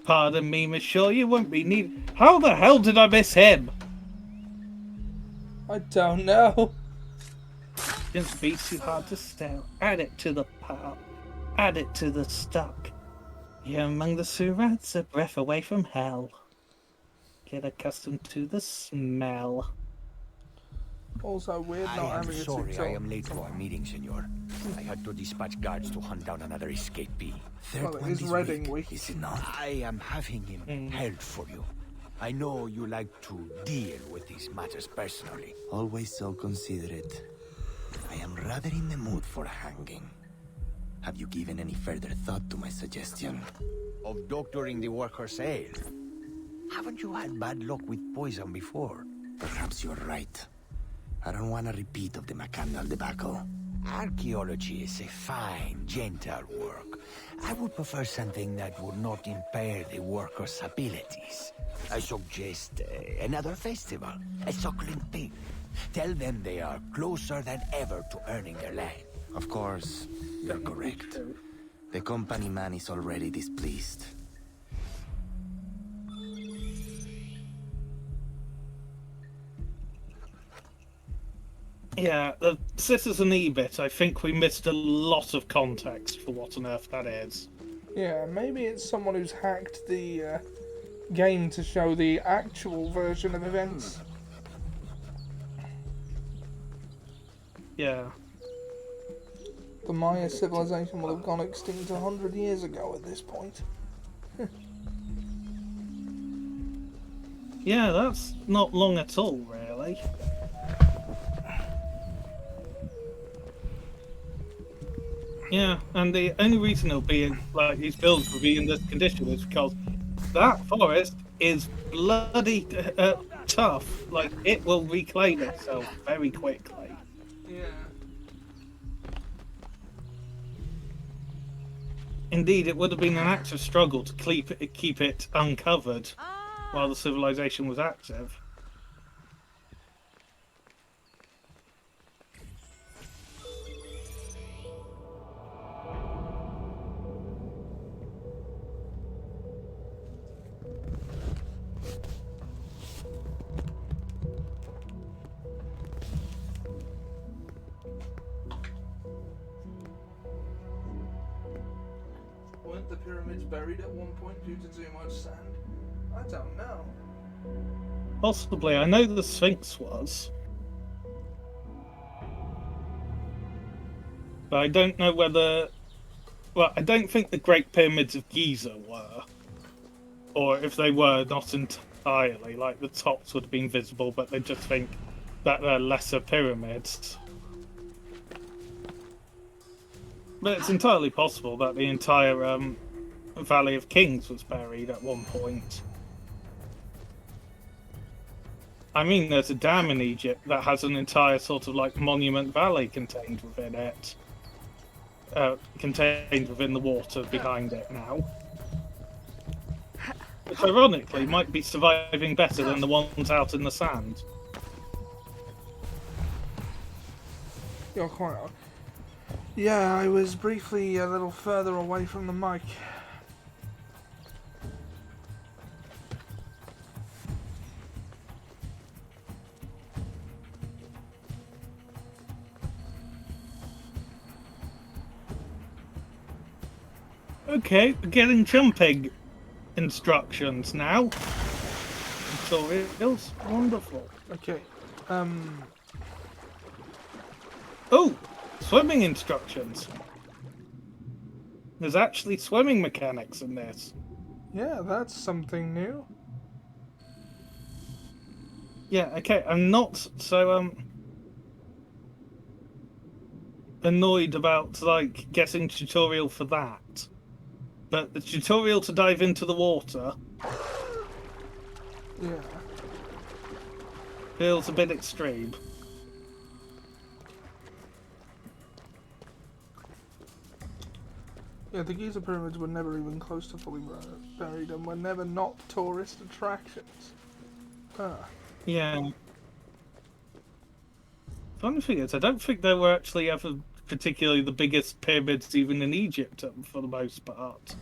Pardon me, monsieur, you won't be needed. How the hell did I miss him? I don't know. Just be too hard to stare. Add it to the pile. Add it to the stock. You're among the Surats, a breath away from hell. Get accustomed to the smell. Also weird not I am having a sorry TikTok. I am late for our meeting, senor. I had to dispatch guards to hunt down another escapee. Well, it is Reading week. Is it not? I am having him held for you. I know you like to deal with these matters personally. Always so considerate. I am rather in the mood for a hanging. Have you given any further thought to my suggestion? Of doctoring the worker's ale? Haven't you had bad luck with poison before? Perhaps you're right. I don't want a repeat of the McCandle debacle. Archaeology is a fine, gentle work. I would prefer something that would not impair the workers' abilities. I suggest another festival, a suckling pig. Tell them they are closer than ever to earning their land. Of course, you're correct. The company man is already displeased. Yeah, the Citizen E bit, I think we missed a lot of context for what on earth that is. Yeah, maybe it's someone who's hacked the game to show the actual version of events. Yeah. The Maya civilization will have gone extinct 100 years ago at this point. Yeah, that's not long at all, really. Yeah, and the only reason it'll be in, like, these buildings will be in this condition is because that forest is bloody tough. Like, it will reclaim itself very quickly. Yeah. Indeed, it would have been an active struggle to keep it uncovered while the civilization was active. pyramids buried at one point due to too much sand? I don't know. Possibly. I know the Sphinx was. But I don't know whether... Well, I don't think the Great Pyramids of Giza were. Or if they were, not entirely. Like, the tops would have been visible, but they just think that they're lesser pyramids. But it's entirely possible that the entire Valley of Kings was buried at one point. I mean, there's a dam in Egypt that has an entire sort of like monument valley contained within it. Contained within the water behind it now. Which ironically might be surviving better than the ones out in the sand. You're quite right. Yeah, I was briefly a little further away from the mic. Okay, we're getting jumping instructions now. Tutorials, wonderful. Okay, Oh, swimming instructions. There's actually swimming mechanics in this. yeah, that's something new. Yeah, okay, I'm not so annoyed about like getting tutorial for that. But the tutorial to dive into the water Yeah. feels a bit extreme. Yeah, the Giza pyramids were never even close to fully buried and were never not tourist attractions. Yeah. Funny thing is, I don't think they were actually ever particularly the biggest pyramids even in Egypt for the most part.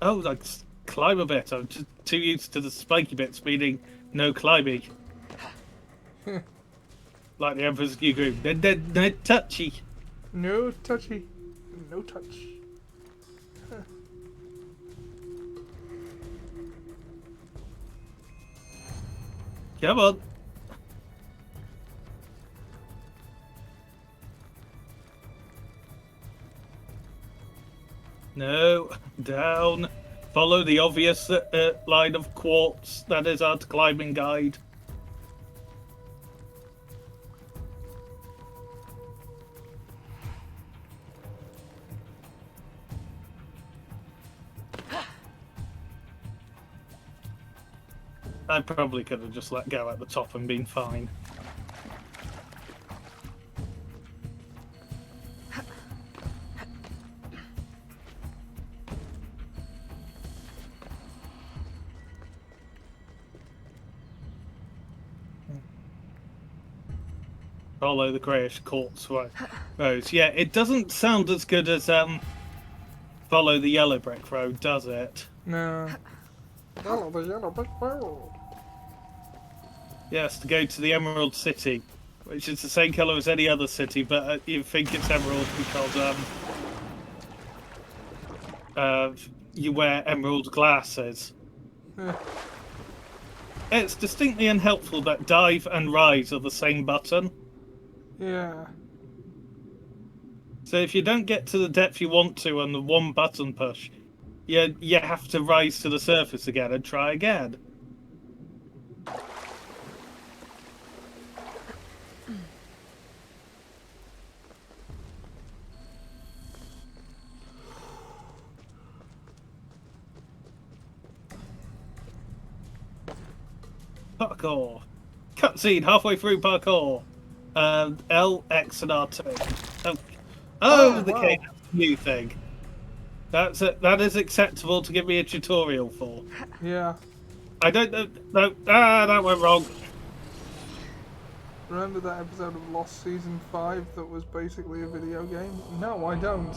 Oh, like climb a bit. I'm just too used to the spiky bits meaning no climbing. Like the Emperor's New Groove. No touchy. No touchy. No touch. Come on. No, down. Follow the obvious line of quartz that is our climbing guide. I probably could have just let go at the top and been fine. Follow the greyish quartz roads. Yeah, it doesn't sound as good as follow the yellow brick road, does it? No. Follow the yellow brick road. Yes, to go to the Emerald City, which is the same colour as any other city, but you think it's emerald because you wear emerald glasses. It's distinctly unhelpful that dive and rise are the same button. Yeah. So if you don't get to the depth you want to on the one button push, you have to rise to the surface again and try again. Parkour. Cutscene halfway through parkour. L, X, and R2. The wow. K new thing. That is acceptable to give me a tutorial for. Yeah. I don't know. No, that went wrong. Remember that episode of Lost Season 5 that was basically a video game? No, I don't.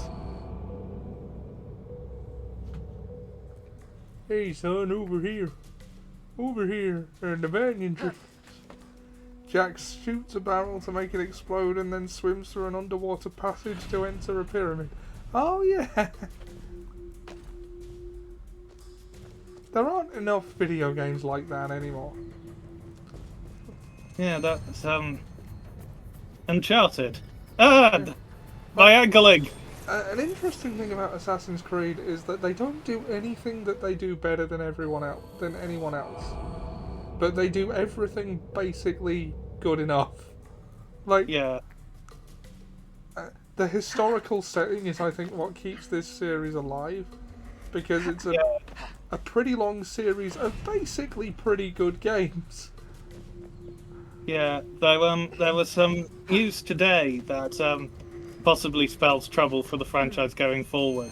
Hey son, over here. Over here, in the banyan tree. Jax shoots a barrel to make it explode and then swims through an underwater passage to enter a pyramid. Oh yeah. There aren't enough video games like that anymore. Yeah, that's Uncharted. Diagonally. An interesting thing about Assassin's Creed is that they don't do anything that they do better than anyone else. But they do everything basically good enough. Like, yeah. The historical setting is, I think, what keeps this series alive, because it's a pretty long series of basically pretty good games. Yeah, though there was some news today that possibly spells trouble for the franchise going forward.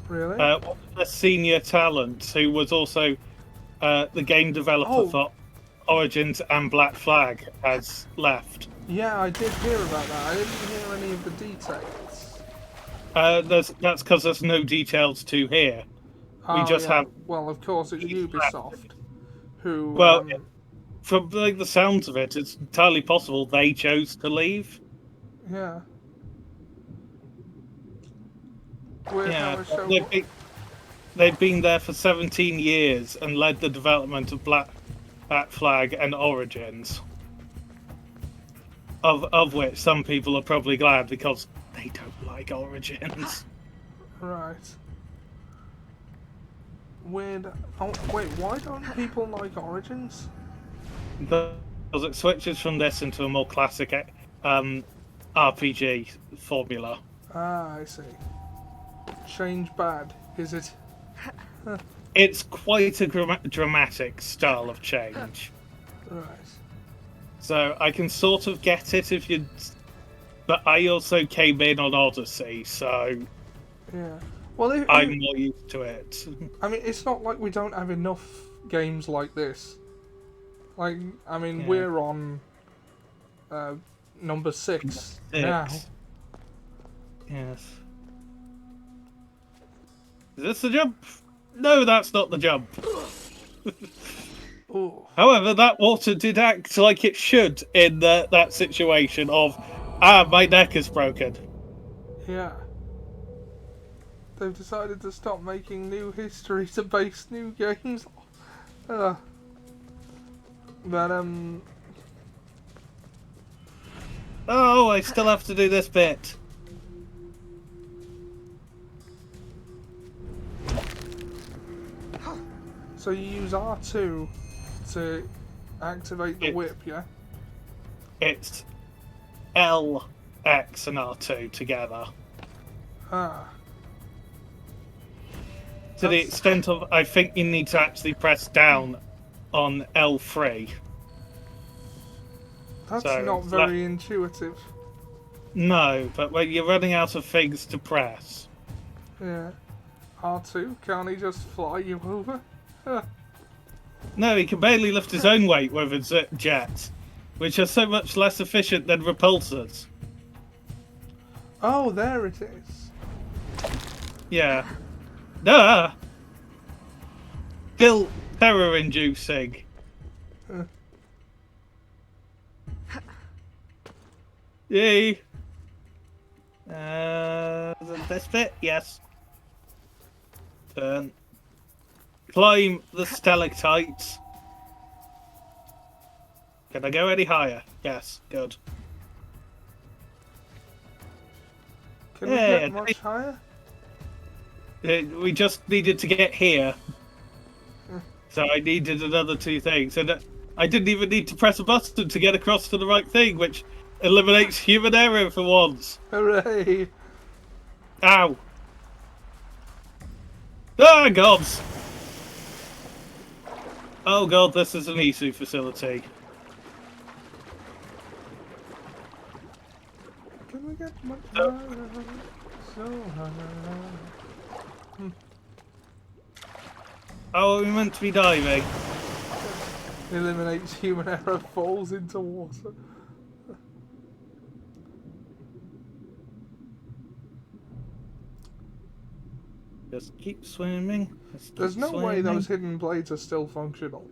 Really? A senior talent who was also the game developer for Origins and Black Flag has left. Yeah, I did hear about that. I didn't hear any of the details. That's because there's no details to hear. We just have. Well, of course, it's Ubisoft, who. Well, from the sounds of it, it's entirely possible they chose to leave. Yeah. They've been there for 17 years and led the development of Black Flag and Origins. Of which some people are probably glad because they don't like Origins. Right. Weird. Oh, wait, why don't people like Origins? Because it switches from this into a more classic RPG formula. Ah, I see. Change bad, is it? It's quite a dramatic style of change. Right. So I can sort of get it if you... But I also came in on Odyssey, so... Yeah. Well, I'm more used to it. I mean, it's not like we don't have enough games like this. Like, I mean, we're on number 6 now. Yes. Is this the jump? No, that's not the jump. However, that water did act like it should in that situation of, my neck is broken. Yeah. They've decided to stop making new history to base new games. But, Oh, I still have to do this bit. So you use R2 to activate the whip, yeah? It's L, X, and R2 together. Ah. To the extent of, I think you need to actually press down on L3. That's not very intuitive. No, but when you're running out of things to press. Yeah. R2, can't he just fly you over? No, he can barely lift his own weight with his jet, which are so much less efficient than repulsors. Oh, there it is. Yeah. Duh! Still terror-inducing. Yay! This bit? Yes. Turn. Climb the stalactites. Can I go any higher? Yes, good. Can we get much higher? We just needed to get here. So I needed another 2 things. And I didn't even need to press a button to get across to the right thing, which eliminates human error for once. Hooray! Ow! Ah, gods! Oh god, this is an ISU facility. Can we get much higher? So high. Oh, we meant to be diving. Eliminates human error, falls into water. Just keep swimming. There's no way those hidden blades are still functional.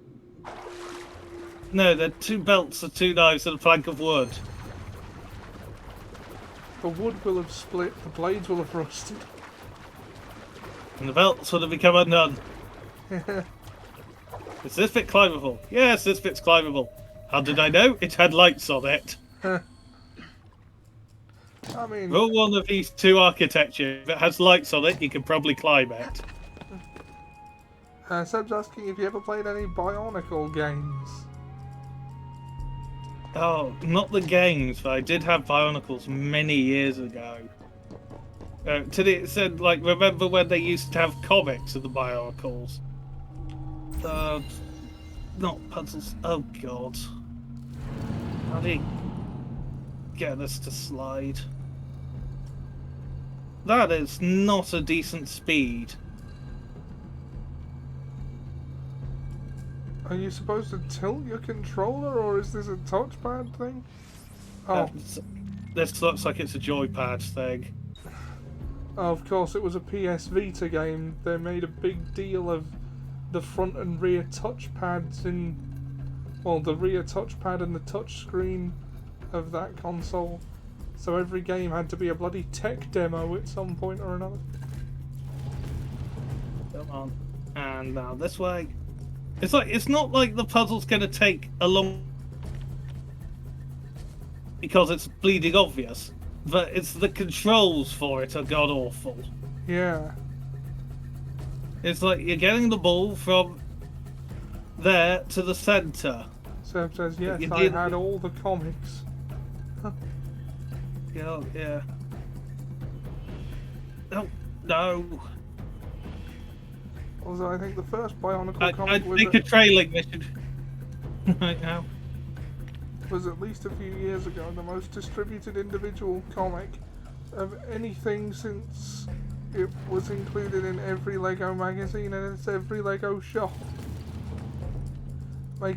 No, they're 2 belts, 2 knives, and a plank of wood. The wood will have split, the blades will have rusted. And the belts would have become undone. Is this bit climbable? Yes, this bit's climbable. How did I know? It had lights on it. I mean... Rule one of these two architecture. If it has lights on it, you can probably climb it. Seb's asking if you ever played any Bionicle games. Oh, not the games, but I did have Bionicles many years ago. It said, like, remember when they used to have comics of the Bionicles? Not puzzles. Oh, God. How do you get this to slide? That is not a decent speed. Are you supposed to tilt your controller, or is this a touchpad thing? Oh. This looks like it's a joypad thing. Oh, of course, it was a PS Vita game. They made a big deal of the front and rear touchpads in... Well, the rear touchpad and the touch screen of that console. So every game had to be a bloody tech demo at some point or another. Come on. And now this way. It's not like the puzzle's gonna take a long... because it's bleeding obvious. But it's the controls for it are god-awful. Yeah. It's like you're getting the ball from there to the centre. Seb says, yes, I had all the comics. Yeah. Oh, no. Also, I think the first Bionicle comic I think a trailing mission right now. Was at least a few years ago the most distributed individual comic of anything since it was included in every LEGO magazine and it's every LEGO shop. I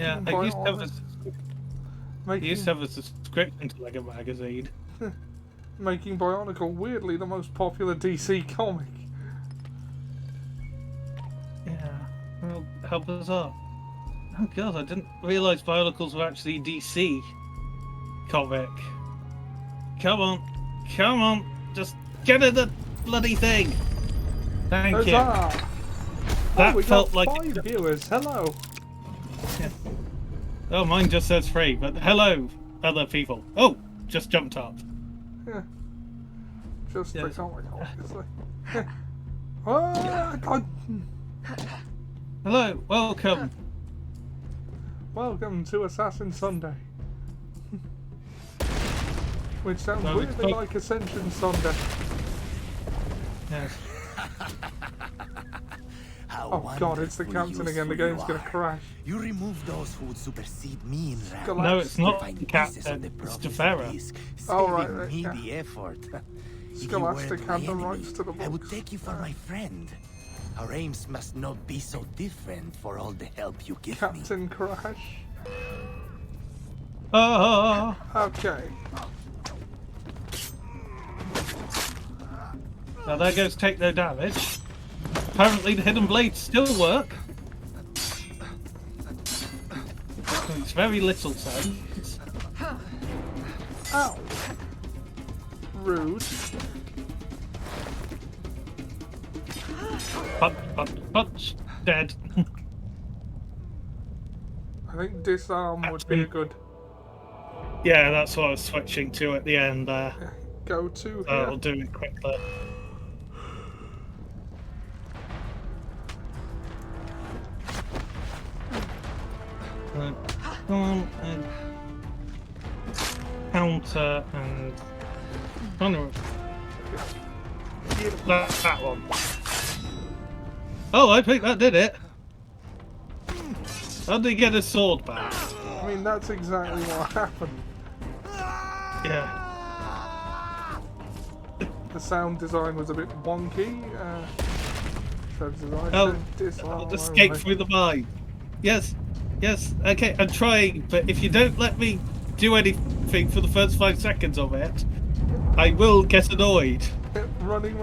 used to have a subscription to LEGO magazine. Making Bionicle weirdly the most popular DC comic. Yeah, well, how bizarre. Oh god, I didn't realise Bionicles were actually DC comic. Come on, just get in the bloody thing. Thank you. That we felt got like 5 viewers. Hello. Yeah. Oh, mine just says 3, but hello, other people. Oh, just jumped up. Yeah. Just the Yes. comic, obviously. Oh, God. Hello, welcome. Welcome to Assassin Sunday. Which sounds Well, weirdly like Ascension Sunday. Yes. Oh god, it's the captain again, the game's gonna crash. You remove those who would supersede me in rank. No, it's not the captain, it's Tefera. Oh, right, Saving me yeah. the effort. If you Scholastic were my had the enemy, rights to the I would books. take you for my friend. Our aims must not be so different for all the help you give me. Captain Crash. Okay. Now there goes take no damage. Apparently the hidden blades still work. Makes very little sense. Ow. Rude. Punch. Dead. I think disarm would be a good Yeah, that's what I was switching to at the end there. go-to here. I'll do it quickly. Come on, and counter and that one. Oh, I think that did it. How did he get his sword back? I mean, that's exactly what happened. Yeah. The sound design was a bit wonky. Sound design Oh, disarm I'll escape only. through the mine. Yes, okay, I'm trying, but if you don't let me do anything for the first 5 seconds of it, I will get annoyed. Running.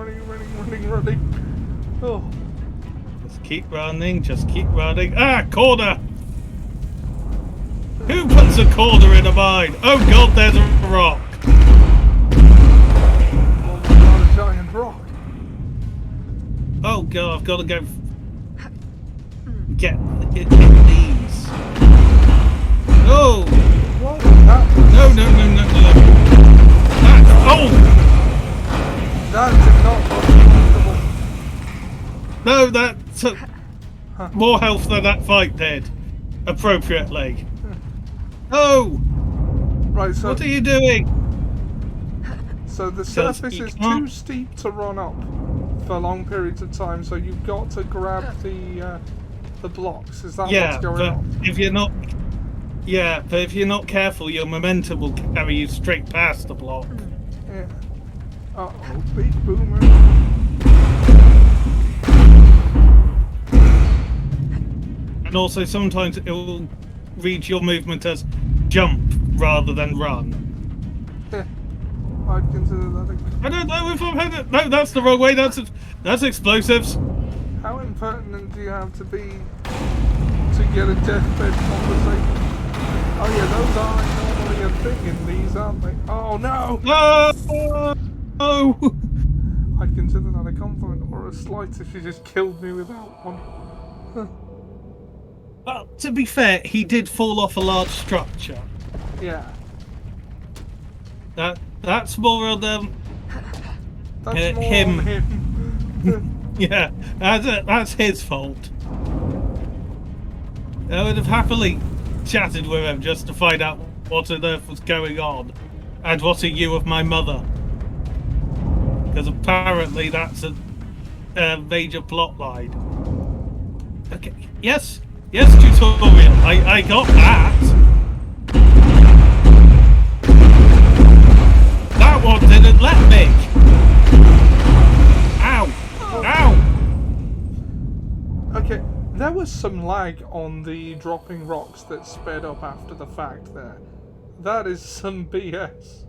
Oh. Just keep running. Ah, corner! Who puts a corner in a mine? Oh god, there's a rock. Oh my god, a giant rock. Oh god, I've got to go get these. Oh! What? That was... No. That, oh! That did not look comfortable. No, that took more health than that fight did. Appropriately. Oh! Right, so... What are you doing? So the surface is too steep to run up for long periods of time, so you've got to grab the blocks. Is that what's going on? If you're not... Yeah, but if you're not careful, your momentum will carry you straight past the block. Yeah. Uh-oh, big boomer. And also, sometimes it will read your movement as jump rather than run. Yeah. I'd consider that I don't know if I'm headed... No, that's the wrong way. That's explosives. How impertinent do you have to be to get a deathbed conversation? Oh yeah, those aren't normally a thing in these, aren't they? Oh no! No! I'd consider that a compliment or a slight if she just killed me without one. Well, to be fair, he did fall off a large structure. Yeah. That's more on That's more him. on him. Yeah, that's his fault. I would have happily chatted with him just to find out what on earth was going on, and what are you of my mother? Because apparently that's a major plot line. Okay, yes, tutorial. I got that. That one didn't let me. Ow! Ow! Okay, there was some lag on the dropping rocks that sped up after the fact there. That is some BS.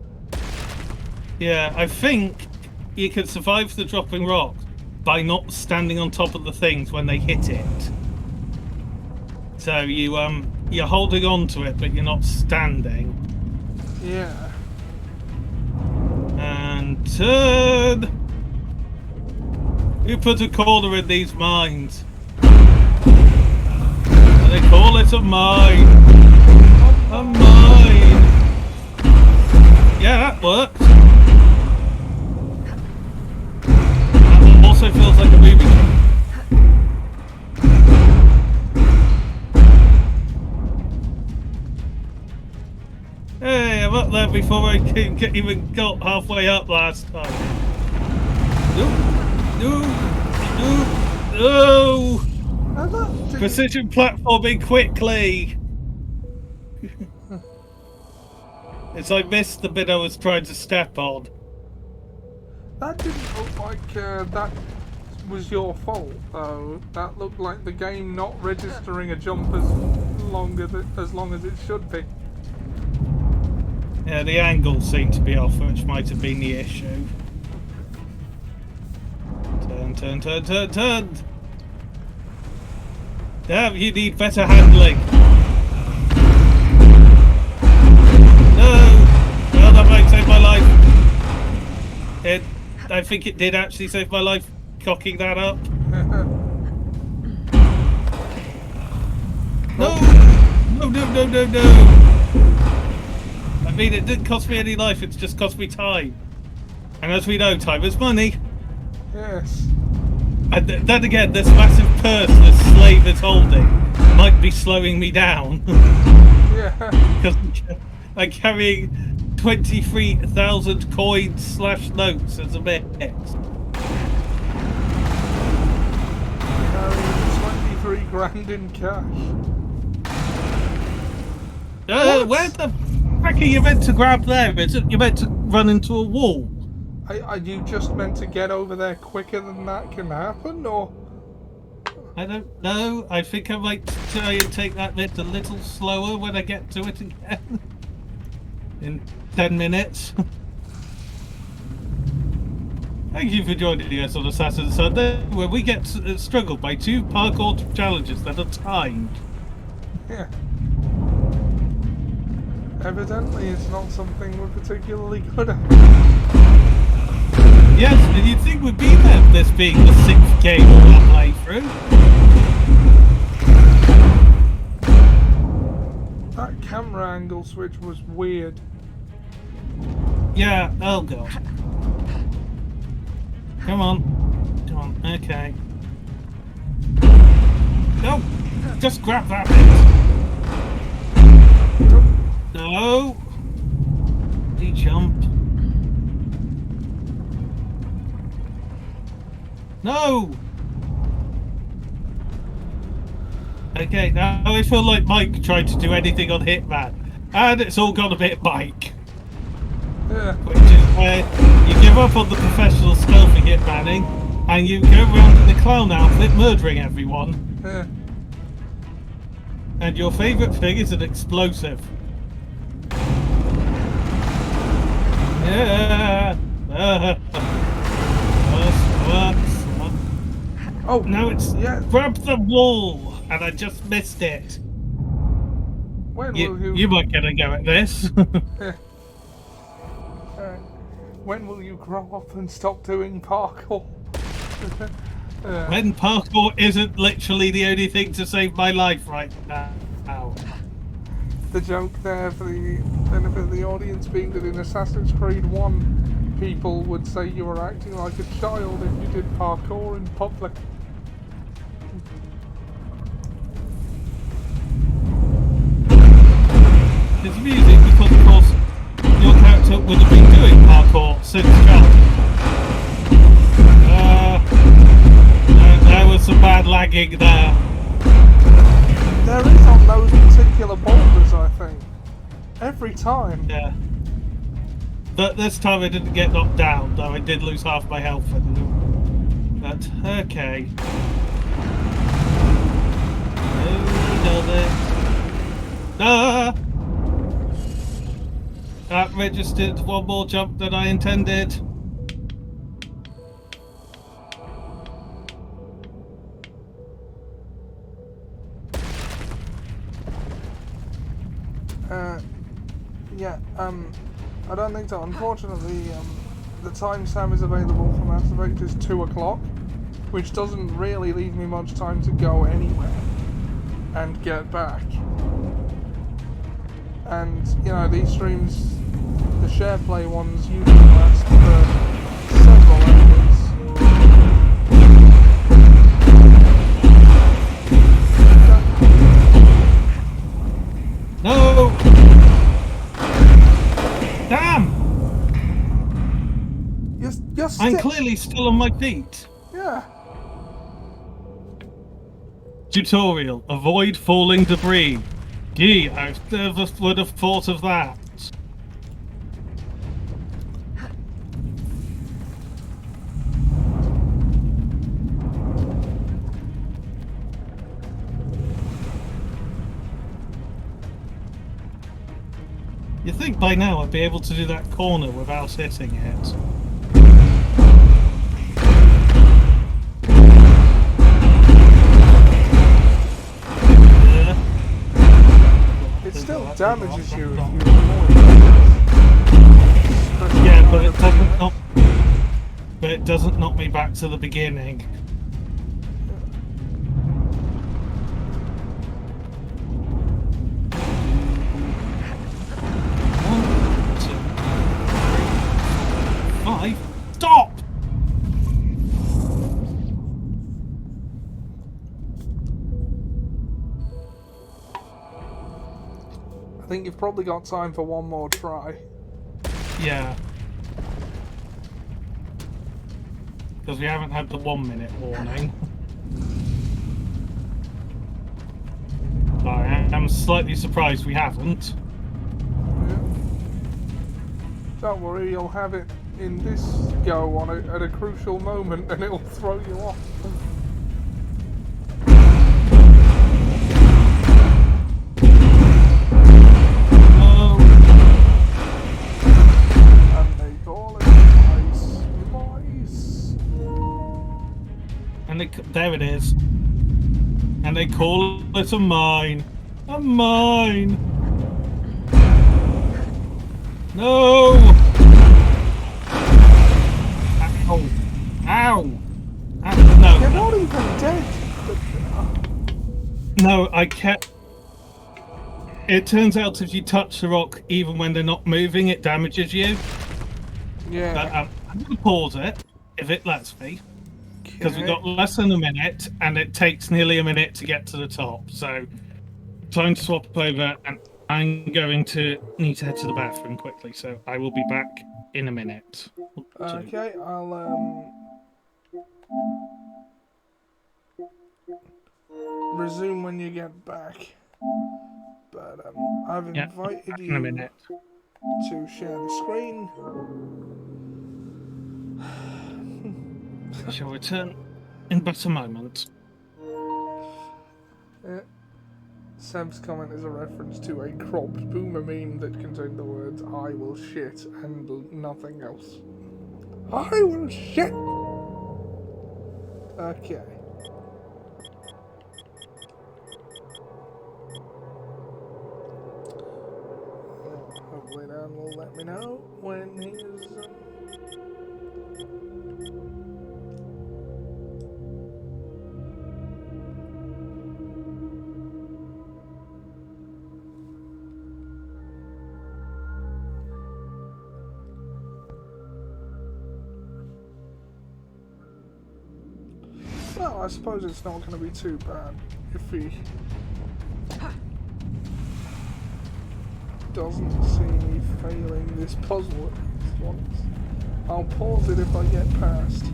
Yeah, I think you can survive the dropping rocks by not standing on top of the things when they hit it. So you're holding on to it, but you're not standing. Yeah. And turn! You put a corner in these mines. And they call it a mine. A mine. Yeah, that worked. That also feels like a movie. Hey, I'm up there before I even got halfway up last time. No! Precision platforming quickly! It's I missed the bit I was trying to step on. That didn't look like that was your fault, though. That looked like the game not registering a jump as long as it should be. Yeah, the angle seemed to be off, which might have been the issue. Turn. Damn, you need better handling. No, that might save my life. I think it did actually save my life, cocking that up. No! I mean, it didn't cost me any life, it's just cost me time. And as we know, time is money. Yes. And then again, this massive purse this slave is holding might be slowing me down. Yeah. Because I'm carrying 23,000 coins / notes as a mix. Carrying 23 grand in cash. Where the heck are you meant to grab there? You're meant to run into a wall. Are you just meant to get over there quicker than that can happen, or? I don't know. I think I might try and take that bit a little slower when I get to it again. In 10 minutes. Thank you for joining us on Assassin Sunday, where we get struggled by 2 parkour challenges that are timed. Yeah. Evidently, it's not something we're particularly good at. Yes, and you'd think we'd be there, this being the 6th game of our playthrough. That camera angle switch was weird. Yeah, oh god. Come on. Come on, okay. No! Just grab that bit! No! De-jump. No! Okay, now I feel like Mike tried to do anything on Hitman, and it's all gone a bit Mike. Yeah. Which is where you give up on the professional stealthy hitmanning, and you go around in the clown outfit murdering everyone. Yeah. And your favourite thing is an explosive. Yeah. Oh, no, it's grab the wall, and I just missed it. When will You might get a go at this. When will you grow up and stop doing parkour? When parkour isn't literally the only thing to save my life right now. The joke there for the benefit of the audience being that in Assassin's Creed 1, people would say you were acting like a child if you did parkour in public. It's amusing because, of course, your character would have been doing parkour since childhood. There was some bad lagging there. There is on those particular boulders, I think. Every time. Yeah. But this time I didn't get knocked down, though I did lose half my health with them. But, okay. Ah! That registered one more jump than I intended. I don't think so. Unfortunately, the time Sam is available for Mass Effect is 2 o'clock, which doesn't really leave me much time to go anywhere and get back. And, you know, these streams, the share play ones, usually last for several hours. No! Damn! I'm clearly still on my feet. Yeah. Tutorial. Avoid falling debris. Gee, I never would have thought of that. You'd think by now I'd be able to do that corner without hitting it. It still damages you if you Yeah, but it doesn't knock me back to the beginning. Stop! I think you've probably got time for one more try. Yeah. Because we haven't had the 1 minute warning. I am slightly surprised we haven't. Yeah. Don't worry, you'll have it in this go on at a crucial moment and it'll throw you off. Oh. And they call it mice. And there it is. And they call it a mine. A mine! No! I kept. It turns out if you touch the rock, even when they're not moving, it damages you. Yeah. But, I'm going to pause it, if it lets me. Because we've got less than a minute, and it takes nearly a minute to get to the top. So, time to swap over, and I'm going to need to head to the bathroom quickly. So, I will be back in a minute. Okay, I'll resume when you get back. But I've invited you in a minute. to share the screen. I shall return in but a moment. Seb's comment is a reference to a cropped boomer meme that contained the words "I will shit" and nothing else. I will shit! Okay. Hopefully Dan will let me know when he's... Well, I suppose it's not going to be too bad if he doesn't see me failing this puzzle at least once. I'll pause it if I get past.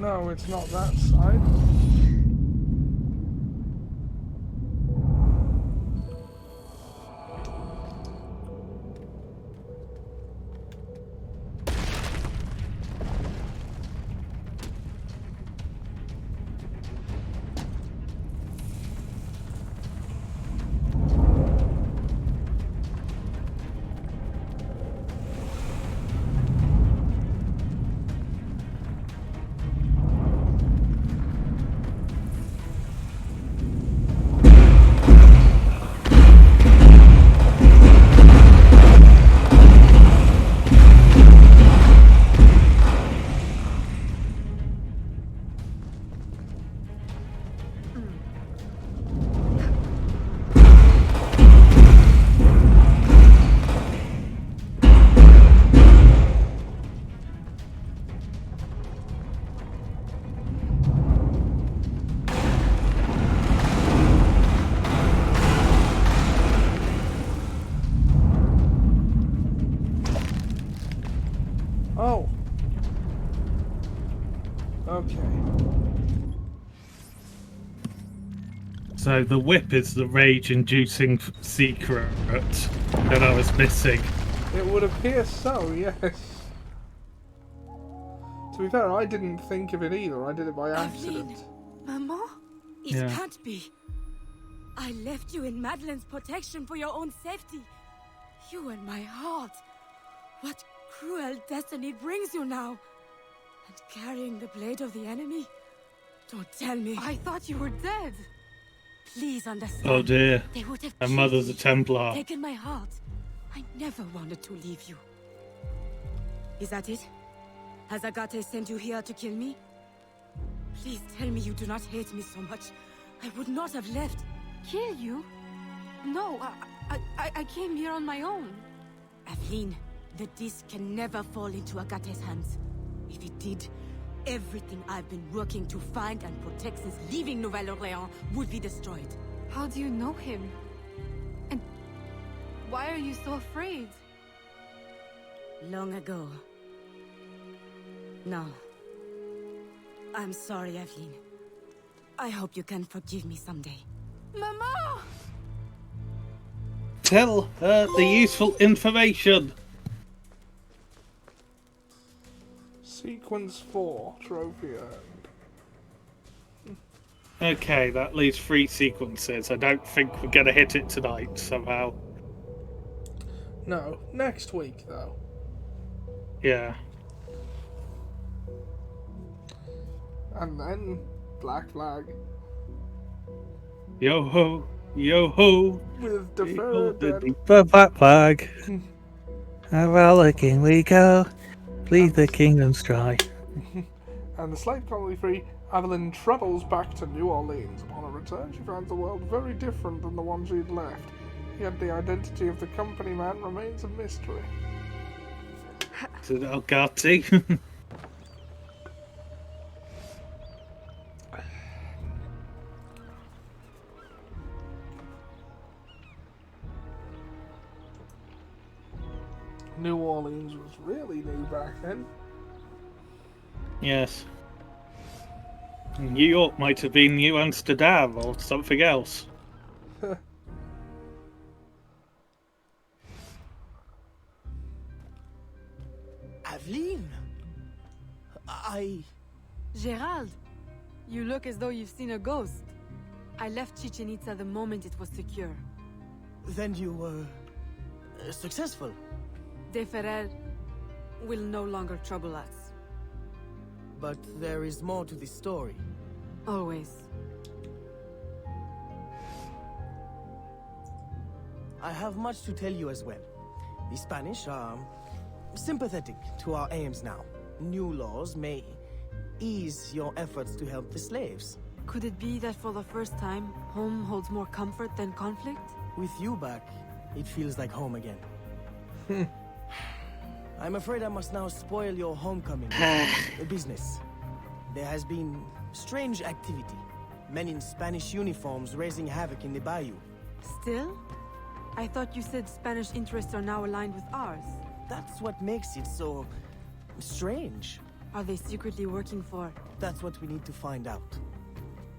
No, it's not that side. Oh. Okay. So the whip is the rage-inducing secret that I was missing. It would appear so, yes. To be fair, I didn't think of it either. I did it by accident. Maman? It Yeah. can't be. I left you in Madeline's protection for your own safety. You and my heart. What cruel destiny brings you now? And carrying the blade of the enemy? Don't tell me. I thought you were dead. Please understand. Oh dear. They would have Her mother's a Templar. taken my heart. I never wanted to leave you. Is that it? Has Agathe sent you here to kill me? Please tell me you do not hate me so much. I would not have left. Kill you? No, I came here on my own. Aveline, the disc can never fall into Agathe's hands. If it did, everything I've been working to find and protect since leaving Nouvelle-Orléans would be destroyed. How do you know him? And why are you so afraid? Long ago. No. I'm sorry, Aveline. I hope you can forgive me someday. Mama! tell her the useful information. Sequence 4, trophy earned. Okay, that leaves 3 sequences. I don't think we're going to hit it tonight somehow. No, next week though. Yeah. And then Black Flag. Yo ho, yo ho. With deferred The Black Flag. Rollicking we go. Bleed the kingdoms dry. And the slave colony free, Evelyn travels back to New Orleans. Upon her return, she finds the world very different than the one she'd left. Yet the identity of the company man remains a mystery. Is it Elgati? New Orleans was really new back then. Yes. New York might have been New Amsterdam or something else. Aveline? Gerald, you look as though you've seen a ghost. I left Chichen Itza the moment it was secure. Then you were... successful? De Ferrer will no longer trouble us. But there is more to this story. Always. I have much to tell you as well. The Spanish are sympathetic to our aims now. New laws may ease your efforts to help the slaves. Could it be that for the first time, home holds more comfort than conflict? With you back, it feels like home again. I'm afraid I must now spoil your homecoming business. There has been strange activity. Men in Spanish uniforms raising havoc in the bayou. Still? I thought you said Spanish interests are now aligned with ours. That's what makes it so... strange. Are they secretly working for... That's what we need to find out.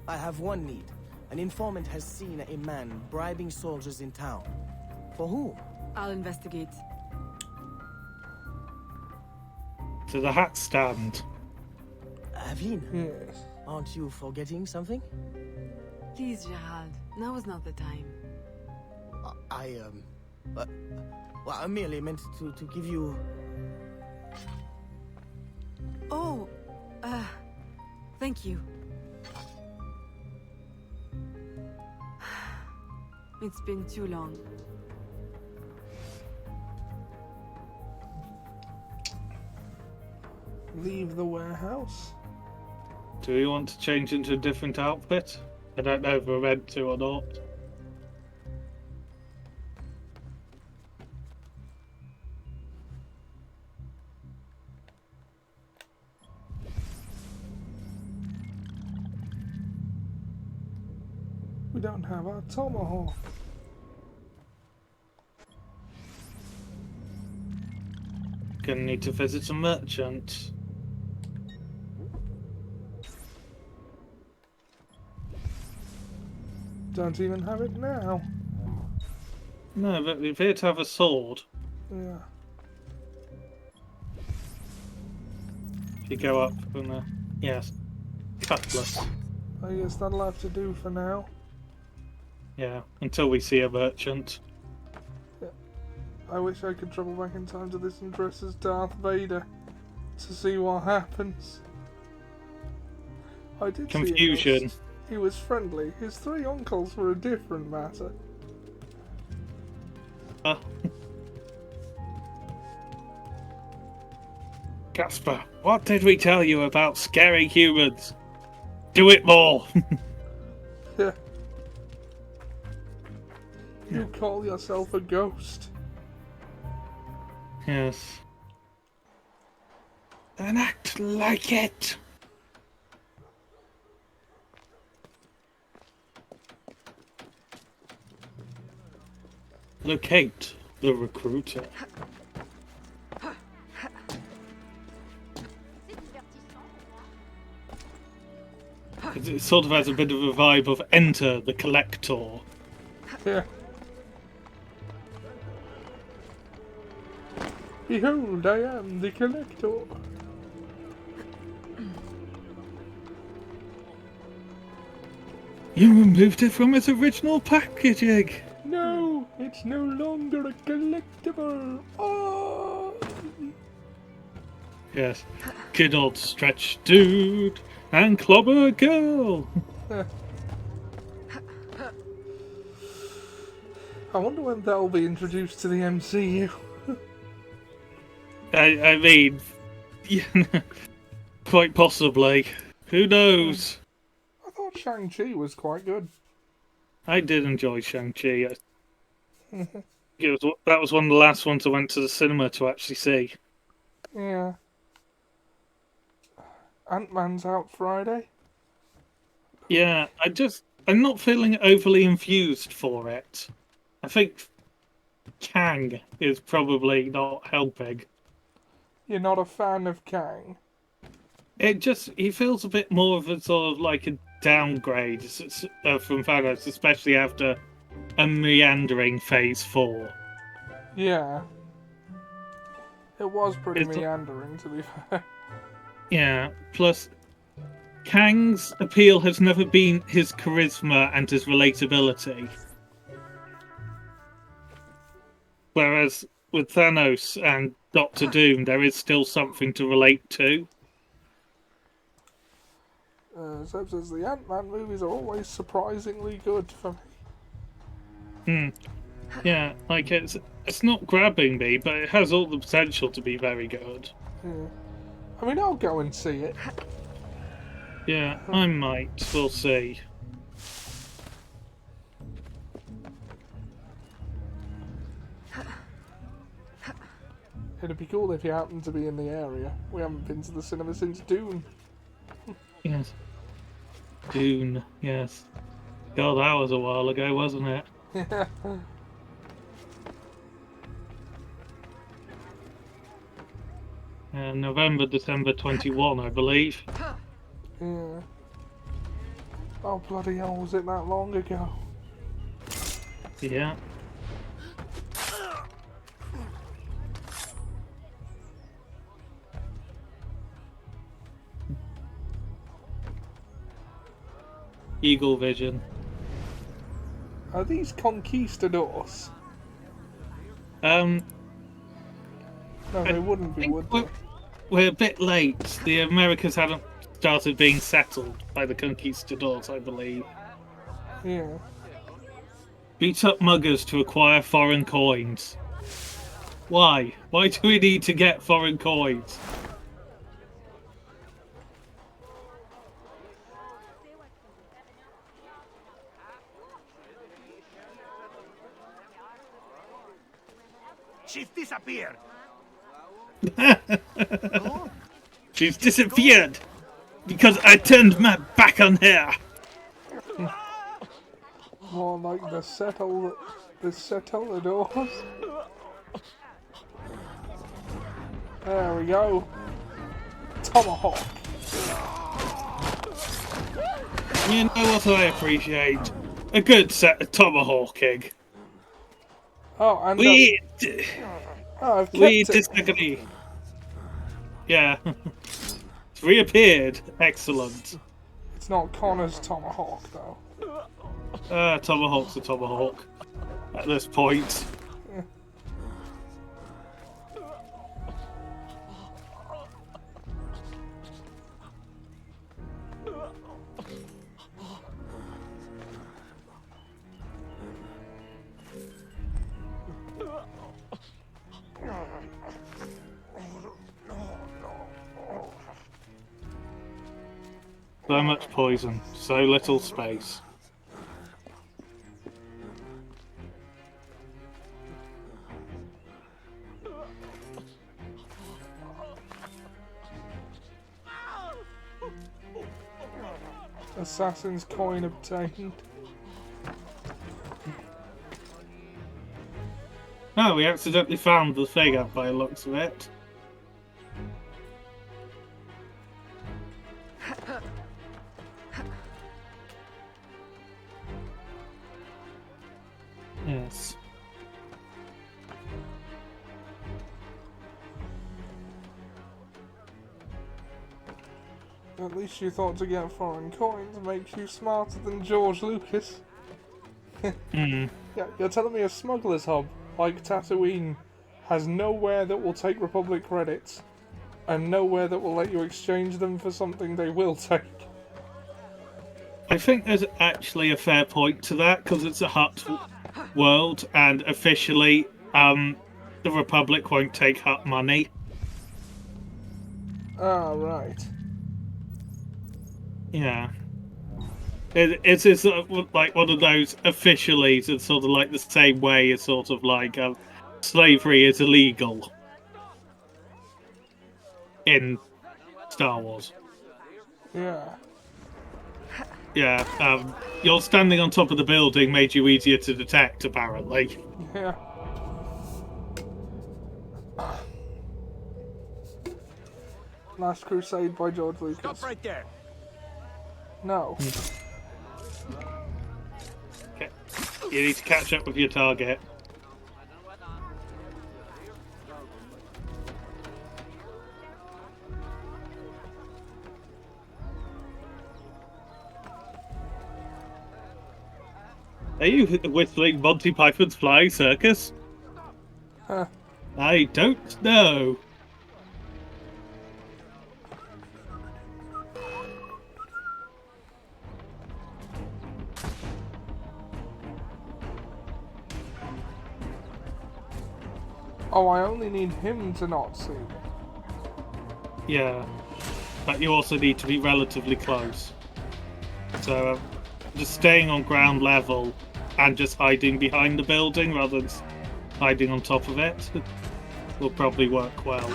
I have one need. An informant has seen a man bribing soldiers in town. For whom? I'll investigate. To the hat stand. Aveline? Yes. Aren't you forgetting something? Please, Gerald. Now is not the time. Well, I merely meant to give you... Oh, thank you. It's been too long. Leave the warehouse. Do we want to change into a different outfit? I don't know if we're meant to or not. We don't have our tomahawk. Gonna need to visit a merchant. Don't even have it now. No, but we appear to have a sword. Yeah. If you go up from the... Yes. Cutlass. I guess that'll have to do for now. Yeah, until we see a merchant. Yeah. I wish I could travel back in time to this and dress as Darth Vader to see what happens. I did Confusion. See he was friendly. His 3 uncles were a different matter. Casper, what did we tell you about scary humans? Do it more! Yeah. You call yourself a ghost. Yes. Then act like it! Locate the recruiter. It sort of has a bit of a vibe of Enter the Collector. Yeah. Behold, I am the collector. You removed it from its original packaging. No, it's no longer a collectible. Oh! Yes. Kid old stretch dude and clobber girl. I wonder when that'll be introduced to the MCU. I mean, yeah, quite possibly. Who knows? I thought Shang-Chi was quite good. I did enjoy Shang-Chi. That was one of the last ones I went to the cinema to actually see. Yeah. Ant-Man's out Friday. Yeah, I'm not feeling overly infused for it. I think Kang is probably not helping. You're not a fan of Kang? He feels a bit more of a sort of like a downgrade from Thanos, especially after a meandering Phase 4. Yeah. It was pretty meandering, to be fair. Yeah, plus Kang's appeal has never been his charisma and his relatability. Whereas with Thanos and Doctor Doom, there is still something to relate to. Seb says the Ant-Man movies are always surprisingly good for me. Yeah, like it's not grabbing me, but it has all the potential to be very good. Yeah. I mean, I'll go and see it. Yeah, I might. We'll see. It'd be cool if you happen to be in the area. We haven't been to the cinema since Dune. Yes. Dune, yes. God, that was a while ago, wasn't it? Yeah. November, December 21, I believe. Yeah. Oh, bloody hell, was it that long ago? Yeah. Eagle Vision. Are these conquistadors? No, they wouldn't be, would they? We're a bit late. The Americas haven't started being settled by the conquistadors, I believe. Yeah. Beat up muggers to acquire foreign coins. Why? Why do we need to get foreign coins? She's disappeared. She's disappeared because I turned my back on her. More like the settledores. There we go. Tomahawk. You know what I appreciate? A good set of tomahawking. Oh, and We I've kept we it. disagree. Yeah. It's reappeared. Excellent. It's not Connor's tomahawk, though. Tomahawk's a tomahawk. At this point. So much poison, so little space. Assassin's coin obtained. Oh, we accidentally found the figure by the looks of it. Yes. At least you thought to get foreign coins makes you smarter than George Lucas. Hmm. Yeah, you're telling me a smuggler's hub like Tatooine has nowhere that will take Republic credits, and nowhere that will let you exchange them for something they will take. I think there's actually a fair point to that, because it's a Hutt world, and officially, the Republic won't take Hutt money. Ah, right. Yeah. It's sort of like one of those officially, it's sort of like the same way as sort of like slavery is illegal in Star Wars. Yeah. Yeah, you're standing on top of the building made you easier to detect, apparently. Yeah. Last Crusade by George Lucas. Stop right there. No. Okay. You need to catch up with your target. Are you whistling Monty Python's Flying Circus? Huh. I don't know. Oh, I only need him to not see me. Yeah, but you also need to be relatively close. So, just staying on ground level and just hiding behind the building rather than hiding on top of it will probably work well.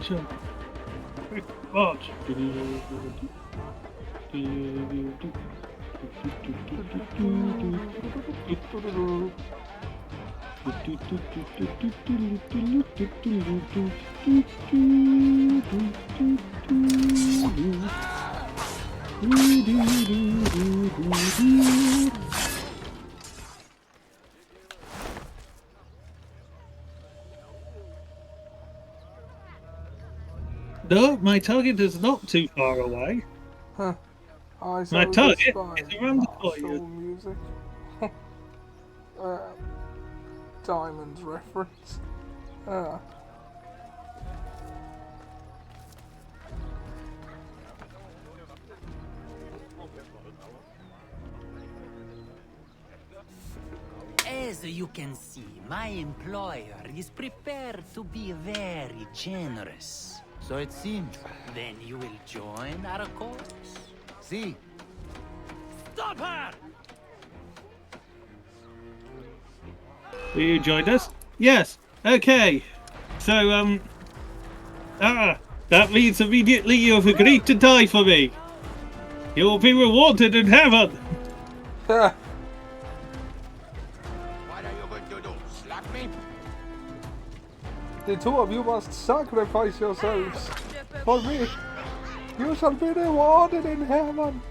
Sure. Watch. No, my target is not too far away. Huh. My target is around the corner. Music. Diamonds reference. As you can see, my employer is prepared to be very generous. So it seems. Then you will join our cause? See. Stop her! Will you join us? Yes. Okay. So, that means immediately you have agreed to die for me. You will be rewarded in heaven. What are you going to do? Slap me? The two of you must sacrifice yourselves for me. You shall be rewarded in heaven.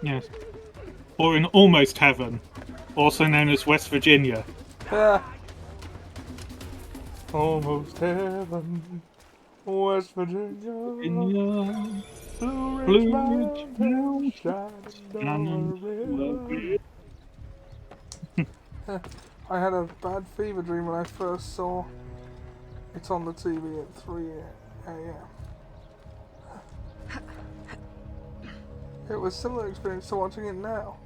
Yes. Or in almost heaven, also known as West Virginia. Almost heaven, West Virginia. Blue Ridge Mountain, shining river. I had a bad fever dream when I first saw it on the TV at 3 a.m. It was a similar experience to watching it now.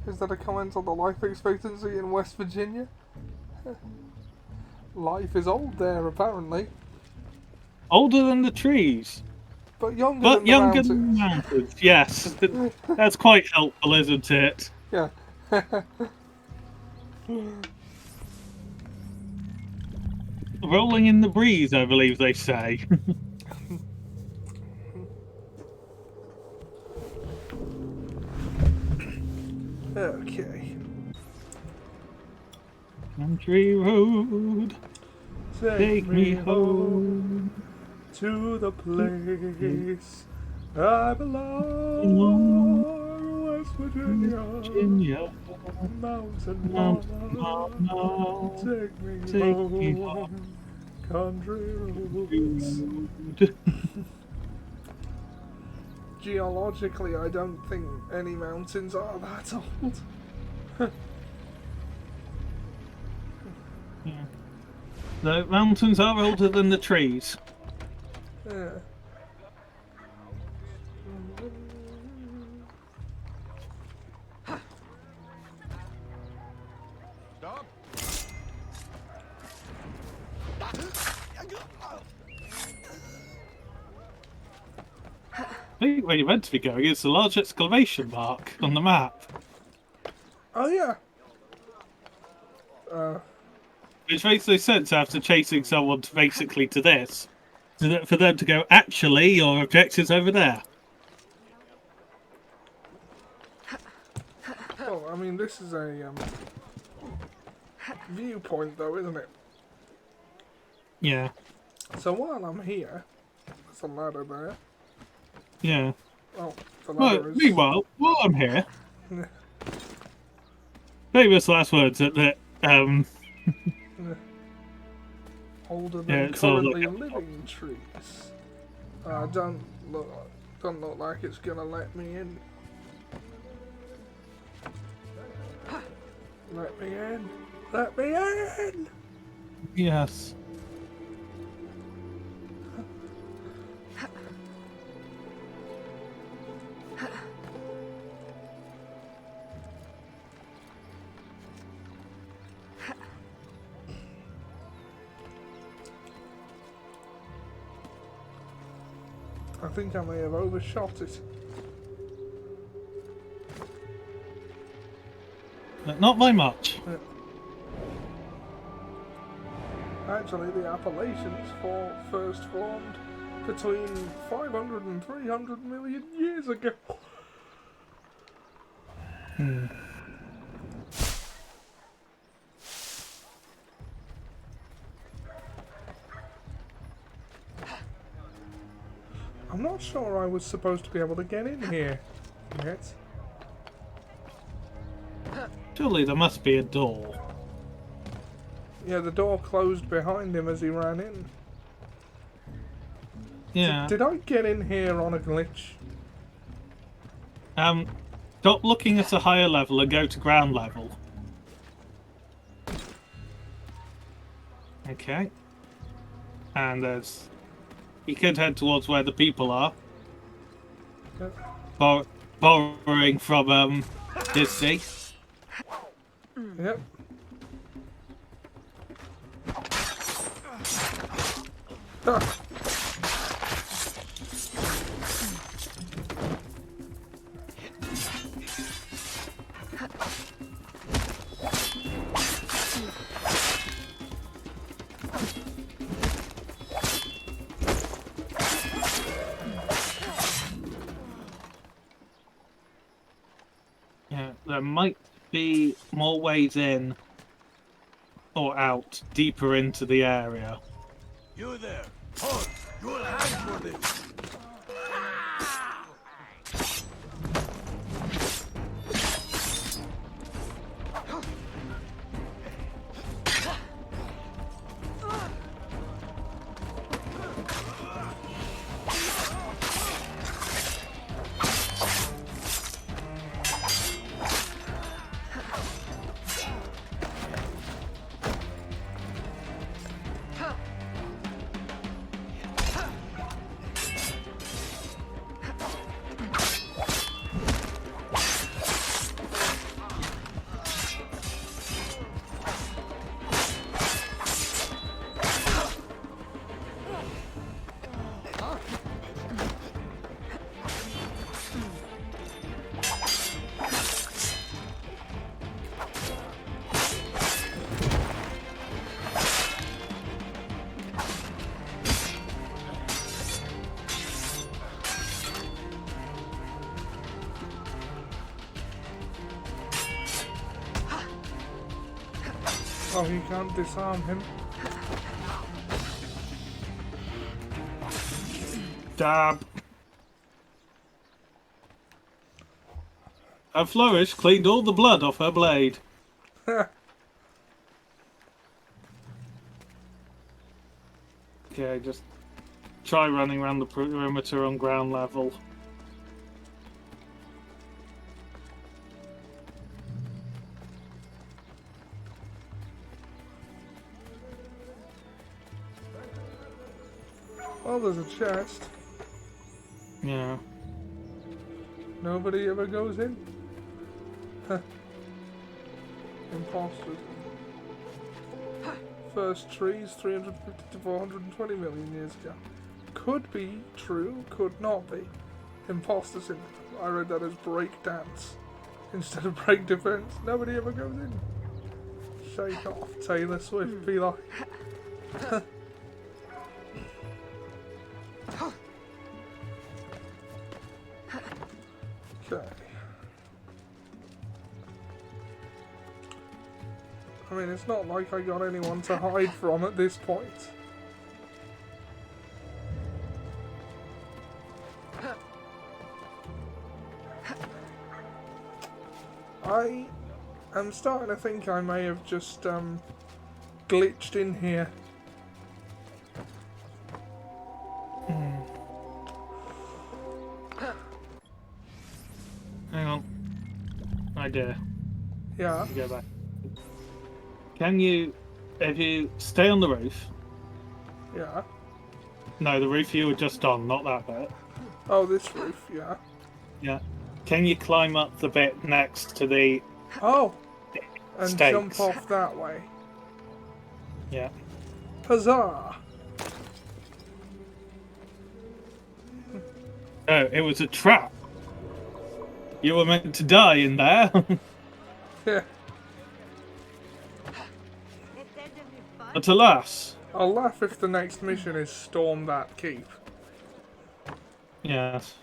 Is that a comment on the life expectancy in West Virginia? Life is old there, apparently. Older than the trees. But younger than the mountains. Yes. That's quite helpful, isn't it? Yeah. Rolling in the breeze, I believe they say. Okay. Country road, take me home to the place I belong, West Virginia, mountain mama, take me home, country roads. Geologically, I don't think any mountains are that old. Yeah. The mountains are older than the trees. Yeah. I think where you're meant to be going is the large exclamation mark on the map. Oh yeah. Which makes no sense after chasing someone basically to this. For them to go, actually, your objective's over there. Well, I mean, this is a viewpoint, though, isn't it? Yeah. So while I'm here, there's a ladder there. Yeah. Well, the ladder Well, is... meanwhile, while I'm here, famous last words at the older than Yeah, it's all currently like- living trees. Don't look like it's gonna let me in. Let me in. Let me in. Yes. I think I may have overshot it. Not by much. Actually, the Appalachians first formed between 500 and 300 million years ago. I'm not sure I was supposed to be able to get in here yet. Surely there must be a door. Yeah, the door closed behind him as he ran in. Yeah. Did I get in here on a glitch? Stop looking at a higher level and go to ground level. Okay. And there's... You could head towards where the people are. Yep. Borrowing from, this sea. Yep. Ah. Yeah, there might be more ways in or out, deeper into the area. You there! Hold! You will hang for this! Oh, you can't disarm him. Dab. Her flourish cleaned all the blood off her blade. Okay, just try running around the perimeter on ground level. Oh, there's a chest. Yeah. Nobody ever goes in. Imposters. First trees 350 to 420 million years ago. Could be true, could not be. Imposter syndrome. I read that as break dance instead of break defense. Nobody ever goes in. Shake off, Taylor Swift. Be like. Okay. I mean, it's not like I got anyone to hide from at this point. I am starting to think I may have just glitched in here. Hang on. Idea. Yeah. Go back. Can you, if you stay on the roof? Yeah. No, the roof you were just on, not that bit. Oh, this roof, yeah. Yeah. Can you climb up the bit next to the Oh! And stakes? jump off that way. Yeah. Huzzah! Oh, it was a trap. You were meant to die in there. Yeah. But alas. I'll laugh if the next mission is storm that keep. Yes.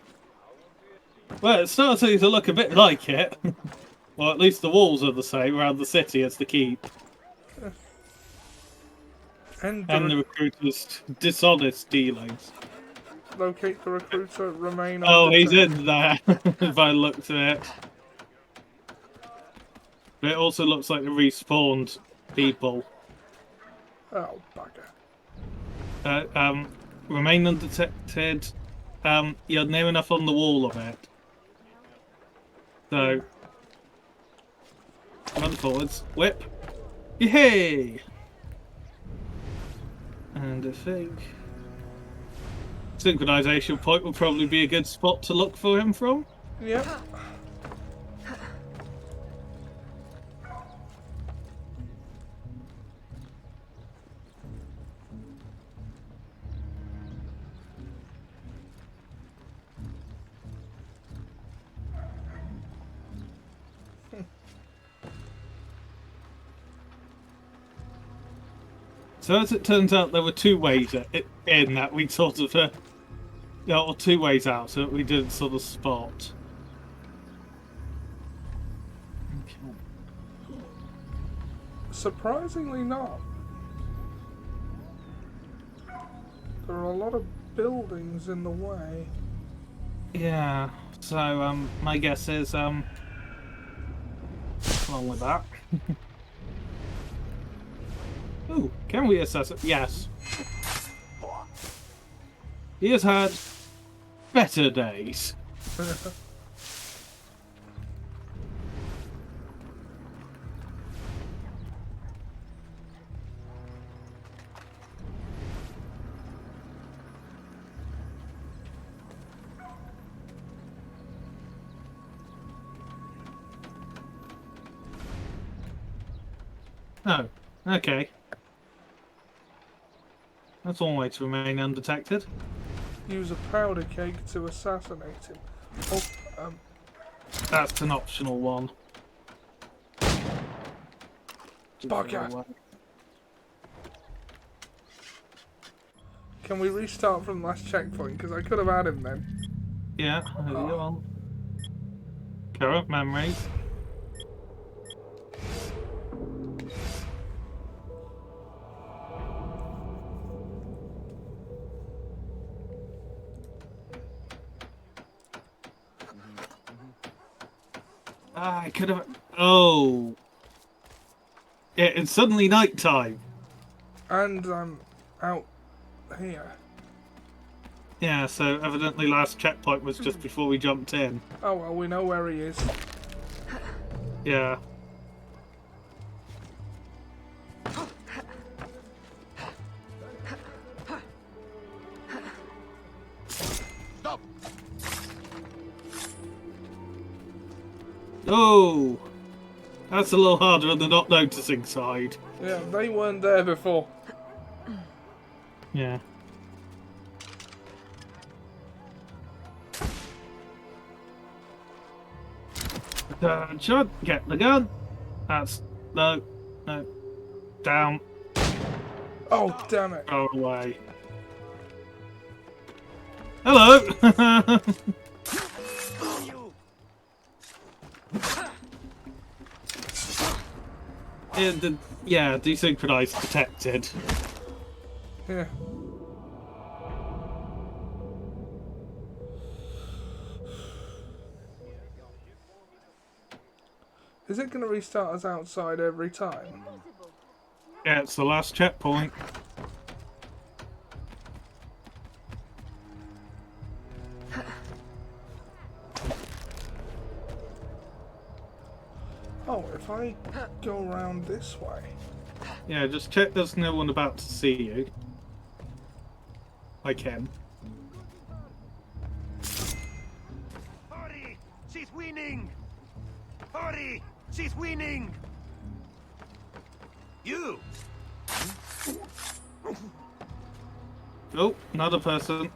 Well, it's starting to look a bit like it. Or at least the walls are the same around the city as the keep. And the recruiter's dishonest dealings. Locate the recruiter, remain on Oh, the he's train. in there, if I looked at it. But it also looks like the respawned people. Oh, bugger. Remain undetected. You're near enough on the wall of it. So, run forwards. Whip. Yay! And I think synchronization point will probably be a good spot to look for him from. Yep. So as it turns out, there were two ways in that we sort of, or two ways out, so that we didn't sort of spot. Surprisingly not. There are a lot of buildings in the way. Yeah. So my guess is what's wrong with that? Ooh, can we assess it? Yes. He has had better days. Oh, okay. That's one way to remain undetected. Use a powder keg to assassinate him. Oh, That's an optional one. bugger. Can we restart from the last checkpoint? Because I could have had him then. Yeah, go on. Current memories. I could have. Oh. Yeah, it's suddenly night time. And I'm out here. Yeah, so evidently last checkpoint was just before we jumped in. Oh well, we know where he is. Yeah. Stop! Oh! That's a little harder on the not noticing side. Yeah, they weren't there before. Yeah. Shot, get the gun. That's no, down. Oh, damn it! Go away. Hello. Yeah, desynchronized detected. Yeah. Is it going to restart us outside every time? Yeah, it's the last checkpoint. Oh, if I go around this way. Yeah, just check there's no one about to see you. I can. Hurry! She's winning! Hurry! She's winning! You! Oh, another person.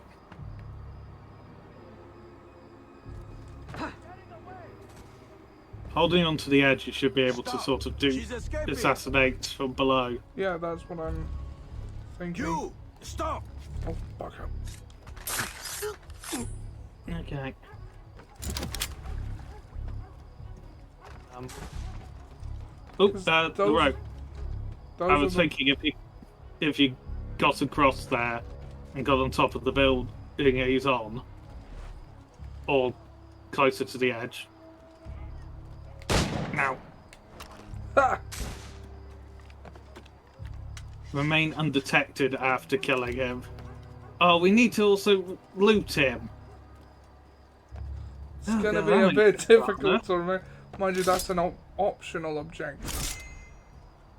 Holding onto the edge, you should be able to sort of do assassinate from below. Yeah, that's what I'm thinking. You! Stop! Oh, fuck up. Okay. Oh, the rope. I was thinking if you got across there and got on top of the building he's on, or closer to the edge. Now. Remain undetected after killing him. Oh, we need to also loot him. It's going to be a bit difficult to remember. Mind you, that's an optional objective.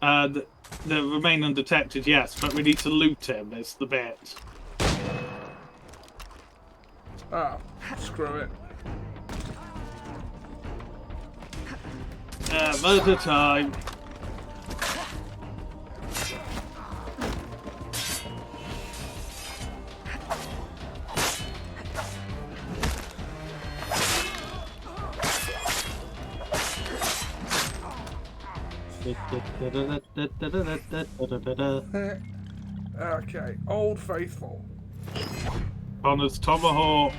The remain undetected, yes, but we need to loot him, is the bit. Ah, screw it. Murder time. Okay, Old Faithful. Connor's tomahawk.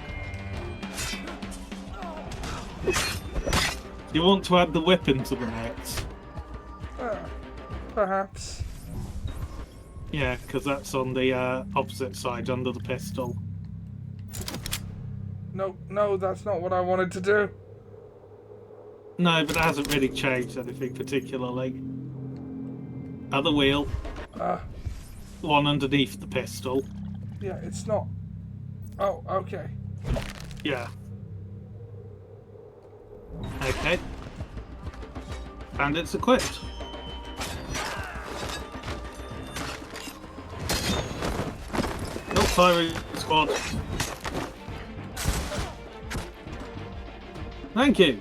You want to add the whip into the mix? Perhaps. Yeah, because that's on the opposite side, under the pistol. No, that's not what I wanted to do. No, but it hasn't really changed anything particularly. Other wheel. One underneath the pistol. Yeah, it's not. Oh, okay. Yeah. Okay. And it's equipped. No firing squad. Thank you.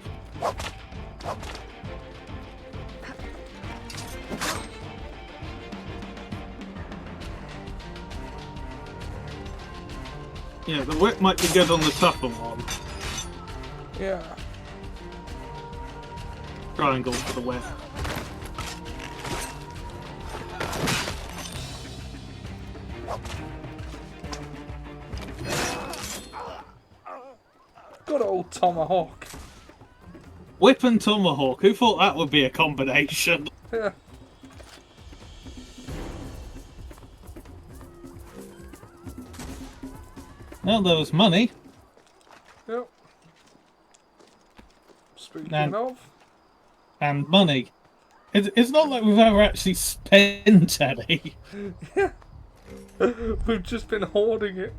Yeah, the whip might be good on the tougher one. Yeah. Triangle for the whip. Good old tomahawk. Whip and tomahawk. Who thought that would be a combination? Yeah. Well, there was money. Yep. Speaking of. And money. It's not like we've ever actually spent any. Yeah. We've just been hoarding it.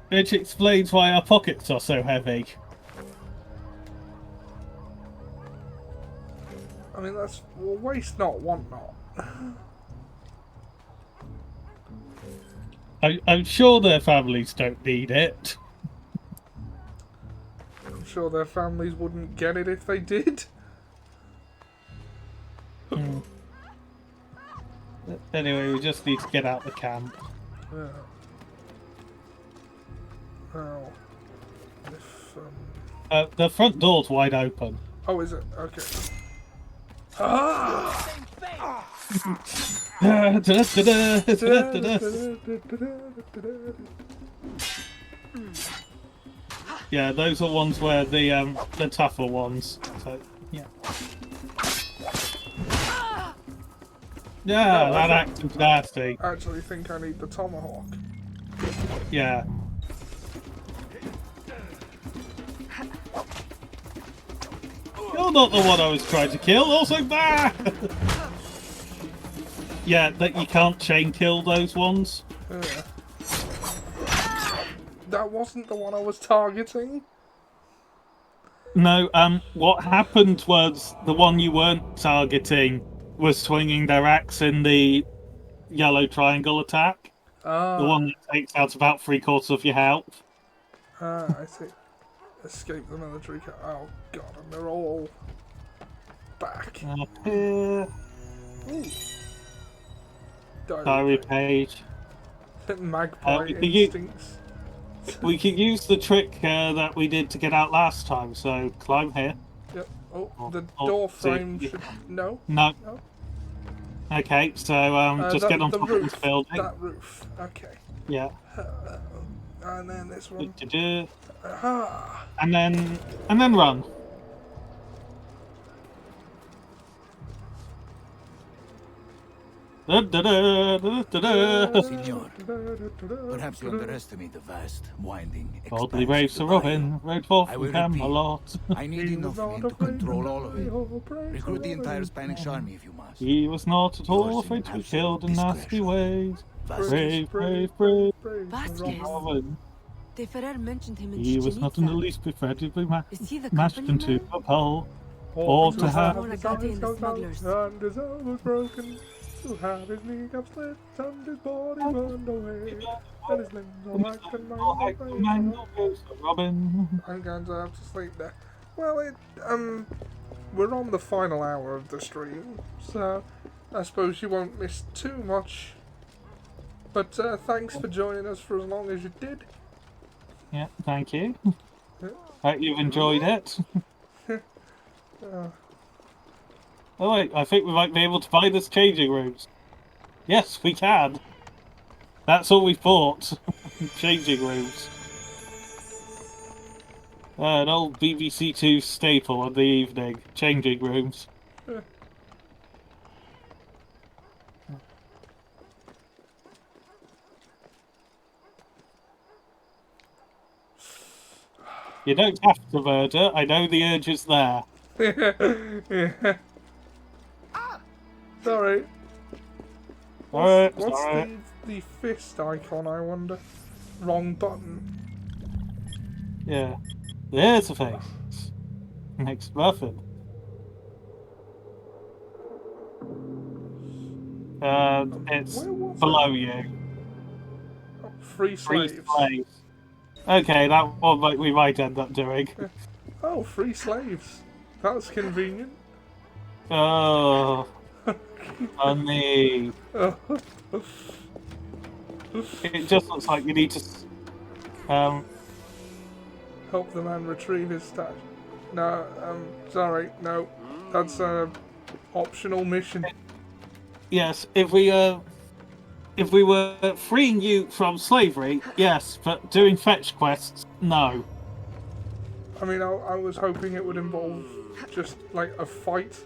Which explains why our pockets are so heavy. I mean, that's waste not, want not. I'm sure their families don't need it. I'm sure their families wouldn't get it if they did. Anyway, we just need to get out the camp. Yeah. Well, if, the front door's wide open. Oh, is it? Okay. Ah! Yeah, those are ones where the tougher ones. So yeah. Yeah, No, that acting's nasty. I actually think I need the tomahawk. Yeah. You're not the one I was trying to kill. Also, bah! Yeah, that you can't chain kill those ones. That wasn't the one I was targeting. No, what happened was the one you weren't targeting was swinging their axe in the yellow triangle attack. Ah. The one that takes out about 3/4 of your health. Ah, I see. Escape the military oh god, and they're all back. Diary page. Magpie we instincts. We could use the trick that we did to get out last time, so climb here. Yep. Oh, the door frame should... No? No. Okay, so just get on top of this building. That roof, okay. Yeah. And then this one. Ah. And then run. Signor, perhaps you underestimate the vast, winding, Boldly brave Sir Robin rode forth I will from repeat. Camelot. I need enough men to control all of it. Recruit the entire Spanish army if you must. He was not at all afraid to be killed in nasty ways. Brave, brave, brave, Vasquez. Robin. De Ferrer mentioned him in He was not in the Chichen least afraid to be Is he the mashed company into man? a pole. Or to have... And his arm was broken. To have his kneecap slit and his body burned away. And his limbs all hacked and mangled. Robin. I'm going to have to sleep there. Well, we're on the final hour of the stream, so I suppose you won't miss too much. But thanks for joining us for as long as you did. Yeah, thank you. Hope you've enjoyed it. Oh wait, I think we might be able to buy this changing rooms. Yes, we can. That's all we bought. Changing rooms. An old BBC Two staple of the evening. Changing rooms. You don't have to murder. I know the urge is there. Yeah. Sorry. Alright, What's alright. the fist icon, I wonder? Wrong button. Yeah. There's a face. Next muffin. It's below you. Free slaves. Okay, that one we might end up doing. Oh, free slaves. That's convenient. Oh. Funny. It just looks like you need to help the man retrieve his stash. No, sorry, no. That's a optional mission. Yes, if we were freeing you from slavery, yes, but doing fetch quests, no. I mean, I was hoping it would involve just like a fight.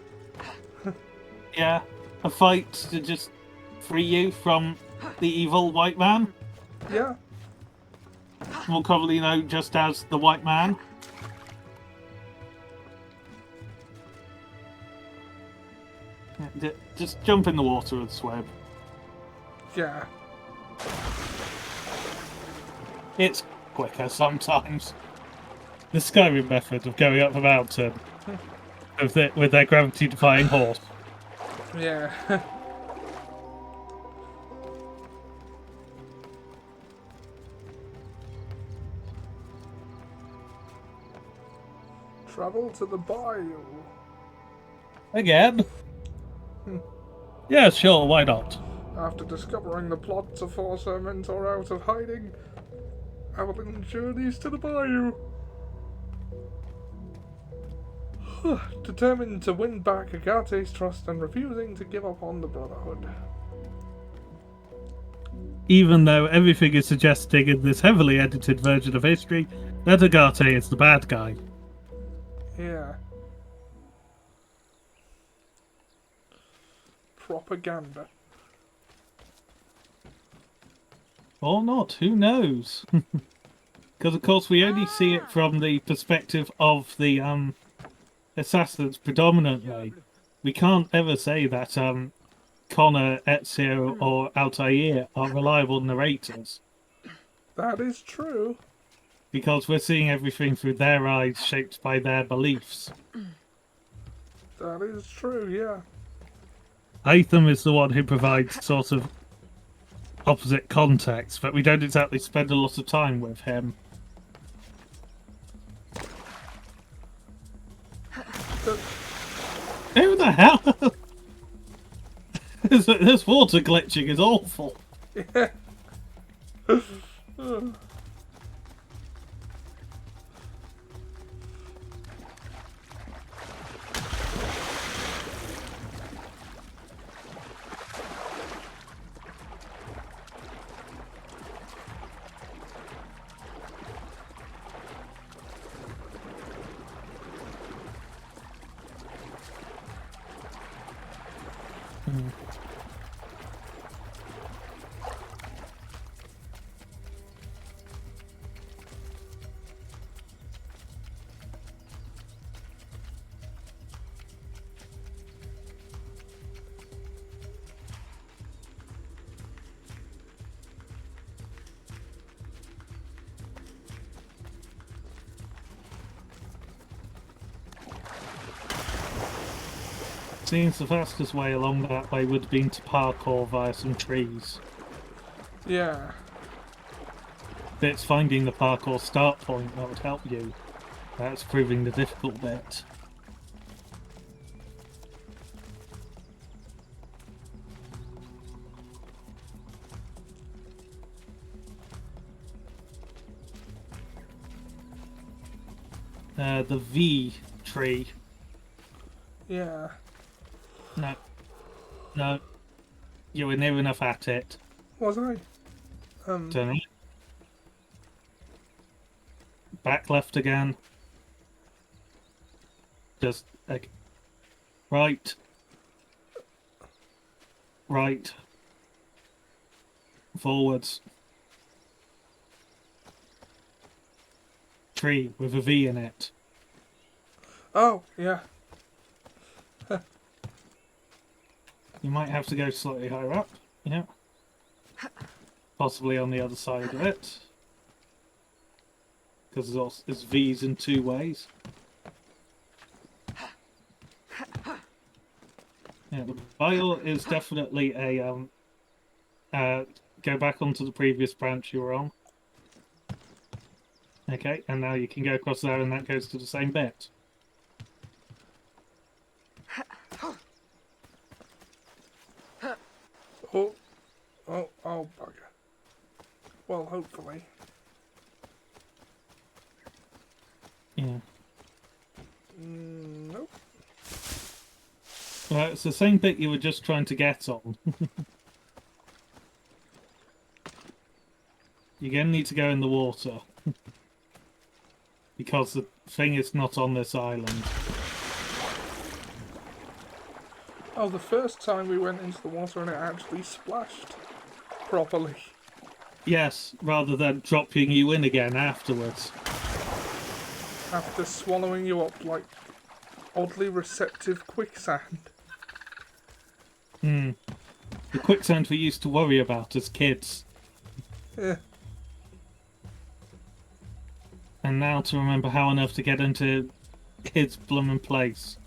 Yeah, a fight to just free you from the evil white man. Yeah. More commonly known just as the white man. Just jump in the water and swim. Yeah. It's quicker sometimes. The Skyrim method of going up a mountain with their gravity-defying horse. Yeah. Travel to the bayou. Again? Yeah, sure, why not? After discovering the plot to force her mentor out of hiding, Evelyn journeys to the bayou. Determined to win back Agate's trust and refusing to give up on the Brotherhood. Even though everything is suggesting in this heavily edited version of history that Agate is the bad guy. Yeah. Propaganda. Or not, who knows? Because of course we only see it from the perspective of the assassins predominantly. We can't ever say that Connor, Ezio or Altair are reliable narrators. That is true. Because we're seeing everything through their eyes shaped by their beliefs. That is true, yeah. Latham is the one who provides sort of opposite context, but we don't exactly spend a lot of time with him. Who the hell? This water glitching is awful. Yeah. Seems the fastest way along that way would have been to parkour via some trees. Yeah. But it's finding the parkour start point that would help you. That's proving the difficult bit. The V tree. Yeah. No. No. You were near enough at it. Was I? Turn right. Back left again. Just like right. Right. Forwards. Tree with a V in it. Oh, yeah. You might have to go slightly higher up. Yeah. Possibly on the other side of it. Because there's V's in two ways. Yeah, the bile is definitely a go back onto the previous branch you were on. Okay, and now you can go across there and that goes to the same bit. Oh, bugger. Well, hopefully. Yeah. Nope. Well, it's the same bit you were just trying to get on. You're going to need to go in the water. Because the thing is not on this island. Oh, the first time we went into the water and it actually splashed properly. Yes, rather than dropping you in again afterwards. After swallowing you up like oddly receptive quicksand. The quicksands we used to worry about as kids. Yeah. And now to remember how on earth to get into his blooming place.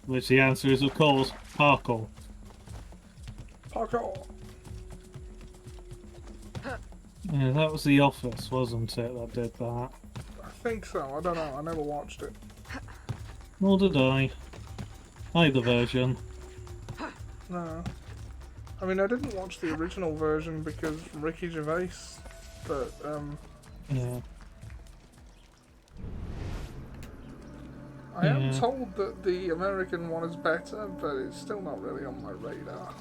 Which the answer is, of course, parkour. Parkour. Yeah, that was The Office, wasn't it, that did that? I think so. I don't know. I never watched it. Nor did I. Either version. No. I mean, I didn't watch the original version because Ricky Gervais, but, Yeah. I am told that the American one is better, but it's still not really on my radar.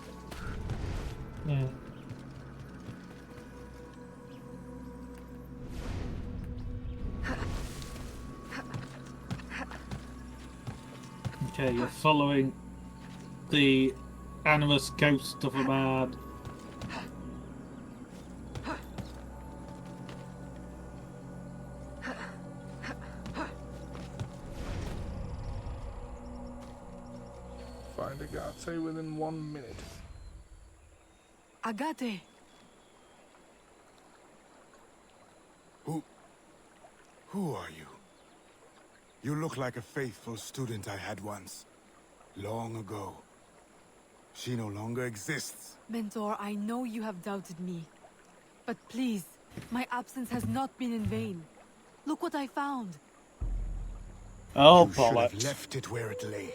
Yeah. Okay, you're following the animus ghost of a man. Find Agate within 1 minute. Agate! Who are you? You look like a faithful student I had once. Long ago. She no longer exists. Mentor, I know you have doubted me. But please, my absence has not been in vain. Look what I found. Oh, you should have bollocks. left it where it lay.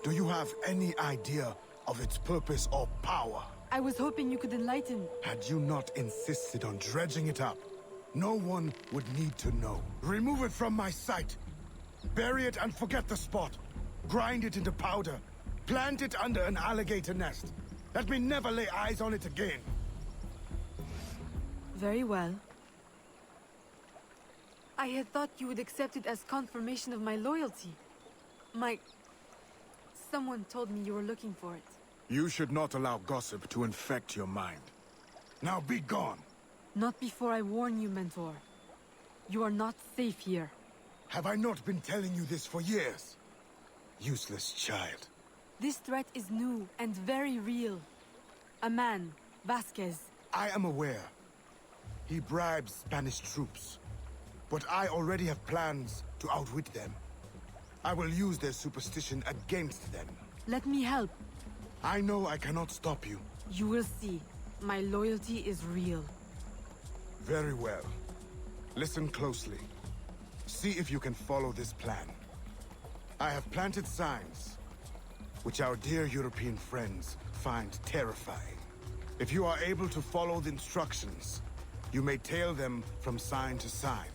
Do you have any idea of its purpose or power? I was hoping you could enlighten. Had you not insisted on dredging it up, no one would need to know. Remove it from my sight. Bury it and forget the spot. Grind it into powder. Plant it under an alligator nest. Let me never lay eyes on it again. Very well. I had thought you would accept it as confirmation of my loyalty. Someone told me you were looking for it. You should not allow gossip to infect your mind. Now be gone. Not before I warn you, Mentor. You are not safe here. Have I not been telling you this for years? Useless child. This threat is new and very real. A man, Vasquez. I am aware. He bribes Spanish troops. But I already have plans to outwit them. I will use their superstition against them. Let me help. I know I cannot stop you. You will see. My loyalty is real. Very well. Listen closely. See if you can follow this plan. I have planted signs, which our dear European friends find terrifying. If you are able to follow the instructions, you may tail them from sign to sign,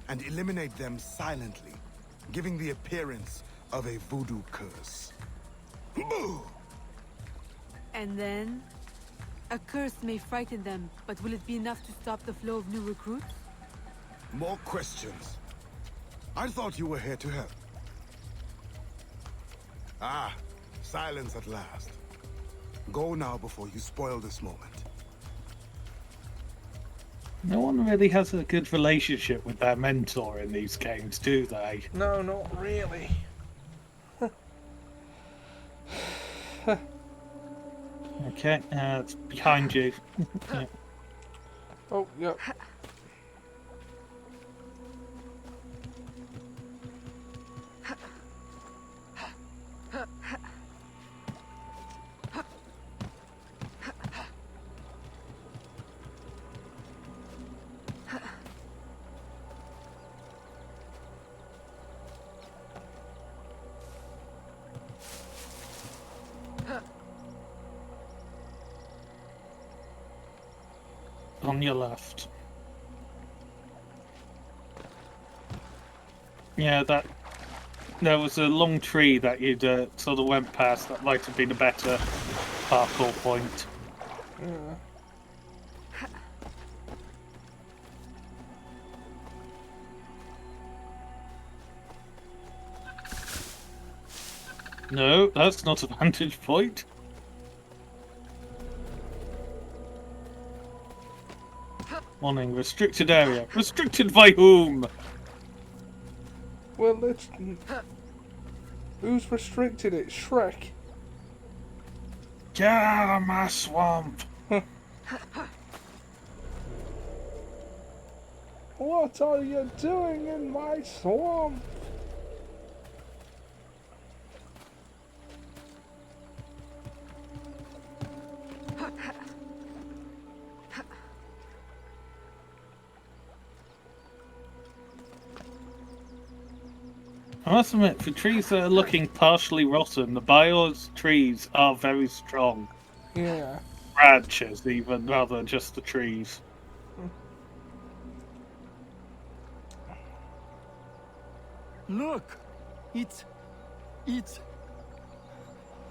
and eliminate them silently, giving the appearance of a voodoo curse. Boo! And then? A curse may frighten them, but will it be enough to stop the flow of new recruits? More questions. I thought you were here to help. Ah, silence at last. Go now before you spoil this moment. No one really has a good relationship with their mentor in these games, do they? No, not really. Okay, it's behind you. Yeah. Oh, yep. On your left. Yeah, there was a long tree that you'd sort of went past that might have been a better parkour point. Yeah. No, that's not a vantage point. Warning, restricted area. Restricted by whom? Well, let's... Who's restricted it? Shrek? Get out of my swamp! What are you doing in my swamp? I must admit, for trees that are looking partially rotten, the Bios trees are very strong. Yeah. Branches, even, rather than just the trees. Look! It's...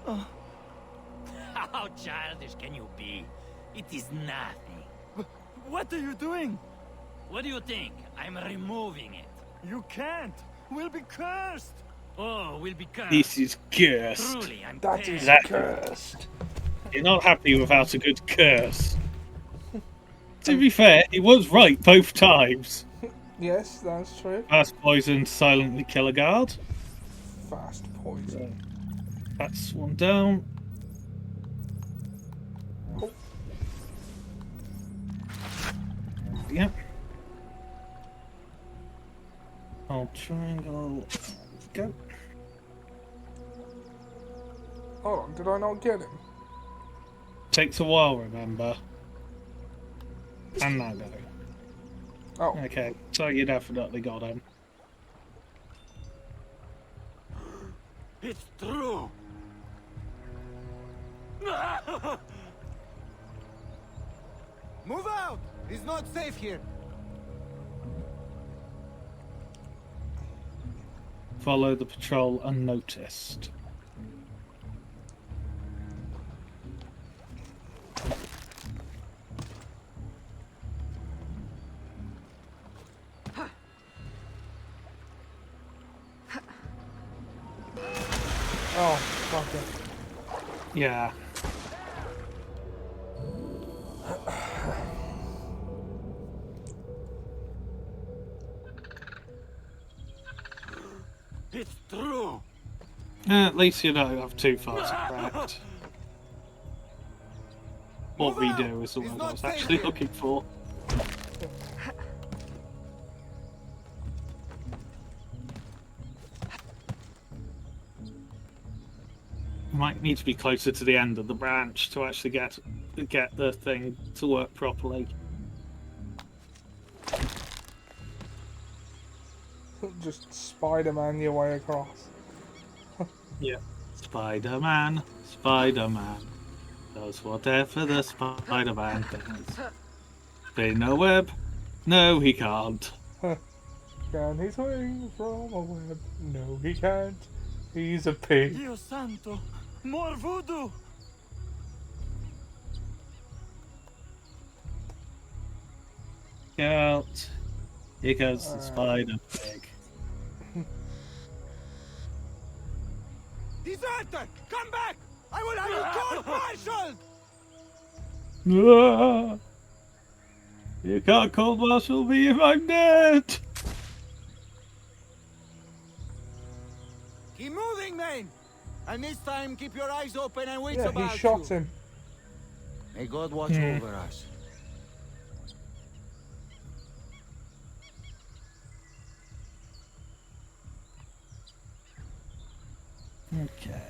Oh. How childish can you be? It is nothing. What are you doing? What do you think? I'm removing it. You can't! We'll be cursed! Oh, we'll be cursed. This is cursed. Truly, I'm That is pissed. cursed. You're not happy without a good curse. To be fair, he was right both times. Yes, that's true. Fast poison, silently kill a guard. Fast poison. That's one down. Oh. Yep. I'll triangle. Go. Hold on, did I not get him? Takes a while, remember. And now go. Oh. Okay, so you definitely got him. It's true. Move out! It's not safe here. Follow the patrol unnoticed. Oh, fuck it. Yeah. It's true. At least you don't have too far to correct. What redo is the one I was actually looking for. Might need to be closer to the end of the branch to actually get the thing to work properly. Just Spider-Man your way across. Yeah. Spider-Man, Spider-Man, does whatever the Spider-Man does. Spin a web? No, he can't. Can he swing from a web? No, he can't. He's a pig. Dio santo! More voodoo! Get out. Here goes the spider pig. Deserter! Come back! I will have you court-martialed! Ah! You can't call marshal me if I'm dead! Keep moving, man! And this time, keep your eyes open and wait Yeah, about he shot you. him. May God watch over us. Okay.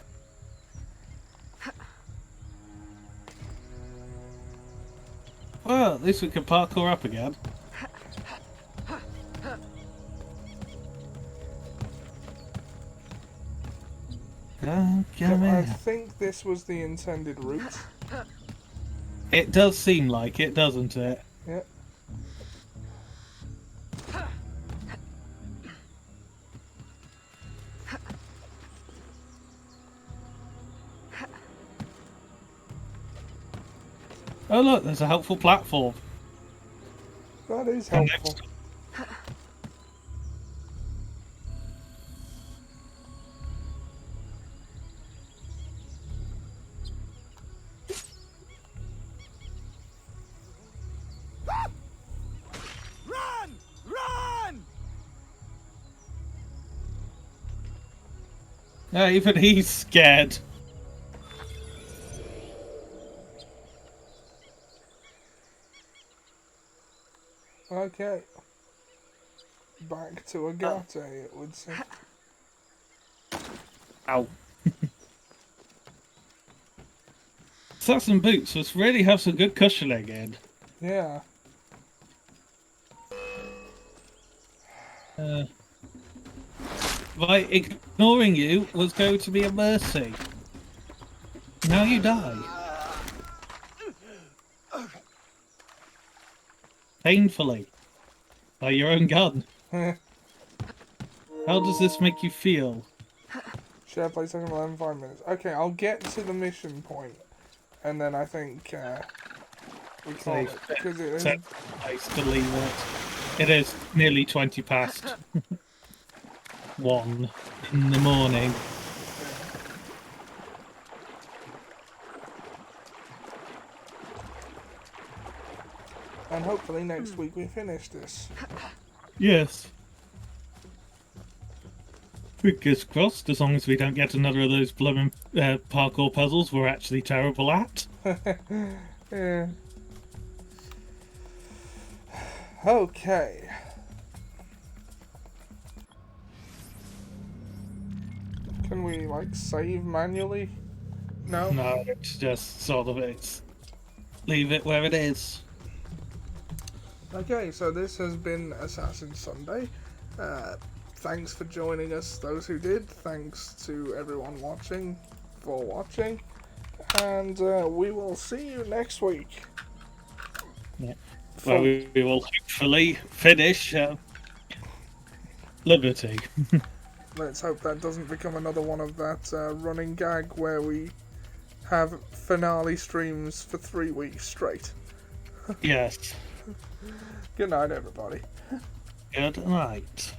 Well, at least we can parkour up again. Come I here. think this was the intended route. It does seem like it, doesn't it? Yeah. Oh look, there's a helpful platform. That is helpful. Run! Run! Yeah, even he's scared. Okay. Back to Agate, it would seem. Ow. Socks and boots must really have some good cushioning in. Yeah. By ignoring you was going to be a mercy. Now you die. Painfully. By your own gun. How does this make you feel? Share play second for 5 minutes. Okay, I'll get to the mission point, and then I think we call it, because it is... Nice to leave it. It is nearly 20 past 1 in the morning. And hopefully next week we finish this. Yes. Fingers crossed, as long as we don't get another of those blooming parkour puzzles we're actually terrible at. Yeah. Okay. Can we, like, save manually? No? No, it's just sort of leave it where it is. Okay, so this has been Assassin Sunday. Thanks for joining us, those who did. Thanks to everyone watching for watching. And we will see you next week. Yeah. Well, we will hopefully finish Liberty. Let's hope that doesn't become another one of that running gag where we have finale streams for 3 weeks straight. Yes. Good night, everybody. Good night.